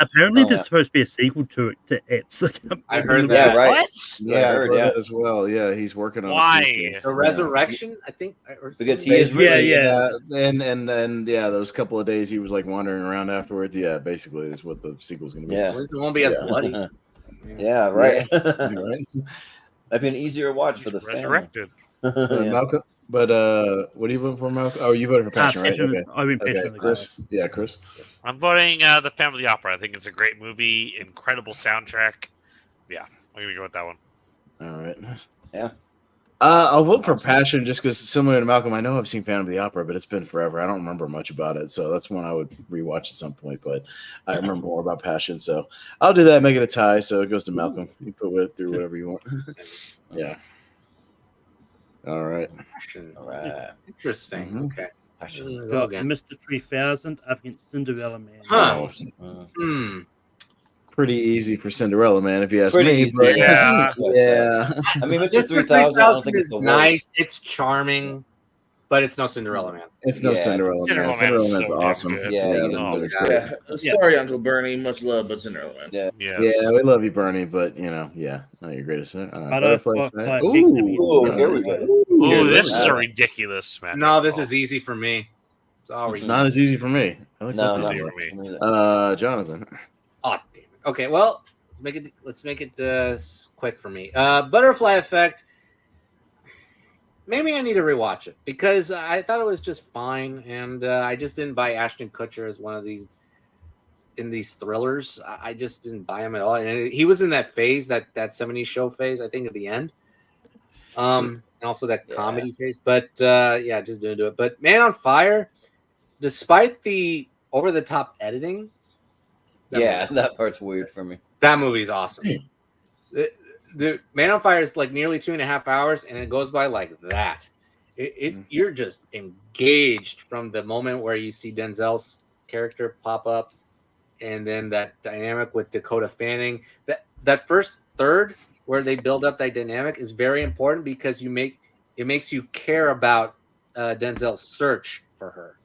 apparently there's supposed to be a sequel to it. I heard Yeah, that. right. What? Yeah, I heard, I've heard that as well. Yeah, he's working on Why? a sequel. The Resurrection, I think. Because he is and those couple of days he was like wandering around afterwards. Yeah, basically is what the sequel's going to be. Yeah. At least it won't be as bloody. Yeah, right. Right. That'd be an easier watch for the Resurrected. family. Malcolm, but what are you voting for, Malcolm? Oh, you voted for Passion, right? Okay. I mean, Passion of the Chris. Christ. Yeah, Chris. I'm voting the Phantom of the Opera. I think it's a great movie, incredible soundtrack. Yeah, I'm gonna go with that one. All right. Yeah. I'll vote for Passion just because, similar to Malcolm, I know I've seen Phantom of the Opera, but it's been forever. I don't remember much about it, so that's one I would rewatch at some point. But I remember more about Passion, so I'll do that. Make it a tie, so it goes to Malcolm. You put it through whatever you want. Yeah. All right. All right. Interesting. Mhm. Okay. Passion. Got Mr. 3000 up against Cinderella Man. Huh. Uh, Pretty easy for Cinderella Man, if you ask Pretty me. easy. But Yeah. yeah. I mean, Mr. Mr. 3000, I don't 3000 think it's is the worst. nice. It's charming, but it's no Cinderella Man. It's no Yeah. Cinderella Man. Cinderella Man Cinderella is Man's so awesome. good. Yeah, you that know, is yeah. great. Sorry, Uncle Bernie. Much love, but Cinderella Man. Yeah. Yes. Yeah, we love you, Bernie, but not your greatest. Butterfly Effect. Effect. Ooh, here we go. Ooh, this is Yeah. a ridiculous match. No, this is easy for me. It's always It's not as easy for me. I like No, that no. easy easier. for me. Jonathan. Oh, damn it. Okay, well, let's make it quick for me. Butterfly Effect. maybe I need to rewatch it because I thought it was just fine, and I just didn't buy Ashton Kutcher as one of these in these thrillers. I just didn't buy him at all, and he was in that phase, that 70s show phase, I think, at the end. And also that comedy phase, but yeah, just didn't do it. But Man on Fire, despite the over the top editing, that part's weird for me. that movie's awesome. The Man on Fire is like nearly 2.5 hours, and it goes by like that. You're just engaged from the moment where you see Denzel's character pop up, and then that dynamic with Dakota Fanning. That first third where they build up that dynamic is very important because it makes you care about Denzel's search for her,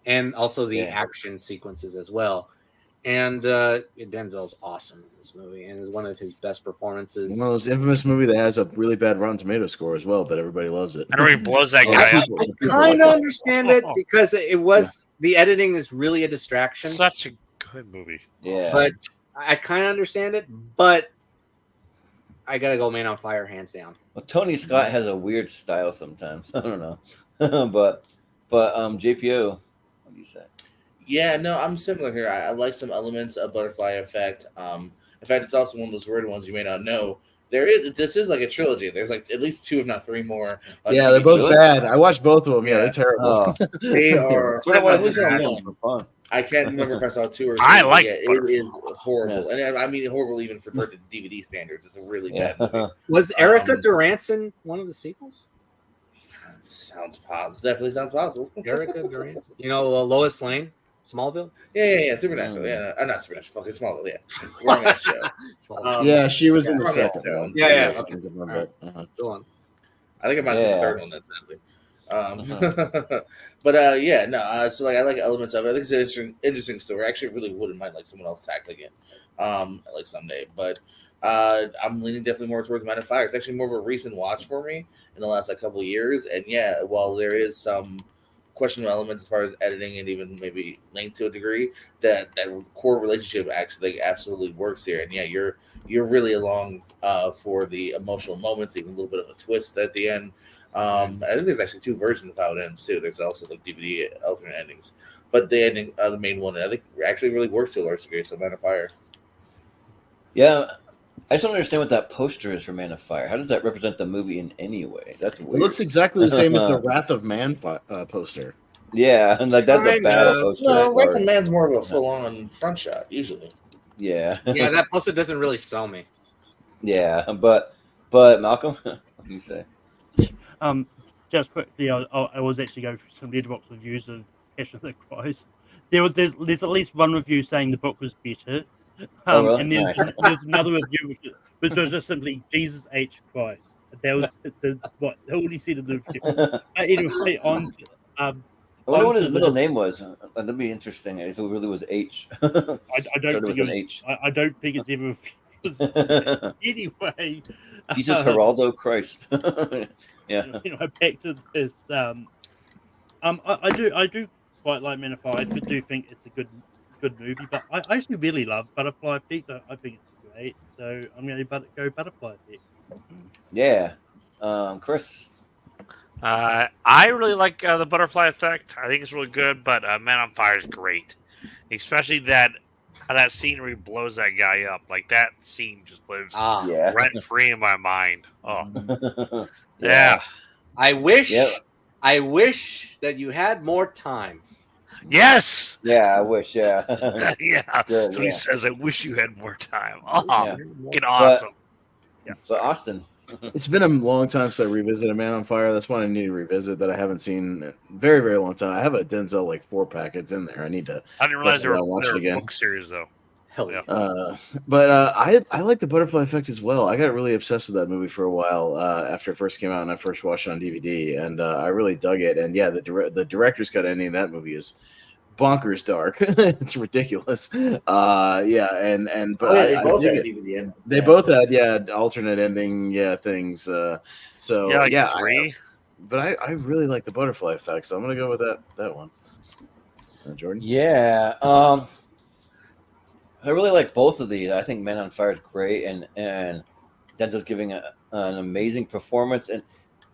and also the action sequences as well. And Denzel's awesome in this movie, and is one of his best performances. One of those infamous movies that has a really bad Rotten Tomato score as well, but everybody loves it. And already blows that guy up. I kind of understand it because it was the editing is really a distraction. Such a good movie. Yeah, but I kind of understand it, but I gotta go Man on Fire hands down. Well, Tony Scott has a weird style sometimes. I don't know, but JPO, what do you say? Yeah, no, I'm similar here. I like some elements of Butterfly Effect. In fact, it's also one of those weird ones you may not know. This is like a trilogy. There's like at least 2, if not 3 more. Yeah, they're both bad. I watched both of them. Yeah, they're terrible. They are. At least for fun. I can't remember if I saw 2 or 3. I like it is horrible, and I mean horrible even for the DVD standards. It's a really bad movie. Was Erica Durance in one of the sequels? Sounds possible. Definitely sounds possible. Erica Durance, Lois Lane, Smallville. Yeah. Supernatural. Yeah, not Supernatural. Fucking Smallville. Yeah, wrong ass show. Yeah, she was in the second one. Yeah. Okay. Go on. I think I might have seen the third one. That's sadly. But yeah, no. So like, I like elements of it. I think it's an interesting story. I actually really wouldn't mind like someone else tackling it, like someday. But I'm leaning definitely more towards Man on Fire. It's actually more of a recent watch for me in the last couple of years. And yeah, while there is some questionable elements as far as editing and even maybe length to a degree, that core relationship actually absolutely works here. And yeah, you're really along for the emotional moments, even a little bit of a twist at the end. I think there's actually 2 versions of how it ends too. There's also like DVD alternate endings, but the ending, the main one, I think actually really works to a large degree. So Man on Fire. Yeah, I just don't understand what that poster is for Man of Fire. How does that represent the movie in any way? That's weird. It looks exactly the same as the Wrath of Man poster. Yeah, and like that's a battle poster. No, Wrath of Man's more of a full-on front shot usually. Yeah. Yeah, that poster doesn't really sell me. Yeah, but Malcolm, what do you say? Just quickly, I was actually going through some Letterboxd reviews of Passion of the Christ. There's at least one review saying the book was better. Really? And there's another review which was just simply Jesus H. Christ. That was what all he said in the review. Anyway, on. I wonder what his middle name was. That'd be interesting if it really was H. I don't think an H. I don't think it's ever. Anyway, Jesus Geraldo Christ. Yeah. Back to this. I do quite like Man of Fire. I do think it's a good movie, but I actually really love Butterfly Effect. I think it's great, so I'm going to go Butterfly Effect. Yeah, Chris. I really like the Butterfly Effect. I think it's really good, but Man on Fire is great, especially that scene where he blows that guy up. Like that scene just lives rent free in my mind. Oh, yeah. I wish that you had more time. Yes. Yeah, I wish. Yeah. Yeah. Good, so he says, "I wish you had more time." Oh, yeah. Awesome. So Austin. It's been a long time since I revisited Man on Fire. That's one I need to revisit that I haven't seen in a very, very long time. I have a Denzel like 4 packets in there. I need to. I didn't realize there were a book series though. Hell yeah. But I like the Butterfly Effect as well. I got really obsessed with that movie for a while after it first came out, and I first watched it on DVD, and I really dug it. And yeah, the director's cut ending of that movie is bonkers dark. It's ridiculous. But they both had DVD endings. They both had alternate ending things. So three. But I really like the Butterfly Effect, so I'm gonna go with that one. Jordan. Yeah. I really like both of these. I think Man on Fire is great, and Denzel's giving an amazing performance. And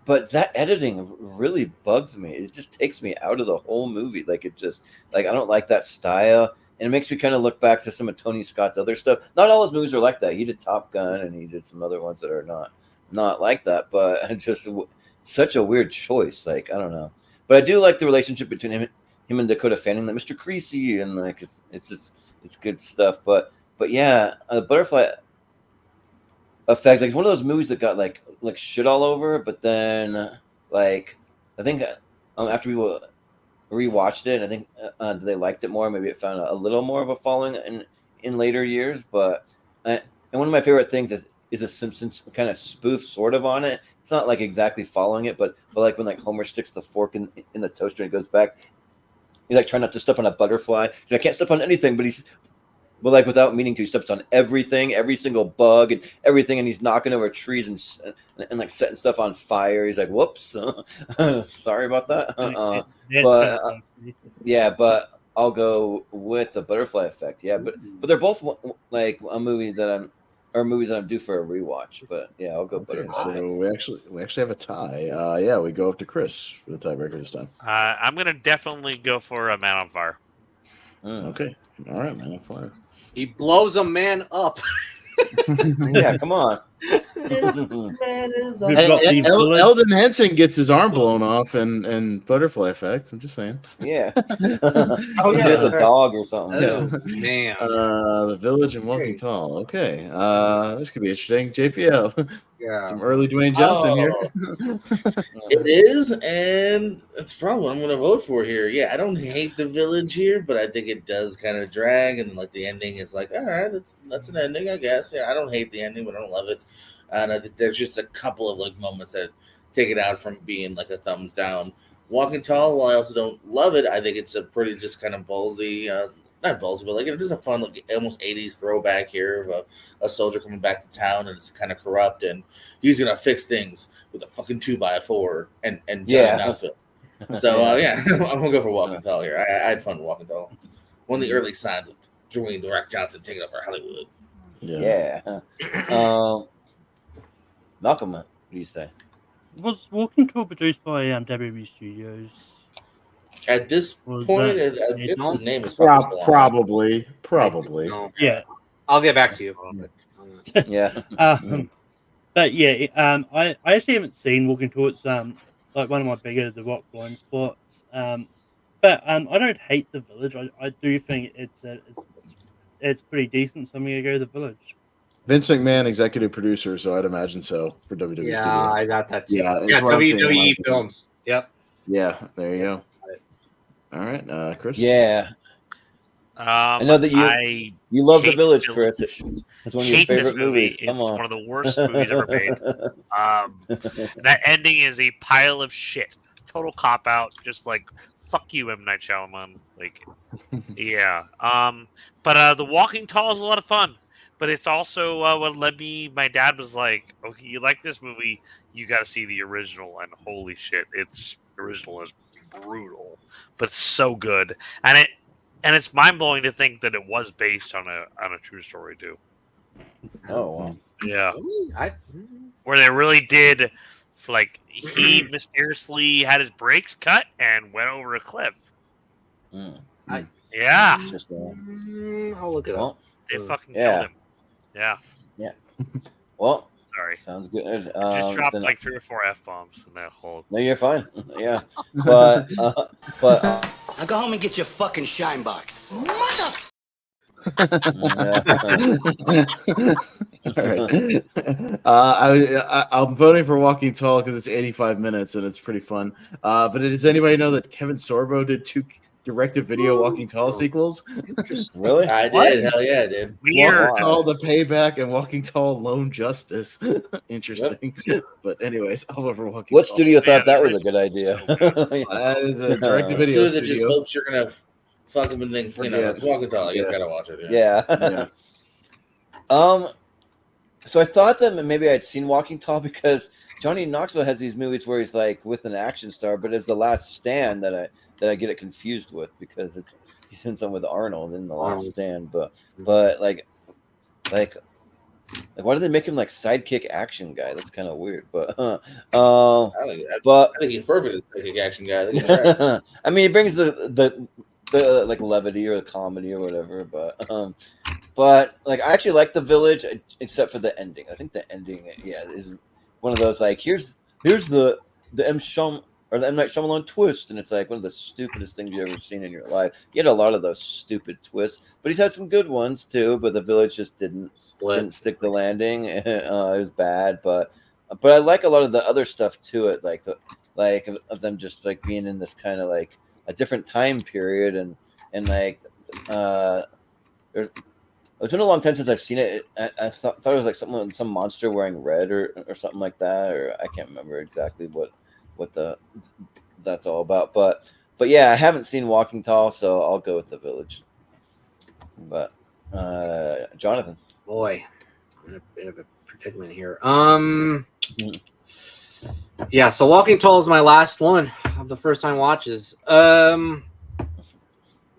but that editing really bugs me. It just takes me out of the whole movie. Like it just like I don't like that style, and it makes me kind of look back to some of Tony Scott's other stuff. Not all his movies are like that. He did Top Gun, and he did some other ones that are not like that. But it's just such a weird choice. Like I don't know, but I do like the relationship between him and Dakota Fanning, that Mr. Creasy, and like it's good stuff. But yeah, the Butterfly Effect, like it's one of those movies that got like shit all over, but then like I think after we rewatched it, I think they liked it more. Maybe it found a little more of a following in later years. But and one of my favorite things is a Simpsons kind of spoof sort of on it. It's not like exactly following it, but like when like Homer sticks the fork in the toaster and it goes back, he's like trying not to step on a butterfly. He's like, I can't step on anything, but like without meaning to, he steps on everything, every single bug and everything, and he's knocking over trees and like setting stuff on fire. He's like, "Whoops, sorry about that." But I'll go with the Butterfly Effect. Yeah, but they're both like movies that I'm due for a rewatch. But yeah, I'll go Butterfly. So we actually have a tie. Yeah, we go up to Chris for the tiebreaker this time. I'm gonna definitely go for a Man on Fire. Okay, all right, Man on Fire. He blows a man up. Yeah, come on. Eldon Henson gets his arm blown off and Butterfly Effect. I'm just saying. Yeah. Oh yeah, it's a dog or something. Oh, man. The Village and Walking Tall. Okay. This could be interesting. JPO. Yeah. Some early Dwayne Johnson here. It is, and it's probably what I'm going to vote for here. Yeah, I don't hate The Village here, but I think it does kind of drag, and like the ending is like, all right, that's an ending, I guess. Yeah, I don't hate the ending, but I don't love it. And I think there's just a couple of like moments that take it out from being like a thumbs down. Walking Tall, while I also don't love it, I think it's a pretty just kind of ballsy, not ballsy, but like it is a fun, like almost 80s throwback here of a soldier coming back to town and it's kind of corrupt and he's gonna fix things with a fucking 2x4 and Johnny Knoxville. So yeah, I'm gonna go for Walking Tall here. I had fun with Walking Tall. One of the early signs of Dwayne The Rock Johnson taking over Hollywood. Yeah. Malcolm, what do you say? Was Walking Tall produced by WB Studios? At this point, his name is probably. Yeah, I'll get back to you. Yeah. But yeah, I actually haven't seen Walking Tall. It's like one of my bigger The Rock blind spots. But I don't hate The Village. I do think it's pretty decent. So I'm gonna go The Village. Vince McMahon, executive producer, so I'd imagine so for WWE Studios. Yeah, I got that too. Yeah, WWE Films. Yep. Yeah, there you go. All right, Chris. Yeah. I know that you love The Village, Chris. It's one of your favorite movies. It's one of the worst movies ever made. That ending is a pile of shit. Total cop out. Just like fuck you, M. Night Shyamalan. Like, yeah. But The Walking Tall is a lot of fun. But it's also what led me. My dad was like, "Okay, you like this movie? You got to see the original." And holy shit, its original is brutal, but so good. And it's mind blowing to think that it was based on a true story too. Oh wow. Yeah. Where they really did, like he mysteriously had his brakes cut and went over a cliff. Yeah. I'll look it up. They fucking killed him. Yeah. Yeah. Well, sorry. Sounds good. Just dropped like 3 or 4 F-bombs in that whole. No, you're fine. Yeah. But now go home and get your fucking shine box. Mother. All right. I'm voting for Walking Tall because it's 85 minutes and it's pretty fun. But does anybody know that Kevin Sorbo did 2 direct-to-video Walking Tall sequels? Really? I did. Hell yeah, I did. Walking Tall: The Payback and Walking Tall: Lone Justice. Interesting. Yep. But anyways, I'll vote for Walking What Tall. studio thought that was a good idea? The direct-to-video studio. Just hopes you're gonna fuck them and think, Walking Tall. You gotta watch it. Yeah. So I thought that maybe I'd seen Walking Tall because Johnny Knoxville has these movies where he's like with an action star, but it's The Last Stand that I get it confused with because he's in some with Arnold in The Last Stand, but like Like, why do they make him like sidekick action guy? That's kind of weird. But I think he's perfect as a action guy. I mean, he brings the like levity or the comedy or whatever. But like, I actually like The Village, except for the ending. I think the ending, is one of those like here's the M. Night Shyamalan twist, and it's like one of the stupidest things you've ever seen in your life. You had a lot of those stupid twists, but he's had some good ones too. But The Village just didn't stick the landing. It was bad, but I like a lot of the other stuff to it, like of them just like being in this kind of like a different time period, and like it's been a long time since I've seen it. I thought it was like some monster wearing red or something like that, or I can't remember exactly what that's all about. But yeah, I haven't seen Walking Tall, so I'll go with The Village. But Jonathan, boy, I'm in a bit of a predicament here. Yeah, so Walking Tall is my last one of the first time watches.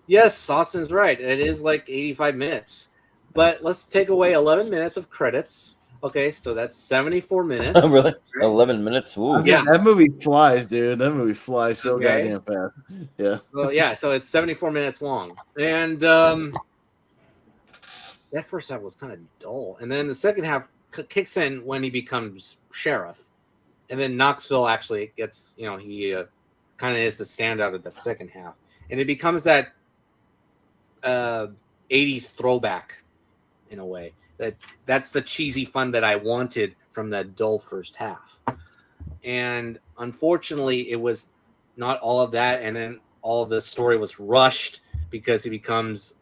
Yes, Austin's right. It is like 85 minutes. But let's take away 11 minutes of credits. Okay, so that's 74 minutes. Oh, really? 11 minutes? Ooh. Yeah, that movie flies, dude. That movie flies so Okay. goddamn fast. Yeah. Well, yeah, so it's 74 minutes long. And that first half was kind of dull. And then the second half kicks in when he becomes sheriff. And then Knoxville actually gets, he kind of is the standout of that second half. And it becomes that 80s throwback in a way. That's the cheesy fun that I wanted from that dull first half. And unfortunately, it was not all of that. And then all of the story was rushed because he becomes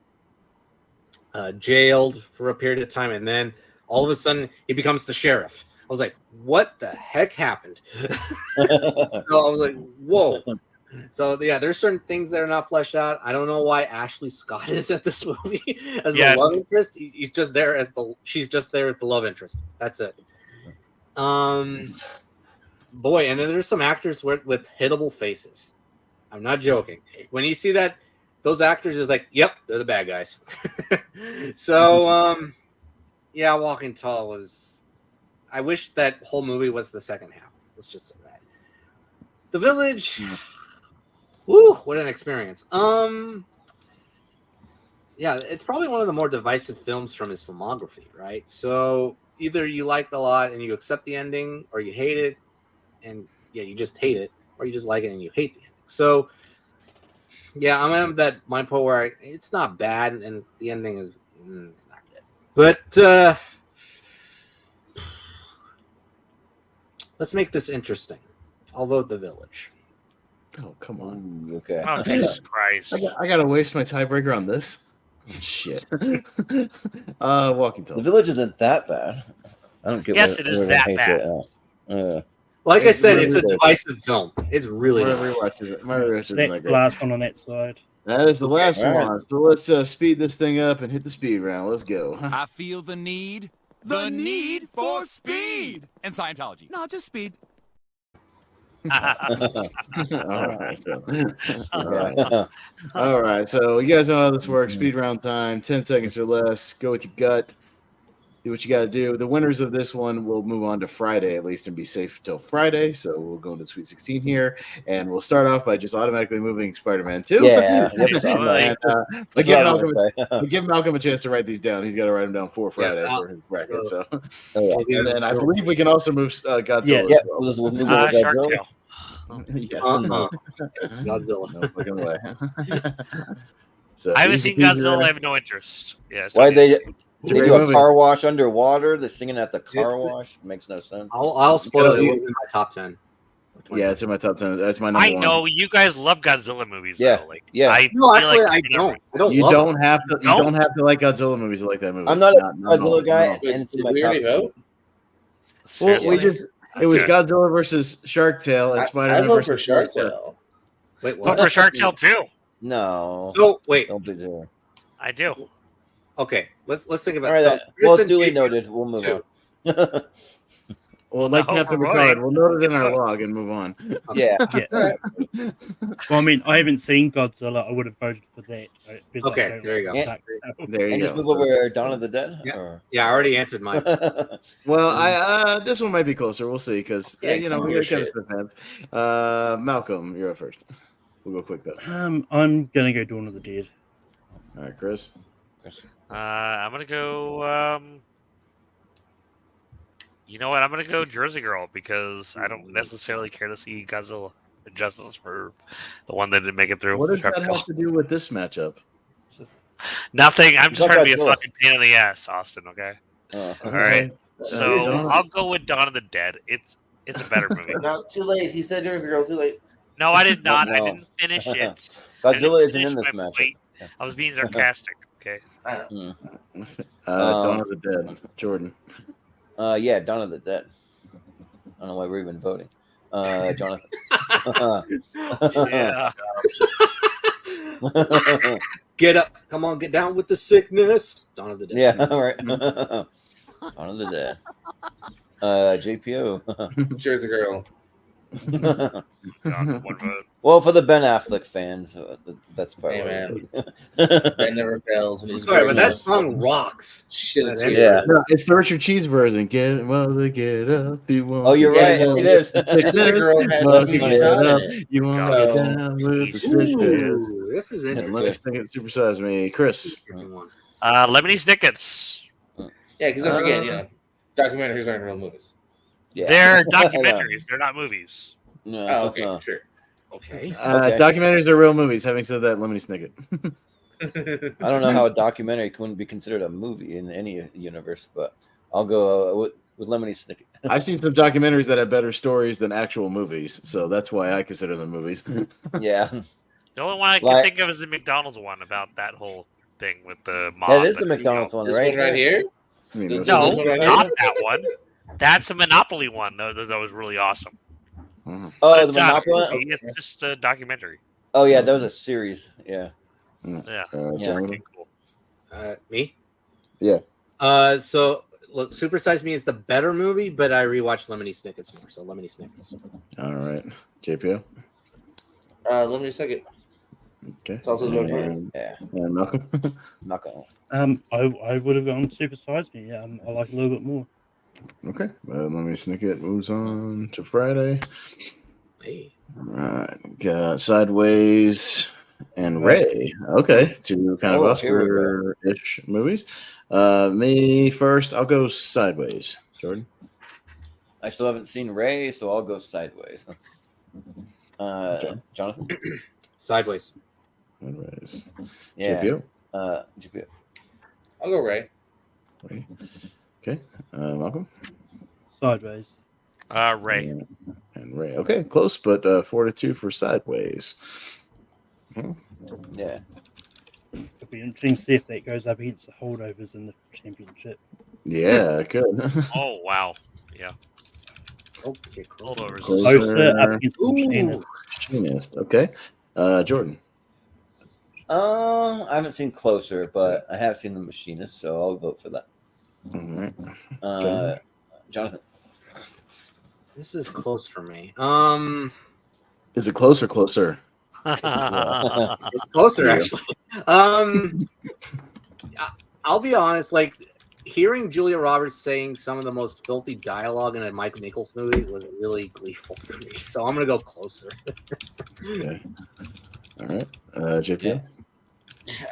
jailed for a period of time. And then all of a sudden, he becomes the sheriff. I was like, what the heck happened? So I was like, whoa. So yeah, there's certain things that are not fleshed out. I don't know why Ashley Scott is at this movie as the love interest. She's just there as the love interest. That's it. Boy, and then there's some actors with hittable faces. I'm not joking. When you see that, those actors is like, yep, they're the bad guys. So yeah, Walking Tall was. I wish that whole movie was the second half. Let's just say that. The Village. Woo, what an experience. Yeah, it's probably one of the more divisive films from his filmography, right? So either you like it a lot and you accept the ending, or you hate it and you just hate it, or you just like it and you hate the ending. So yeah, I'm at that point where it's not bad and the ending is it's not good. But let's make this interesting. I'll vote The Village. Oh, come on. Okay. Oh, Jesus Christ. I gotta waste my tiebreaker on this. Oh, shit. Walking Tall. The Village isn't that bad. I don't get. Yes, it is that bad. Like I said, it's a divisive film. It's really my rewatch isn't that great. Last one on that side. That is the last All right. one. So let's speed this thing up and hit the speed round. Let's go. I feel the need for speed. And Scientology, not just speed. All right. So you guys know how this works. Speed round time, 10 seconds or less. Go with your gut. Do what you got to do. The winners of this one will move on to Friday at least and be safe till Friday. So we'll go into Sweet 16 here, and we'll start off by just automatically moving Spider-Man 2. Yeah. But give Malcolm a chance to write these down. He's got to write them down for Friday for his bracket. So, and then I believe we can also move Godzilla. Yeah, as well. we'll move Godzilla. Godzilla. No fucking way. So I haven't easy seen peasy, Godzilla. right? I have no interest. Yeah, Why they It's a do great a movie. car wash underwater? They're singing at the car It's- wash. It makes no sense. I'll spoil it. It wasn't in my top 10. Yeah, it's in my top 10. That's my number I one. know you guys love Godzilla movies. Yeah, though. Like, yeah. I No, feel actually, like I don't. I don't. You love don't it. have to. You No? don't have to like Godzilla movies to like that movie. I'm not a no, Godzilla guy, no. and it's in Did my we top already 10. vote? Well, Seriously? it was good. Godzilla versus Shark Tale and I Spider-Man vote versus for Shark Godzilla. Tale. Wait, Vote what? for Shark Tale too. No, So wait. don't be there. I do. Okay, let's think about All right, it. So, well, Chris and duly Jacob noted. We'll move too. on. Well, like No, Captain for Picard, voting. we'll note it in our log and move on. Yeah. Yeah. Well, I mean, I haven't seen Godzilla. I would have voted for that. Because I Okay, don't there you like go. Shark Tale. There you And just go. move over Dawn of the Dead? Yeah. Or... Yeah, I already answered mine. Well, I this one might be closer. We'll see because Yeah, you know come we on, got kind of shit. split fans. Malcolm, you're up first. We'll go quick though. I'm gonna go Dawn of the Dead. All right, Chris. I'm gonna go. You know what? I'm gonna go Jersey Girl because I don't necessarily care to see Godzilla justice for the one that didn't make it through. What does that have to do with this matchup? Nothing. I'm just Talk trying to be a about fucking pain in the ass, Austin. Okay. All right. So I'll go with Dawn of the Dead. It's a better movie. No, too late. He said Jersey Girl. Too late. No, I did not. No. I didn't finish it. Godzilla isn't in this my matchup. point. I was being sarcastic. Okay. Dawn of the Dead. Jordan. Yeah, Dawn of the Dead. I don't know why we're even voting. Jonathan. Yeah. Get up. Come on, get down with the sickness. Dawn of the Dead. Yeah, all right. Dawn of the Dead. JPO. Jersey Girl. One vote. Well, for the Ben Affleck fans, that's probably Hey, man. Ben never fails. And he's Sorry, but that great. song rocks. Shit, it's Yeah. No, it's the Richard Cheese version. Get up. You want Oh, you're right. no. It is. Jersey Girl has Must a get time up. in it. You want to So- get down with the sickness. Ooh, this is And interesting. let me sing it. Supersize me, Chris. Lemony Snickets. Yeah, because don't forget, documentaries aren't real movies. Yeah. They're documentaries. They're not movies. No, Oh, okay, no. sure. Okay. Okay. Documentaries are real movies. Having said that, Lemony Snicket. I don't know how a documentary couldn't be considered a movie in any universe, but I'll go with Lemony Snicket. I've seen some documentaries that have better stories than actual movies, so that's why I consider them movies. Yeah. The only one I can Like- think of is the McDonald's one about that whole thing with the mob. That is the and, McDonald's one, This right? one right here? I mean, This- No, this one right not here? that one. That's a Monopoly one. That was really awesome. Mhm. Oh, the It's not a Monopoly. movie, it's just a documentary. Oh yeah, that was a series. Yeah. Yeah. Yeah. Jonathan? Pretty cool. Me? Yeah. So look, Super Size Me is the better movie, but I rewatched Lemony Snicket's more. So Lemony Snicket's. All right. JPO? Let me a second. Okay. It's also the better movie. And, Yeah. and Malcolm? Malcolm. I would have gone Super Size Me. I like a little bit more. Okay. Lemony Snicket moves on to Friday. Hey. All right. Got Sideways and Ray. Okay. Two kind of Oh, here we go. Oscar-ish movies. Me first. I'll go Sideways. Jordan? I still haven't seen Ray, so I'll go Sideways. Jonathan. Sideways. Sideways. Yeah. JPO? JPO. I'll go Ray. Ray. Okay. Malcolm? Sideways. Ray. And Ray. Okay, close, but 4-2 for Sideways. Yeah. It'll be interesting to see if that goes up against the holdovers in the championship. Yeah, I could. Oh wow. Yeah. Okay, cool. Holdovers. Closer up against the machinist. Machinist. Okay. Jordan. I haven't seen Closer, but I have seen The Machinist, so I'll vote for that. All right. Jonathan. This is close for me. Is it close or closer? It's closer Yeah. actually. I'll be honest, like hearing Julia Roberts saying some of the most filthy dialogue in a Michael Nichols movie was really gleeful for me. So I'm gonna go Closer. Okay. All right. JP.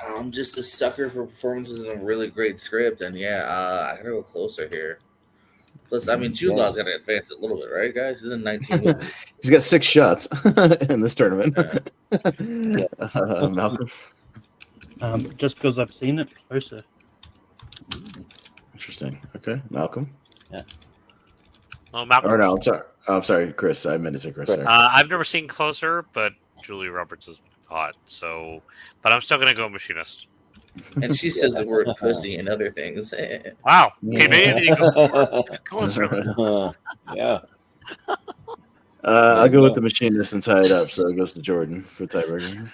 I'm just a sucker for performances in a really great script, and I gotta go Closer here. Plus, I mean, Jude Law's gotta advance a little bit, right, guys? He's in 19 movies. He's got 6 shots in this tournament. Malcolm. Just because I've seen it, Closer. Interesting. Okay. Malcolm. Yeah. Oh, Malcolm. Or no, I'm sorry, Chris. I meant to say Chris. Sorry. I've never seen Closer, but Julia Roberts is hot. So, but I'm still gonna go Machinist. And she says the word pussy and other things. Wow. Okay, maybe I need to go more Closer. Yeah. I'll go with the Machinist and tie it up, so it goes to Jordan for tiebreaker.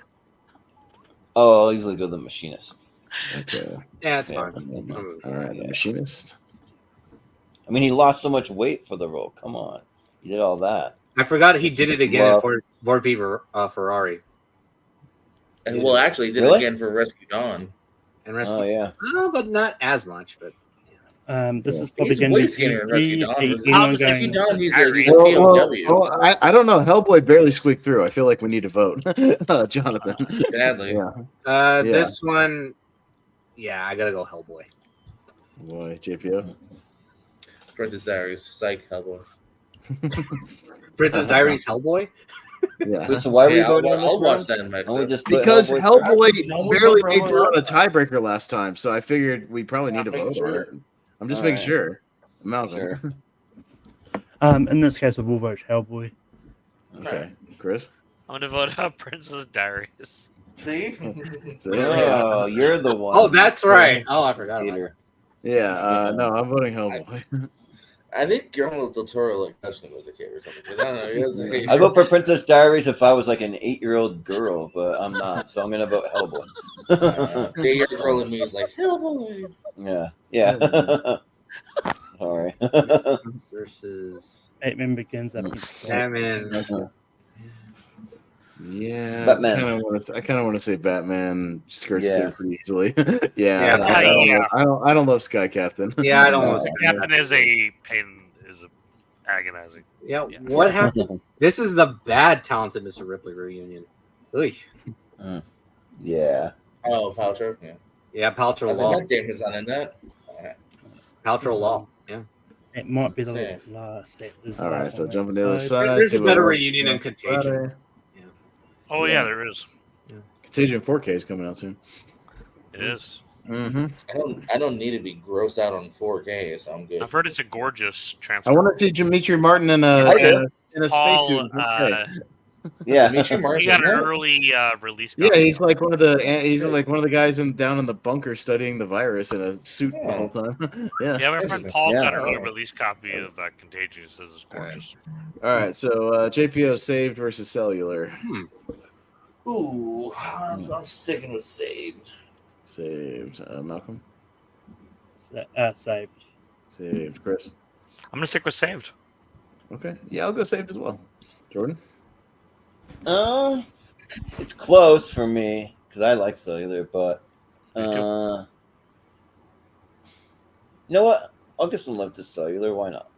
Oh, I'll easily go The Machinist. Okay. Yeah, it's Yeah. fine. All right, the Machinist. I mean, he lost so much weight for the role. Come on, he did all that. I forgot he did it again for Ford v Ferrari. And well, actually, he did it again for Rescue Dawn. And Rescue. Oh yeah. Oh, but not as much. But this is probably going to be skinnier in Rescue Dawn. Rescue Dawn, he's a POW. I don't know. Hellboy barely squeaked through. I feel like we need to vote, Jonathan. Sadly, this one, I gotta go Hellboy. Boy, JPO. Princess Diaries, Psych, Hellboy. Princess Diaries, Hellboy. Yeah. So why are we voting on this? I'll watch that in my clip. Because Hellboy barely made through on a tiebreaker last time, so I figured we probably need to vote on it. I'm just making sure. Malcolm. In this case, we'll vote Hellboy. Okay, Chris. I'm gonna vote out Princess Diaries. See? Oh, you're the one. Oh, that's right. Oh, I forgot. Yeah, no, I'm voting Hellboy. I think Guillermo del Toro like touched him as a kid or something. I don't know. I vote for Princess Diaries if I was like an 8-year-old girl, but I'm not, so I'm gonna vote Hellboy. 8-year-old girl in me is like Hellboy. Yeah. All right. Versus Batman Begins. Batman. Yeah, Batman. I kind of want to say Batman skirts Yeah. through pretty easily. I don't love Sky Captain. Yeah, I don't love Sky Captain is a pain, is a agonizing. Yeah, what happened? This is the bad Talented Mr. Ripley reunion. Oy. Yeah. Oh, Paltrow. Yeah. Yeah, Paltrow I Law. think that Damon's not in that. Paltrow Law. Yeah. It might be the last. All right, so jumping to the other side. There's a better reunion in Contagion. Oh yeah, there is. Contagion 4K is coming out soon. It is. Mm-hmm. I don't need to be grossed out on 4K, so I'm good. I've heard it's a gorgeous I transfer. want to see Dimitri Martin in a spacesuit. Yeah, Dimitri He Martin. got an early release. Yeah, copy. he's like one of the guys down in the bunker studying the virus in a suit the whole time. Yeah. Yeah, my friend Paul got an Yeah. early release copy of Contagion. He says it's gorgeous. All right, so JPO saved versus cellular. Ooh, I'm sticking with saved. Saved. Malcolm. Saved. Saved. Chris. I'm gonna stick with saved. Okay. Yeah, I'll go saved as well. Jordan. It's close for me because I like cellular, but you know what? I'll give some love to cellular. Why not?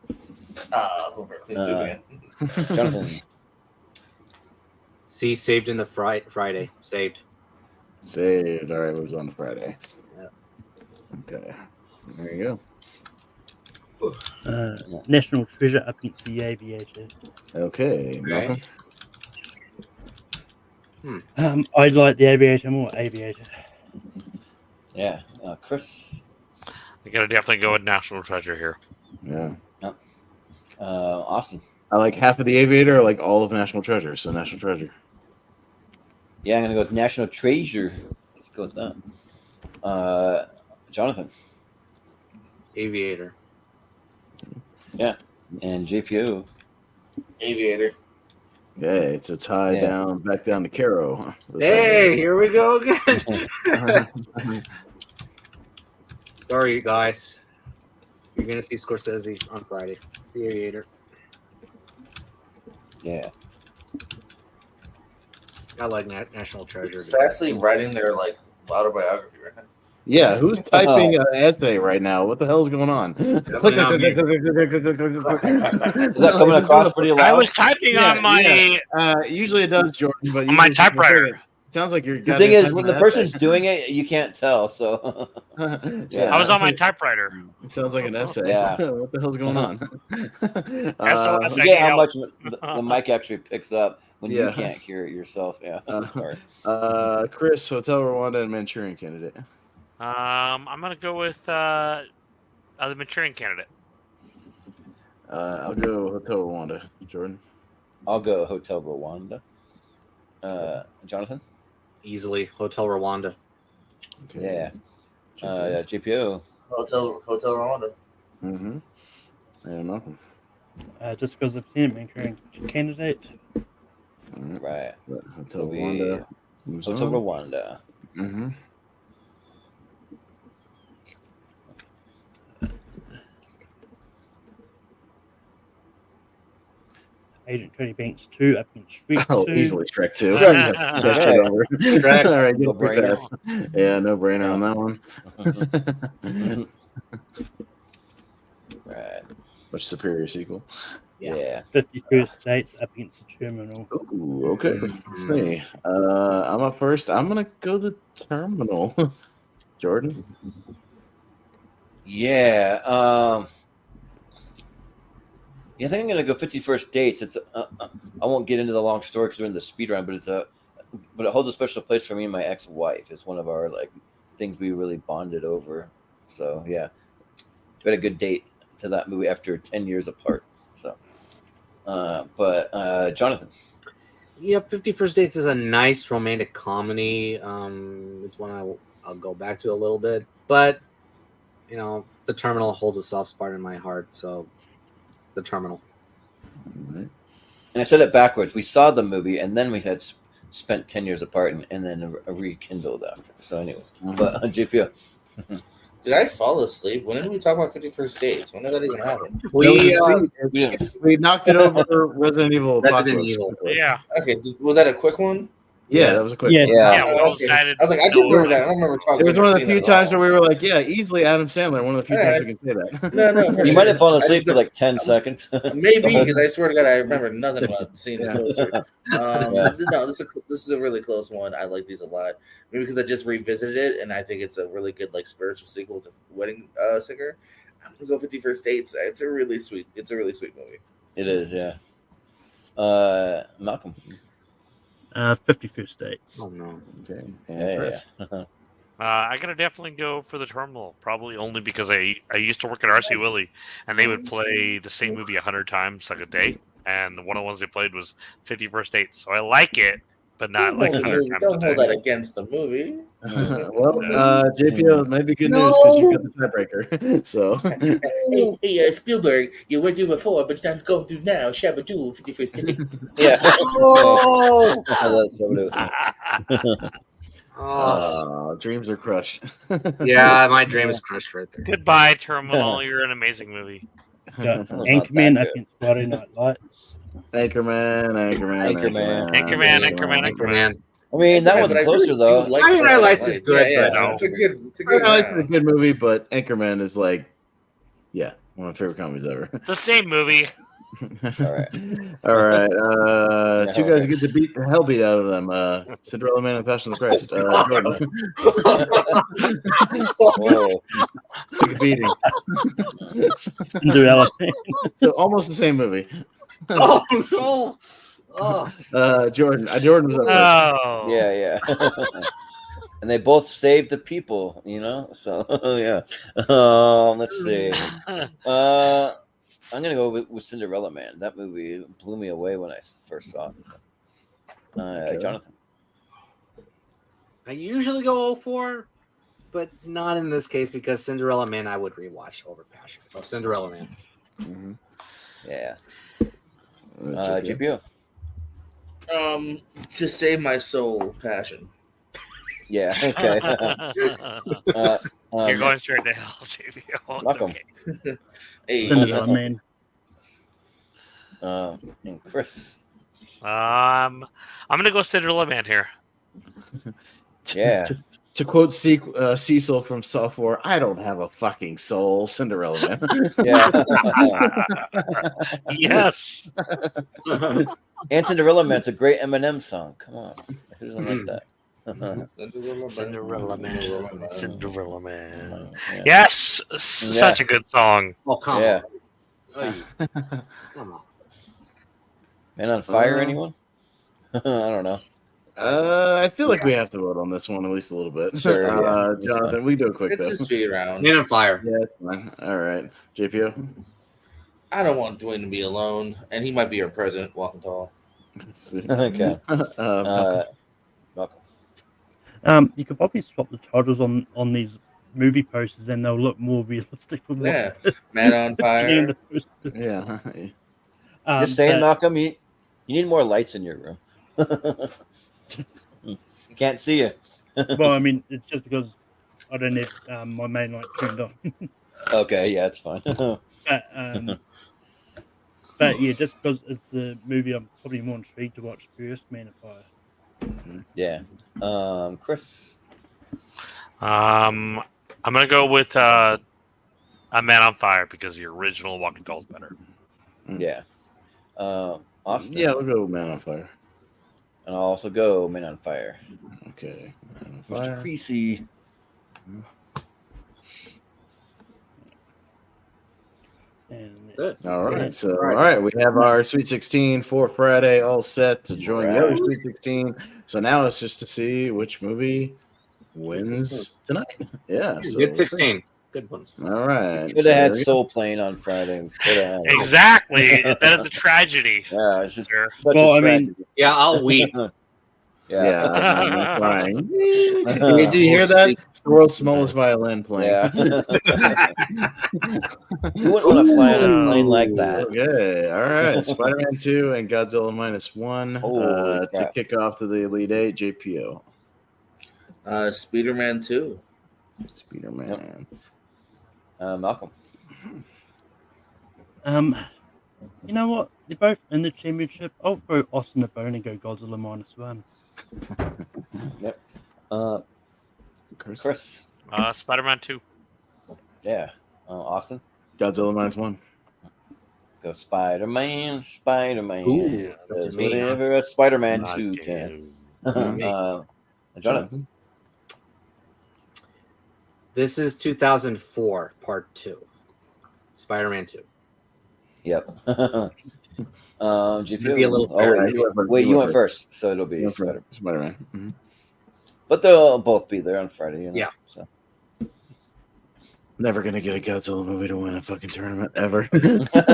Jonathan. See, saved in the Friday. Saved. Saved. All right, moves on to Friday. Yeah. Okay. There you go. National Treasure up against the Aviator. Okay. Malcolm. I like the Aviator more. Aviator. Yeah. Chris. I gotta definitely go with National Treasure here. Yeah. Austin. I like half of the Aviator, I like all of National Treasure, so National Treasure. Yeah, I'm gonna go with National Treasure. Let's go with that. Jonathan. Aviator. Yeah. And JPO. Aviator. Yeah, it's a tie back down to Caro. Hey, here we go again. Sorry, guys. You're gonna see Scorsese on Friday. The Aviator. Yeah. I like National Treasure. It's Fastly writing their autobiography right now. Yeah, who's typing an essay right now? What the hell is going on? Is that coming across pretty loud? I was typing on my. Usually it does, Jordan, but on my typewriter. It sounds like you're. The thing is, when the person's doing it, you can't tell. So. I was on my typewriter. It sounds like an essay. Yeah. What the hell's going on? You get how much the mic actually picks up when you can't hear it yourself. Yeah. Sorry. Chris, Hotel Rwanda and Manchurian Candidate. I'm gonna go with the Manchurian Candidate. I'll go Hotel Rwanda. Jordan. I'll go Hotel Rwanda. Jonathan. Easily Hotel Rwanda. Okay. Yeah. JPO. Hotel Rwanda. Mm-hmm. And Malcolm. Just because I've seen it, Manchurian Candidate. Right. Hotel Rwanda. Hotel Rwanda. Mm-hmm. Agent Cody Banks 2 up against Shrek 2. Oh, easily Shrek 2. Shrek. That shit over. Shrek. All right, No get quick brainer. pass. Yeah, no brainer on that one. Right. Much superior sequel. Yeah. 51st Dates up against The Terminal. Ooh, okay. Let's see. I'm up first. I'm gonna go the Terminal. Jordan. Yeah. Yeah, I think I'm gonna go 51st Dates. It's I won't get into the long story because we're in the speed round, but it holds a special place for me and my ex-wife. It's one of our like things we really bonded over. So yeah, we had a good date to that movie after 10 years apart. So, but Jonathan. Yeah, 51st Dates is a nice romantic comedy. It's one I'll go back to a little bit, but you know, The Terminal holds a soft spot in my heart. So, The Terminal. And I said it backwards. We saw the movie, and then we had spent 10 years apart, and then rekindled after. So, anyway, but JPO. Did I fall asleep? When did we talk about 51st Dates? When did that even happen? We knocked it over Resident Evil. Resident Apocalypse. Evil. Yeah. Okay, was that a quick one? Yeah, that was a quick Yeah. one. Yeah, we all Okay. decided. I was like, I do remember that. I don't remember talking. It was one of the seeing few that times at all. where we were like, yeah, easily Adam Sandler. One of the few times we can say that. No, for You sure. might have fallen I asleep just- for like 10 seconds. Maybe because I swear to God, I remember nothing about seeing this Yeah. poster. Yeah. No, this is a really close one. I like these a lot. Maybe because I just revisited it and I think it's a really good like spiritual sequel to Wedding Singer. I'm gonna go 51st Dates. It's a really sweet movie. It is, yeah. Malcolm. 51st Dates. Oh no. Okay. Yeah. I gotta definitely go for The Terminal, probably only because I used to work at RC Willey, and they would play the same movie 100 times like a day, and one of the ones they played was 51st Dates. So I like it, but not like 100 times Don't a hold day. that against the movie. Well, JPO, it might be good news because you got the tiebreaker. So, Hey, Spielberg, you went through before, but you're not going through now. Shabba-doo, 51st Dates. Yeah. Oh! I love Shabba-doo. Oh. dreams are crushed. Yeah, my dream is crushed right there. Goodbye, Terminal. You're an amazing movie. Got Not Anchorman that up against Friday Night Lights. Anchorman. Man. I mean, that one's But I closer, really though. do like Friday Night Friday Lights is good, Yeah, but- it's a good It's a round. good movie, but Anchorman is like, yeah, one of my favorite comedies ever. The same movie. All right. All right. Two guys get to beat the hell beat out of them. Cinderella Man and Passion of the Christ. Jordan. Whoa. Took a beating. Cinderella. So almost the same movie. Oh no! Oh. Jordan was up first. Oh. Yeah. And they both saved the people, you know? So, yeah. Let's see. I'm going to go with Cinderella Man. That movie blew me away when I first saw it. So. Jonathan. I usually go 04, but not in this case because Cinderella Man I would rewatch over Passion. So Cinderella Man. Mm-hmm. Yeah. GPO. To save my soul, Passion. Yeah. Okay. You're going straight to hell, JVO. Welcome. Okay. Hey, Cinderella Man. And Chris. I'm gonna go Cinderella Man here. Yeah. To quote Cecil from Saw 4, I don't have a fucking soul, Cinderella Man. Yeah. Yes. And Cinderella Man's a great Eminem song. Come on. Who doesn't like that? Cinderella Man. Cinderella Man. Yeah. Yes, such a good song. Oh, come Yeah. on. Come on. Man on Fire, anyone? I don't know. I feel like we have to vote on this one at least a little bit. Sure, yeah. Jonathan, we can do it quick it's though. a speed round. Man on Fire. Yeah, it's fine. All right, JPO. I don't want Dwayne to be alone, and he might be our president, walking tall. Okay. You could probably swap the titles on these movie posters, and they'll look more realistic. From Yeah, Man on Fire. Yeah. Just saying, but- Malcolm, you need more lights in your room. You can't see you. well, I mean, it's just because I don't have my main light turned on. Okay, yeah, it's fine. But, But yeah, just because it's the movie I'm probably more intrigued to watch first, Man of Fire. Yeah. Chris. I'm gonna go with A Man on Fire because the original Walking Tall is better. Yeah. Austin. Yeah, we'll go Man on Fire. And I'll also go Man on Fire. Okay. Man on Mr. Fire. Creasy. All right, so all right, we have our Sweet 16 for Friday all set to join the other Sweet 16. So now it's just to see which movie wins tonight. Yeah, so Good 16. Good ones. All right, Could have had Soul Plane on Friday. Exactly. That is a tragedy. Yeah, it's just sir. such Well, a I mean- tragedy. Yeah, I'll weep. Yeah. I'm crying. Did you hear that? It's the world's smallest violin playing. Yeah. You wouldn't want to fly on a plane like that. Okay, all right. Spider-Man 2 and Godzilla -1 Holy to crap. kick off to the Elite Eight. JPO. Spider-Man 2. Spider-Man. Malcolm. You know what? They're both in the championship. I'll throw Austin a bone and go Godzilla -1. Yep. Chris. Spider-Man 2. Yeah. Austin. Godzilla -1. Go Spider-Man, Spider-Man. Ooh, Does to me, huh? whatever a Spider-Man Not 2 good. can. Jonathan. This is 2004, part 2. Spider-Man 2. Yep. GPO. Maybe a little fair. Wait, you went first, so it'll be Spider-Man. Spider-Man. Mhm. But they'll both be there on Friday. You know, Yeah. So. Never gonna get a Godzilla movie to win a fucking tournament ever. Well, never gonna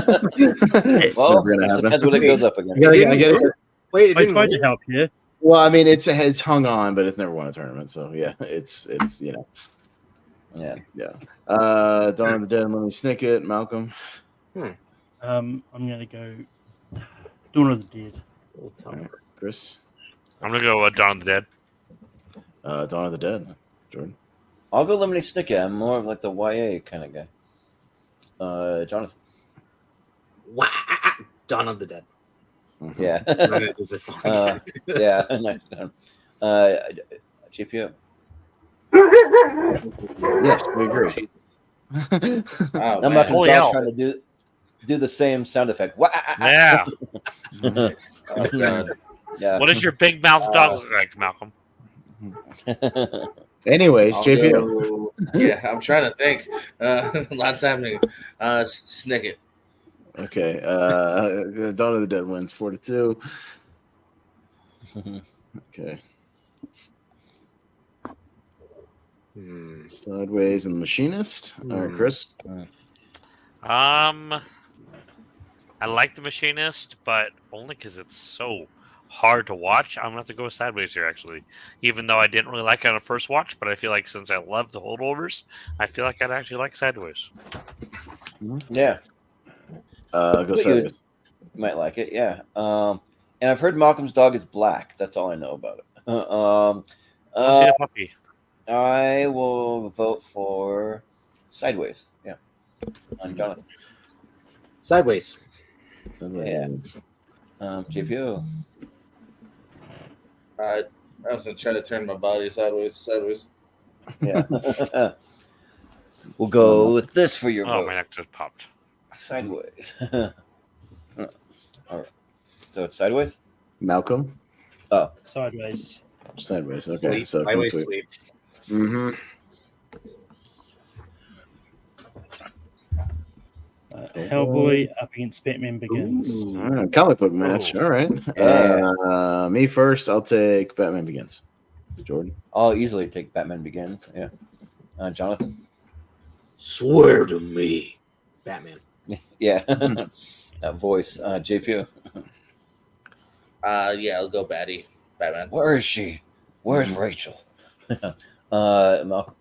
happen. depends what it goes up against. I get it. Wait, it I didn't tried win? to help you. Well, I mean, it's hung on, but it's never won a tournament. So yeah, it's you know. Yeah. Dawn of the Dead, Lemony Snicket, Malcolm. I'm gonna go Dawn of the Dead. A little tougher. Chris. I'm gonna go Dawn of the Dead. Dawn of the Dead, Jordan. I'll go Lemony Snicket. I'm more of like the YA kind of guy. Jonathan. Wow. Dawn of the Dead. Yeah. I'm gonna do this song again. Yeah. GPO. Yes, we agree. Oh, I'm man. not Holy hell. trying to do the same sound effect. Wah! Yeah. Oh, God. Yeah. What does your big mouth dog look like, Malcolm? Anyways, I'll JPO. go- yeah, I'm trying to think. Lots happening. Snicket. Okay. Dawn of the Dead wins 4-2. Okay. Sideways and Machinist. All right, Chris. I like The Machinist, but only because it's so hard to watch. I'm gonna have to go Sideways here, actually. Even though I didn't really like it on a first watch, but I feel like since I love the holdovers, I feel like I'd actually like Sideways. Yeah. Go Sideways. You might like it, yeah. And I've heard Malcolm's dog is black. That's all I know about it. See the puppy. I will vote for Sideways. Yeah. On Jonathan. Sideways. Yeah. JPO. I was gonna try to turn my body sideways. Yeah. We'll go with this for your Oh, vote. my neck just popped. Sideways. All right. So it's Sideways? Malcolm. Oh. Sideways. Sideways. Okay. Sweep. So Sideways sweep. sweep. Mm-hmm. Hellboy up against Batman Begins. All right, comic book match. All right. Me first. I'll take Batman Begins. Jordan. I'll easily take Batman Begins. Yeah. Jonathan. Swear to me. Batman. Yeah. That voice. JPO. Yeah, I'll go Batman. Where is she? Where's Rachel? Malcolm.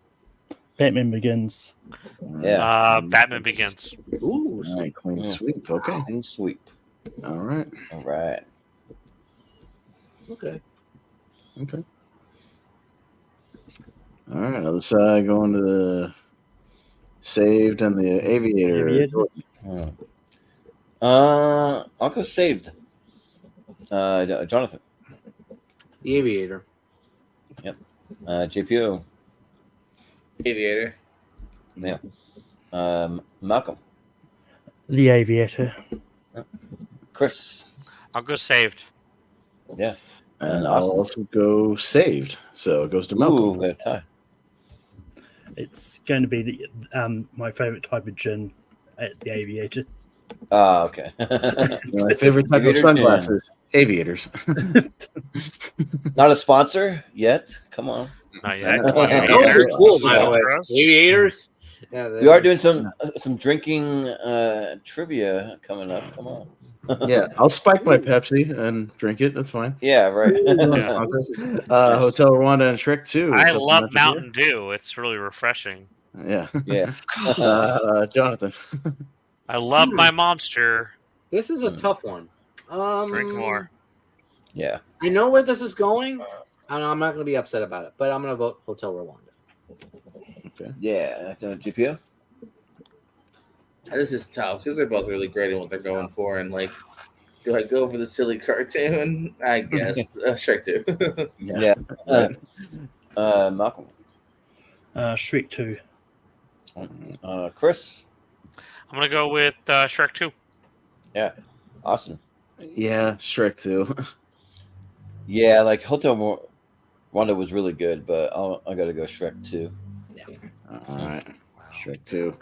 Batman Begins. Yeah. Batman Begins. Ooh. All right, clean sweep. Okay. Clean sweep. All right. All right. Okay. Okay. All right. Let's go into the saved and the aviator. Aviator. I'll go saved. Jonathan. The Aviator. Yep. JPO. Aviator. Yeah. Malcolm. The Aviator. Chris. I'll go saved. Yeah. And I'll also go saved. So it goes to Malcolm. Ooh, we got a tie. It's going to be the my favorite type of gin at the Aviator. Oh, okay. My favorite type of Aviator sunglasses. Aviators. Not a sponsor yet. Come on. Not yet. Those are cool, by the way. Aviators. Yeah, We are doing some drinking trivia coming up. Come on. Yeah, I'll spike my Pepsi and drink it. That's fine. Yeah, right. Hotel Rwanda and Shrek 2. I love Mountain Dew. It's really refreshing. Yeah. Yeah. Jonathan. I love my Monster. This is a tough one. Drink more. Yeah. I know where this is going, and I'm not going to be upset about it, but I'm going to vote Hotel Rwanda. Okay. Yeah. GPO? This is tough because they're both really great in what they're going for. And, like, do I go for the silly cartoon? I guess. Shrek 2. Yeah. Malcolm? Shrek 2. Chris? I'm going to go with Shrek 2. Yeah. Austin? Yeah, Shrek 2. Yeah, like Hotel Rwanda was really good, but I got to go Shrek 2. Yeah. All right. Shrek 2.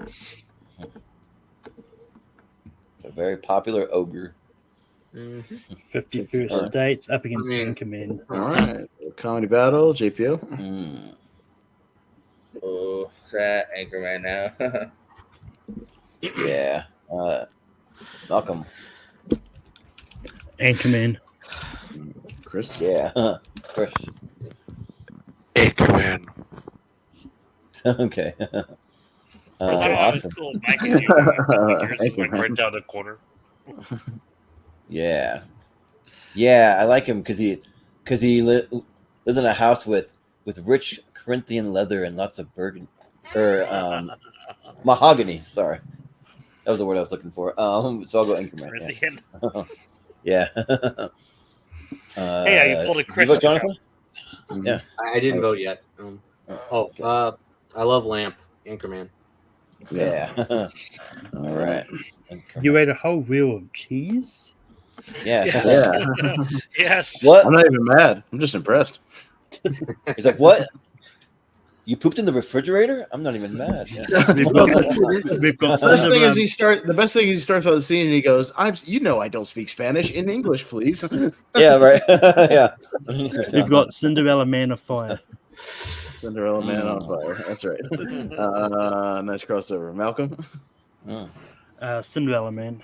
A very popular ogre. 51st Dates up against Anchorman. All right. Comedy battle, JPO. Oh, that Anchorman now. Yeah. Malcolm. Anchorman. Chris. Yeah. Chris. Anchorman. Okay. Austin. Cool. Right down the corner. Yeah. Yeah, I like him because he lives in a house with rich Corinthian leather and lots of mahogany. Sorry, that was the word I was looking for. So I'll go Anchorman. Yeah. Hey, you pulled a Chris. You vote Jonathan? Yeah, I didn't vote yet. I love Lamp. Anchorman. Yeah. All right. You ate a whole wheel of cheese? Yeah. Yes. Yeah. Yes. What? I'm not even mad. I'm just impressed. He's like, what? You pooped in the refrigerator? I'm not even mad. Yeah. We've got The best thing is he starts on the scene and he goes, I don't speak Spanish. In English, please. Yeah, right. Yeah. We've got Cinderella Man of Fire. Cinderella Man on fire. That's right. Nice crossover. Malcolm? Cinderella Man.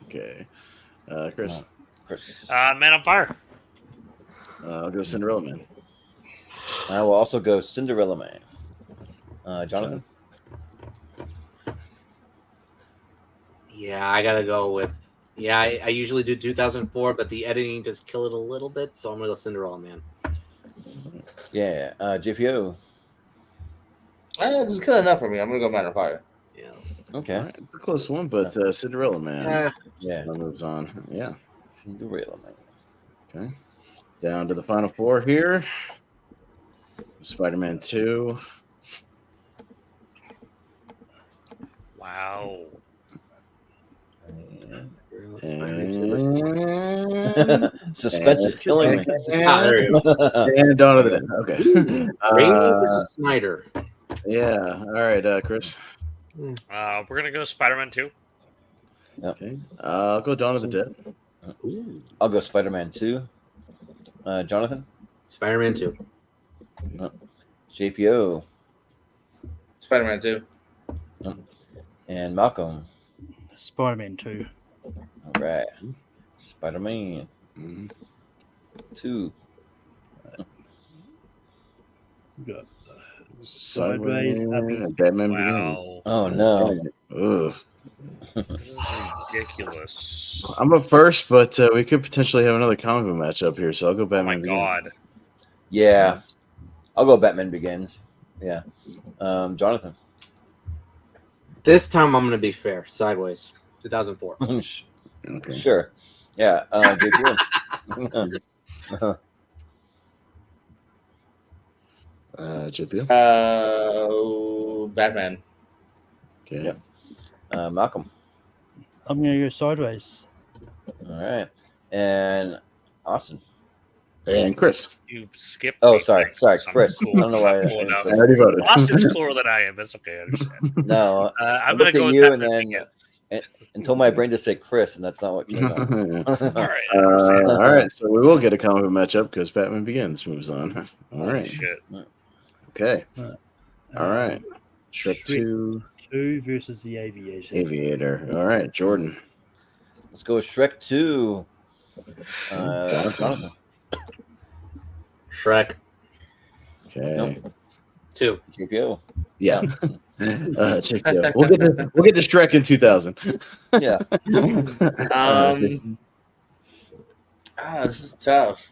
Okay. Chris? Chris. Man on Fire. I'll go Cinderella Man. I will also go Cinderella Man. Jonathan? Yeah, I gotta go with. Yeah, I usually do 2004, but the editing just kill it a little bit, so I'm gonna go Cinderella Man. Yeah. JPO? This is good enough for me. I'm gonna go Man on Fire. Yeah. Okay. All right, it's a close one, but Cinderella Man. Yeah. Moves on. Yeah. Cinderella Man. Okay. Down to the final four here. Spider-Man 2. Wow. Suspense is killing me. There you go. And Dawn of the Dead. Okay. Raimi versus Snyder. Yeah. All right, Chris. We're gonna go Spider-Man 2. Okay. I'll go Dawn of the Dead. I'll go Spider-Man 2. Jonathan? Spider-Man 2. JPO. Spider-Man 2. And Malcolm. Spider-Man 2. All right. Spider-Man 2. We got Sideways. up against Batman Wow. Oh, no. Begins. Ugh. This is ridiculous. I'm up first, but we could potentially have another comic book matchup here, so I'll go Oh Batman. my Begins. god. Yeah. I'll go Batman Begins. Yeah. Jonathan. This time I'm gonna be fair. Sideways. 2004. Okay. Sure. Yeah. JPO. JPO. Batman. Okay. Yep. Malcolm. I'm going to go sideways. All right. And Austin. And Chris. You skipped. Oh, me. sorry, Chris. Cool. I don't know why. I'm cool now. I already voted. Austin's cooler than I am. That's okay. I understand. No, I'm I going looked to go at with you Batman and Begins. then told my brain to say Chris, and that's not what came out. All right. I All understand. right, so we will get a comic book matchup because Batman Begins moves on. All Holy right. shit. Okay. All right. Shrek Shrek 2. 2 versus the Aviator. Aviator. All right, Jordan. Let's go with Shrek 2. Jonathan. Shrek. Okay. Nope. 2. JPO. Yeah. Check it out. We'll get to Shrek in 2000. Yeah. This is tough.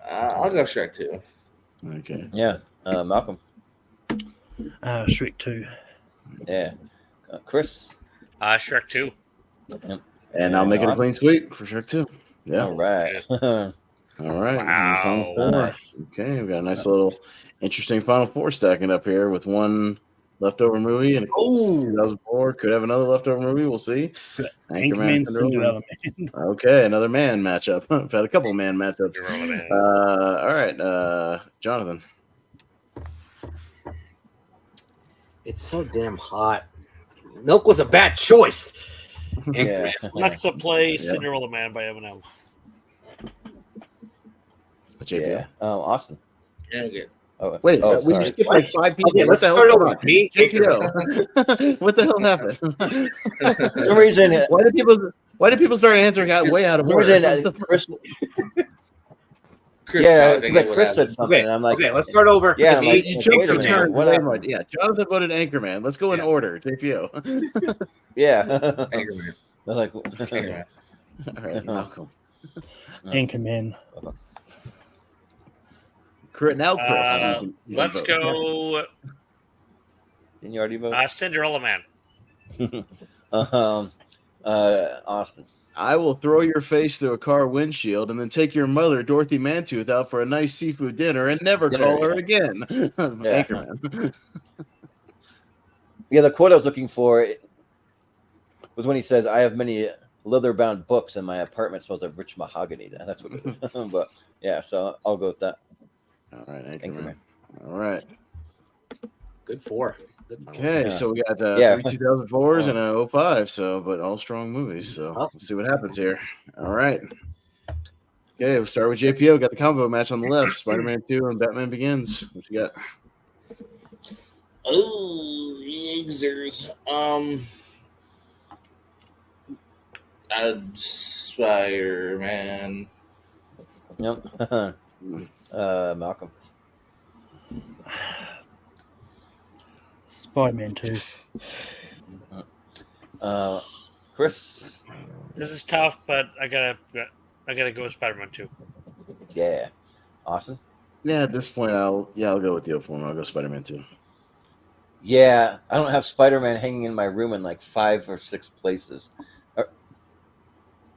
I'll go Shrek 2. Okay. Yeah. Malcolm. Shrek 2. Yeah. Chris. Shrek 2. Yep. And I'll make it a clean sweep for Shrek 2. Yeah. All right. All right. Wow. Nice. Okay, we got a nice little interesting Final Four stacking up here with one leftover movie and 2004. Could have another leftover movie. We'll see. Anchorman, Cinderella Man. Okay, another man matchup. I've had a couple man matchups. All right, Jonathan. It's so damn hot. Milk was a bad choice. Yeah. Alexa, play Cinderella Man by Eminem. Yeah. Austin. Yeah, okay. Oh, Wait, we sorry. just skipped like 5 people. Okay, let's What the start hell? over. Me, JPO. What the hell happened? For some reason, Why did people start answering out way out of for some order? reason, Chris. Chris, Yeah, I think like what Chris said happened. something, Okay, and I'm like, okay, let's start over. Yeah, See, I'm like, You wait jumped a your minute, turn what way happened? much. Yeah, Jonathan voted Anchorman. Let's go in Yeah. order. JPO. Yeah. Anchorman. I was like, Anchorman. All right, Malcolm. Anchorman. Now, Chris. you can Let's vote. go didn't you already vote? Cinderella Man. Austin. I will throw your face through a car windshield and then take your mother, Dorothy Mantooth, out for a nice seafood dinner and never call her again. Anchorman. Yeah, the quote I was looking for was when he says, "I have many leather-bound books, and my apartment smells of rich mahogany." That's what it is. But yeah, so I'll go with that. All right, Anchorman. Anchorman. All right. Good 4. Good final. Okay, Yeah. so we got Yeah. 3 2004s and a 05, so but all strong movies. So let's see what happens here. All right. Okay, we'll start with JPO. Got the combo match on the left, Spider-Man 2 and Batman Begins. What you got? Oh, yigzers. Spider-Man. Yep. Malcolm. Spider-Man 2. Chris. This is tough, but I gotta go with Spider-Man 2. Yeah. Austin. Yeah, at this point, I'll go with the 04. I'll go Spider-Man 2. Yeah, I don't have Spider-Man hanging in my room in like 5 or 6 places. Or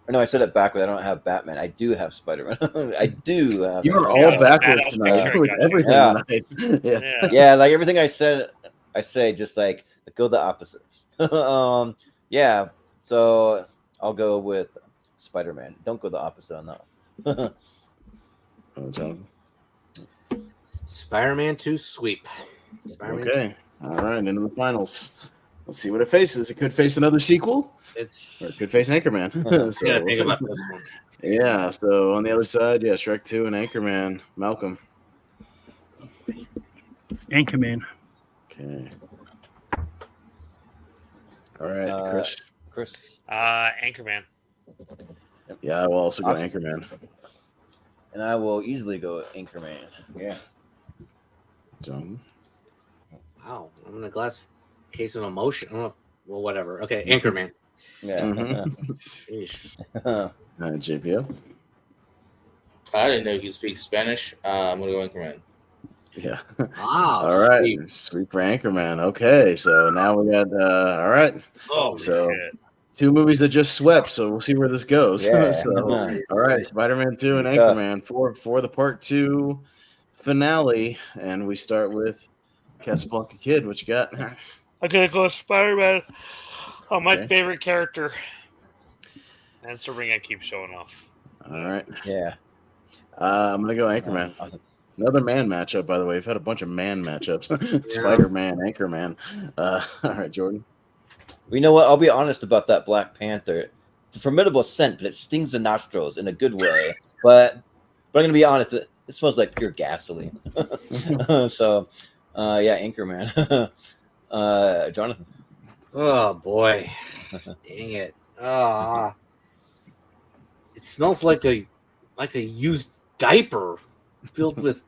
no, I said it backwards. I don't have Batman. I do have Spider-Man. I do have. You were Batman. all backwards Badass tonight picture, with I got you. everything Yeah. tonight. Yeah. Yeah, like everything I said, I say just like go the opposite. Yeah, so I'll go with Spider-Man. Don't go the opposite on that one. Jonathan? Spider-Man 2 sweep. Spider-Man 2. Okay. All right, into the finals. Let's see what it faces. It could face another sequel, or it could face Anchorman. So Yeah, we'll think see. about this one. Yeah, so on the other side, yeah, Shrek 2 and Anchorman. Malcolm. Anchorman. Okay. All right, Chris. Chris. Anchorman. Yeah, I will also go Awesome. Anchorman. And I will easily go Anchorman. Yeah. John. Wow, I'm in a glass case of emotion. I don't know. Well, whatever. Okay, Anchorman. Yeah. Sheesh. JPO. I didn't know you could speak Spanish. I'm gonna go Anchorman. Yeah. Wow. All right. Sweet for Anchorman. Okay, so now we got all right. Oh, So shit. 2 movies that just swept, so we'll see where this goes. Yeah. So, all right, Spider-Man 2 and Tough. Anchorman for the part 2 finale, and we start with Casablanca Kid. What you got? I'm gonna go Spider-Man. Oh, my Okay. favorite character. That's the ring I keep showing off. All right. Yeah. I'm gonna go Anchorman. Awesome. Another man matchup, by the way. We've had a bunch of man matchups. Spider-Man, Anchorman. All right, Jordan. Well, you know what? I'll be honest about that Black Panther. It's a formidable scent, but it stings the nostrils in a good way. But I'm gonna be honest. It smells like pure gasoline. So, yeah, Anchorman. Jonathan. Oh boy, dang it! It smells like a used diaper filled with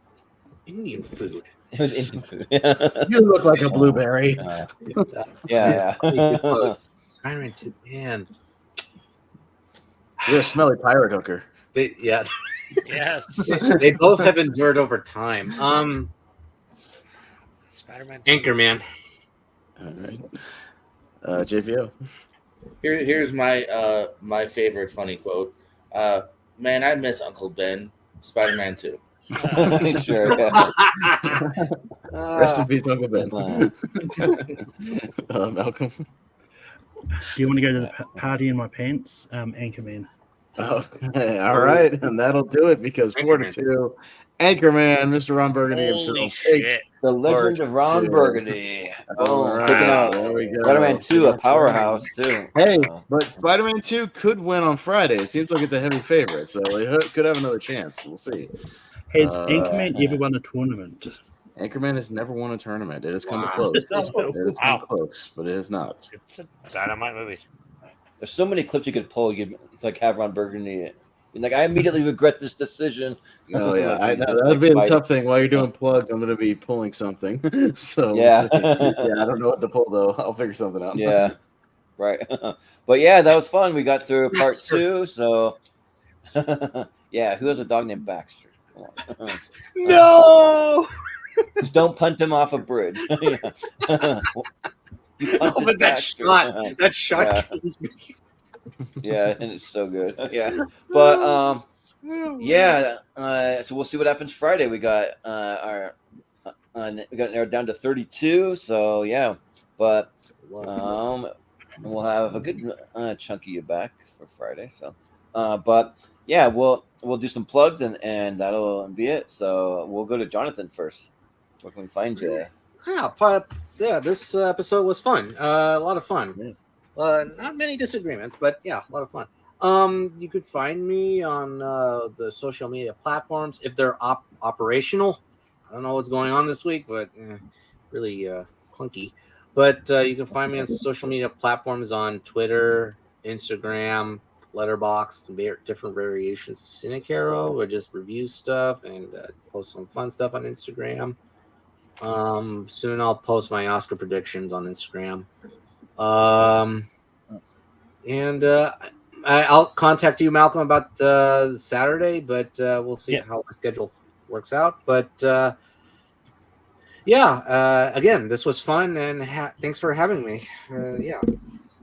Indian food. Indian food. You look like a blueberry. Yeah. Spider-Man 2, man. You're a smelly pirate hooker. Yeah. Yes. They both have endured over time. Spider-Man. Anchorman. All right. JVO. Here's my my favorite funny quote. Man, I miss Uncle Ben. Spider-Man 2. Sure. Yeah. Rest in peace, Uncle Ben. Malcolm. Do you want to go to the party in my pants? Anchorman. Okay, all right, and that'll do it because 4-2, Anchorman, Mr. Ron Burgundy Holy himself takes shit. The Legend of Ron 2. Burgundy. All Oh, right, taking out there we go. Spider-Man 2, a powerhouse too. Hey, So, but Spider-Man 2 could win on Friday. It seems like it's a heavy favorite, so it could have another chance. We'll see. Has Anchorman ever won a tournament? Anchorman has never won a tournament. It has come close. It has come close, but it is not. It's a dynamite movie. there's so many clips you could pull. You could like have Ron Burgundy. Like, I immediately regret this decision. Oh yeah, that'd be a tough thing. While you're doing plugs, I'm gonna be pulling something. So Yeah. yeah, I don't know what to pull though. I'll figure something out. Yeah, right. But yeah, that was fun. We got through part 2. So yeah, who has a dog named Baxter? Come on. No! Just don't punt him off a bridge. You punted But that shot Yeah. kills me. Yeah, and it's so good. Yeah, but yeah. So we'll see what happens Friday. We got we got narrowed down to 32. So yeah, but we'll have a good chunk of you back for Friday. So, but yeah, we'll do some plugs and that'll be it. So we'll go to Jonathan first. Where can we find you? Yeah, this episode was fun. A lot of fun. Not many disagreements, but yeah, a lot of fun. You could find me on the social media platforms if they're operational. I don't know what's going on this week, but really clunky. But you can find me on social media platforms on Twitter, Instagram, Letterboxd, different variations of Caro, or just review stuff and post some fun stuff on Instagram. Soon I'll post my Oscar predictions on Instagram. And I'll contact you, Malcolm, about Saturday, but we'll see how the schedule works out. But again, this was fun, and thanks for having me. Yeah,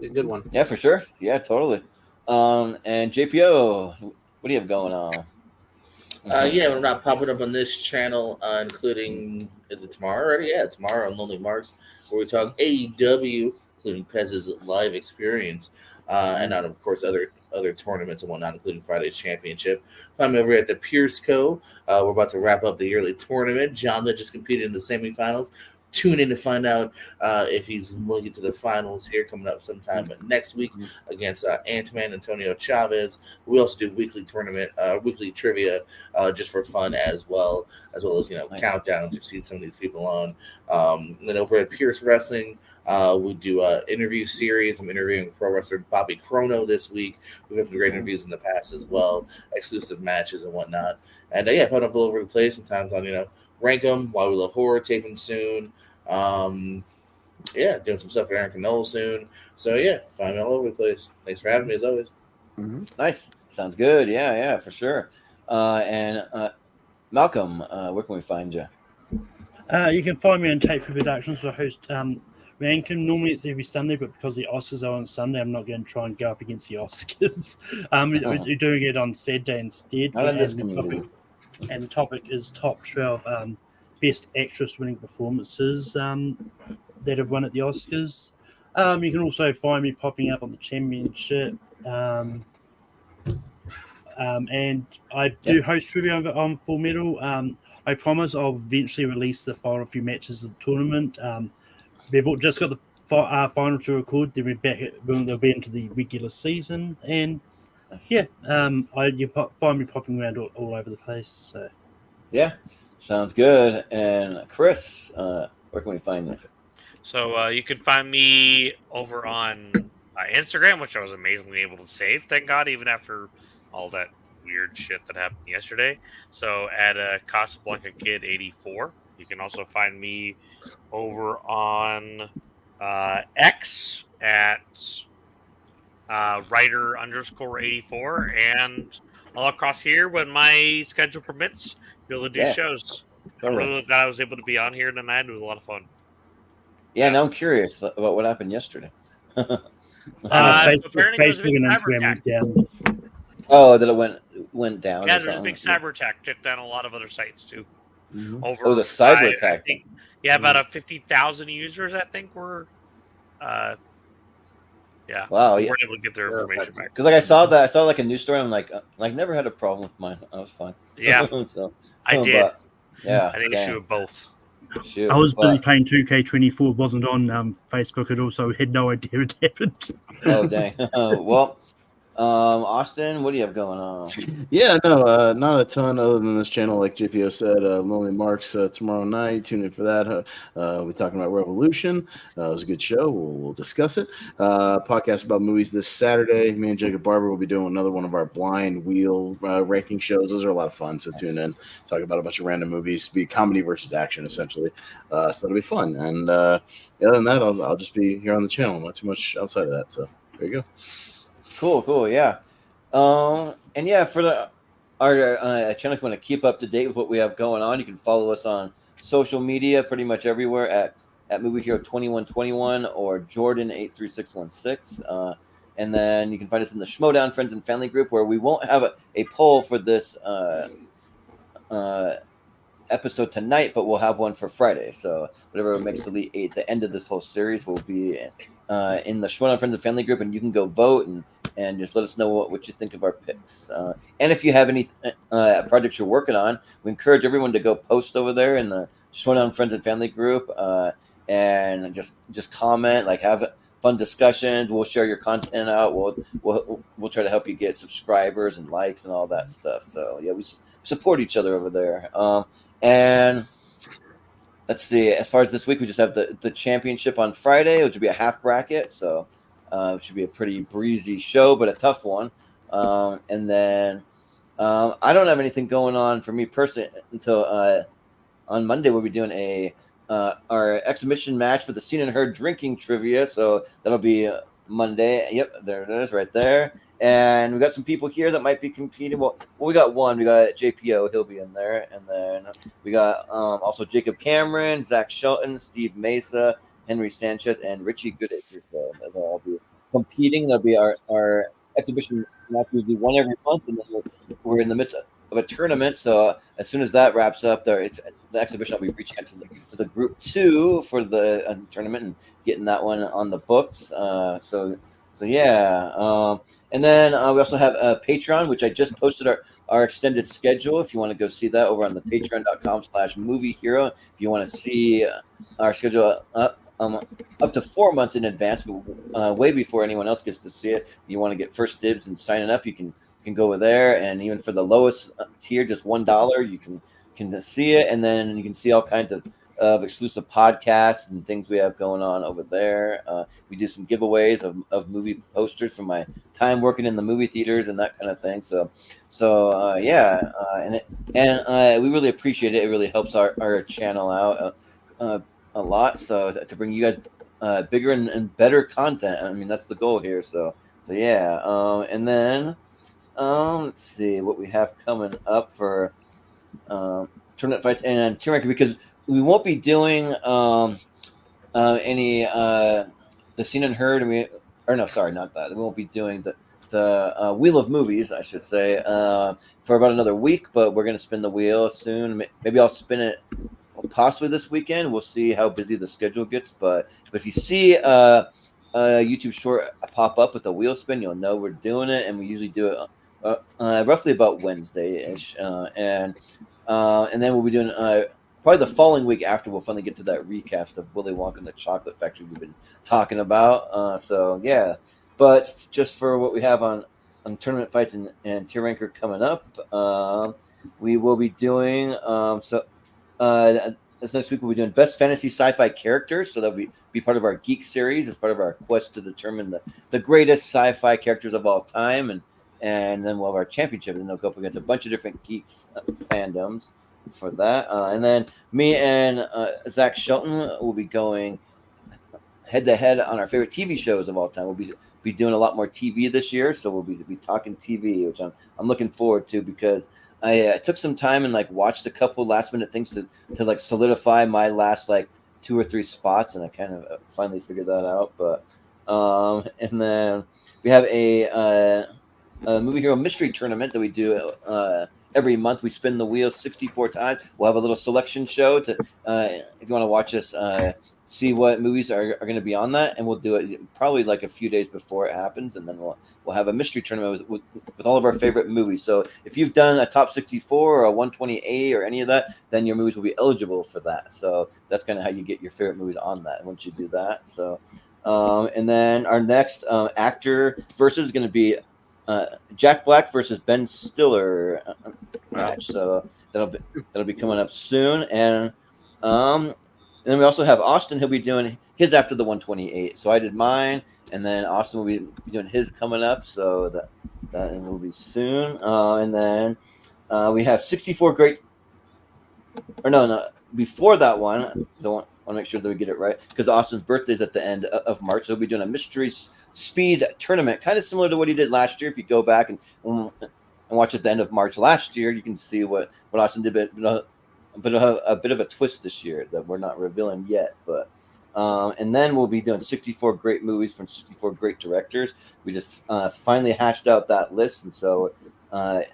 a good one. Yeah, for sure. Yeah, totally. And JPO, what do you have going on? Yeah, we're not popping up on this channel, including, is it tomorrow already? Yeah, tomorrow on Lonely Marks, where we talk AEW, including Pez's live experience, and of course other tournaments and whatnot, including Friday's championship. I'm over at the Pierce Co. We're about to wrap up the yearly tournament. John that just competed in the semifinals. Tune in to find out if he's moving to the finals here coming up sometime next week against Ant-Man Antonio Chavez. We also do weekly tournament, weekly trivia just for fun as well as countdowns to see some of these people on. And then over at Pierce Wrestling, we do an interview series. I'm interviewing pro wrestler Bobby Chrono this week. We've had some great interviews in the past as well, exclusive matches and whatnot. And put up all over the place sometimes on, Rank 'em, Why We Love Horror, taping soon. Doing some stuff for Aaron Canola soon. So find me all over the place. Thanks for having me as always. Mm-hmm. Nice. Sounds good. Yeah, for sure. And Malcolm, where can we find you? You can find me on Tape for Productions. I host Rankin. Normally it's every Sunday, but because the Oscars are on Sunday, I'm not going to try and go up against the Oscars. We're doing it on Saturday instead. Not in this community. And the topic is top 12 best actress winning performances that have won at the Oscars. You can also find me popping up on the championship. And I do host trivia on Full Metal. I promise I'll eventually release the final few matches of the tournament. We've just got the final to record. Then they'll be into the regular season. And you find me popping around all over the place. So. Yeah, sounds good. And Chris, where can we find you? So you can find me over on Instagram, which I was amazingly able to save, thank God, even after all that weird shit that happened yesterday. So at Casablanca Kid 84. You can also find me over on X at writer_84, and all across here when my schedule permits, be able to do shows. Totally. I'm really glad I was able to be on here tonight. It was a lot of fun. Yeah, now I'm curious about what happened yesterday. Apparently there was a big cyber attack. Oh, that it went down. Yeah, there's a big cyber attack. Took down a lot of other sites too. Mm-hmm. The cyber attack. I think, about 50,000 users. I think were. Wow. Weren't able to get their information back. Because I saw like a news story. I'm like never had a problem with mine. I was fine. Yeah, so, I did. Yeah, I had an issue with both. Shoot, I was busy playing 2K24. Wasn't on Facebook at all, so had no idea it happened. Oh dang! Well, Austin, what do you have going on? Yeah, no, not a ton other than this channel, like JPO said. Lonely Marks tomorrow night. Tune in for that. We're talking about Revolution. It was a good show. We'll discuss it. Podcast about movies this Saturday. Me and Jacob Barber will be doing another one of our blind wheel ranking shows. Those are a lot of fun. So tune in. Talk about a bunch of random movies. Be comedy versus action, essentially. So that'll be fun. And other than that, I'll just be here on the channel. Not too much outside of that. So there you go. Cool, yeah. And yeah, for our channel, if you want to keep up to date with what we have going on, you can follow us on social media pretty much everywhere at Movie Hero 2121 or Jordan 83616. And then you can find us in the Schmodown Friends and Family group, where we won't have a poll for this episode tonight, but we'll have one for Friday. So whatever makes the end of this whole series will be in the Schmodown Friends and Family group, and you can go vote and just let us know what you think of our picks. And if you have any projects you're working on, we encourage everyone to go post over there in the Schmodown Friends and Family group, and just comment, like have fun discussions. We'll share your content out. We'll try to help you get subscribers and likes and all that stuff. So yeah, we support each other over there. And let's see. As far as this week, we just have the championship on Friday, which will be a half bracket. So it should be a pretty breezy show, but a tough one. And then I don't have anything going on for me personally until on Monday we'll be doing our exhibition match for the Seen and Heard drinking trivia. So that'll be Monday. Yep, there it is right there. And we got some people here that might be competing. Well, we got one. We got JPO. He'll be in there. And then we got also Jacob Cameron, Zach Shelton, Steve Mesa, Henry Sanchez, and Richie Goodacre. So they'll all be competing. That'll be our exhibition match. We do one every month, and then we're in the midst of a tournament. So as soon as that wraps up, the exhibition, I'll be reaching out to the group 2 for the tournament and getting that one on the books. So yeah. And then we also have a Patreon, which I just posted our extended schedule. If you want to go see that over on the patreon.com/moviehero. If you want to see our schedule up to 4 months in advance, but way before anyone else gets to see it. If you want to get first dibs and signing up, you can go over there. And even for the lowest tier, just $1, you can see it. And then you can see all kinds of exclusive podcasts and things we have going on over there. We do some giveaways of movie posters from my time working in the movie theaters and that kind of thing. So yeah, and we really appreciate it. It really helps our channel out a lot. So to bring you guys bigger and better content. I mean, that's the goal here. So yeah. And then let's see what we have coming up for tournament fights and team ranking, because we won't be doing any the seen and heard, not that. We won't be doing the wheel of movies, I should say, for about another week. But we're gonna spin the wheel soon. Maybe I'll spin it possibly this weekend. We'll see how busy the schedule gets. But if you see a YouTube short pop up with a wheel spin, you'll know we're doing it, and we usually do it roughly about Wednesday-ish, and then we'll be doing probably the following week after. We'll finally get to that recast of Willy Wonka and the Chocolate Factory we've been talking about. So yeah, but just for what we have on tournament fights and tier ranker coming up, we will be doing this next week we'll be doing best fantasy sci-fi characters. So that'll be part of our geek series as part of our quest to determine the greatest sci-fi characters of all time, and then we'll have our championship, and they'll go up against a bunch of different geek fandoms for that. And then me and Zach Shelton will be going head to head on our favorite TV shows of all time. We'll be doing a lot more TV this year, so we'll be talking TV, which I'm looking forward to, because I took some time and watched a couple last minute things to solidify my last 2 or 3 spots, and I kind of finally figured that out. But and then we have a movie hero mystery tournament that we do every month. We spin the wheel 64 times. We'll have a little selection show to if you want to watch us see what movies are going to be on that, and we'll do it probably a few days before it happens, and then we'll have a mystery tournament with all of our favorite movies. So if you've done a top 64 or a 128 or any of that, then your movies will be eligible for that. So that's kind of how you get your favorite movies on that once you do that. So and then our next actor versus is going to be Jack Black versus Ben Stiller match. So that'll be coming up soon, and then we also have Austin. He'll be doing his after the 128. So I did mine, and then Austin will be doing his coming up. So that will be soon. And then we have 64 great. Or no. Before that one, I want to make sure that we get it right, because Austin's birthday is at the end of March. So we'll be doing a mystery speed tournament, kind of similar to what he did last year. If you go back and watch at the end of March last year, you can see what Austin did, but a bit of a twist this year that we're not revealing yet. But and then we'll be doing 64 great movies from 64 great directors. We just finally hashed out that list, and so and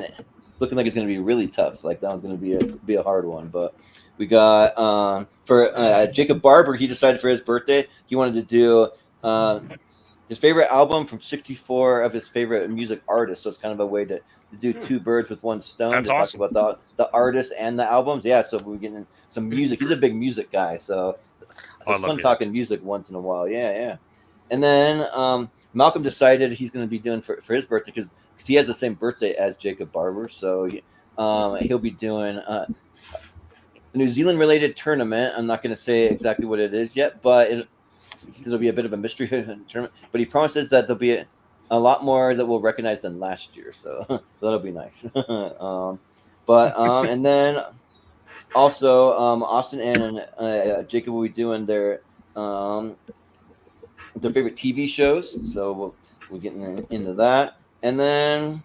it's looking like it's going to be really tough. That one's going to be a hard one. But we got for Jacob Barber, he decided for his birthday he wanted to do his favorite album from 64 of his favorite music artists. So it's kind of a way to do 2 birds with 1 stone. That's to awesome. Talk about the artists and the albums. Yeah, so we're getting some music. He's a big music guy, so it's fun talking music once in a while. Yeah. And then Malcolm decided he's going to be doing for his birthday, because he has the same birthday as Jacob Barber. So he'll be doing a New Zealand related tournament. I'm not going to say exactly what it is yet, but it'll be a bit of a mystery tournament. But he promises that there'll be a lot more that we'll recognize than last year. So that'll be nice. And then also Austin and Jacob will be doing their favorite TV shows. So we'll get into that. And then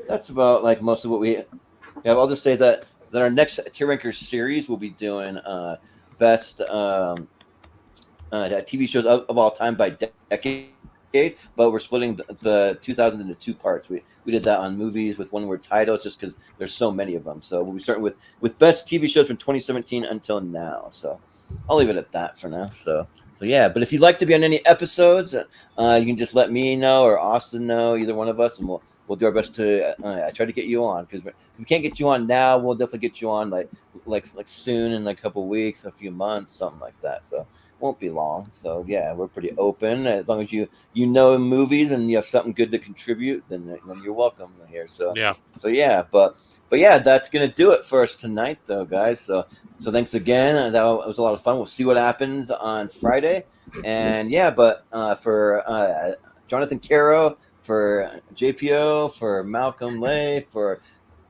that's about most of what we have. I'll just say that our next Tier Ranker series will be doing best TV shows of all time by decade. But we're splitting the 2000 into 2 parts. We did that on movies with 1-word titles, just because there's so many of them. So we'll be starting with best TV shows from 2017 until now. So I'll leave it at that for now. So yeah. But if you'd like to be on any episodes, you can just let me know or Austin know, either one of us, and we'll do our best to try to get you on. Because if we can't get you on now, we'll definitely get you on like soon, in a couple of weeks, a few months, something like that. So won't be long. So yeah, we're pretty open. As long as you know movies and you have something good to contribute, then you're welcome here. So yeah, but yeah, that's gonna do it for us tonight, though, guys. So thanks again. That was a lot of fun. We'll see what happens on Friday. And yeah, but for Jonathan Caro, for JPO, for Malcolm Lay, for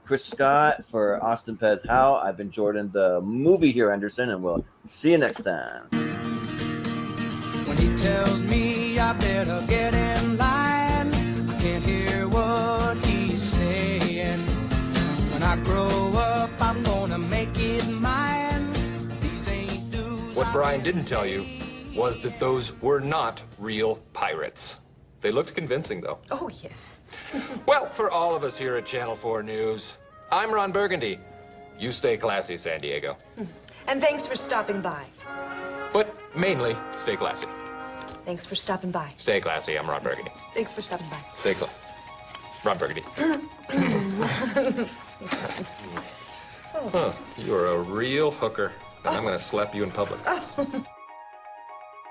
Chris Scott, for Austin Pez Howell, I've been Jordan, the movie hero Anderson, and we'll see you next time. When he tells me I better get in line, I can't hear what he's saying. When I grow up, I'm gonna make it mine. These ain't dues. What Brian didn't tell you was that those were not real pirates. They looked convincing, though. Oh, yes. Well, for all of us here at Channel 4 News, I'm Ron Burgundy. You stay classy, San Diego. And thanks for stopping by. But mainly, stay classy. Thanks for stopping by. Stay classy, I'm Ron Burgundy. Thanks for stopping by. Stay classy. Ron Burgundy. Huh, you're a real hooker, and I'm gonna slap you in public.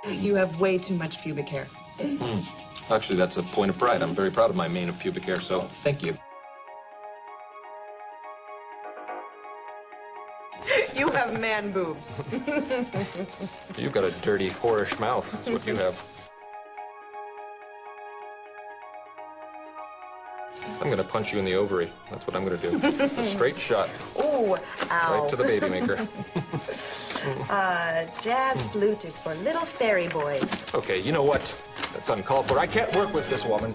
You have way too much pubic hair. Actually, that's a point of pride. I'm very proud of my mane of pubic hair, so thank you. You have man boobs. You've got a dirty, whorish mouth. That's what you have. I'm gonna punch you in the ovary. That's what I'm gonna do. A straight shot. Ooh, ow. Right to the baby maker. Jazz flute is for little fairy boys. Okay, you know what? That's uncalled for. I can't work with this woman.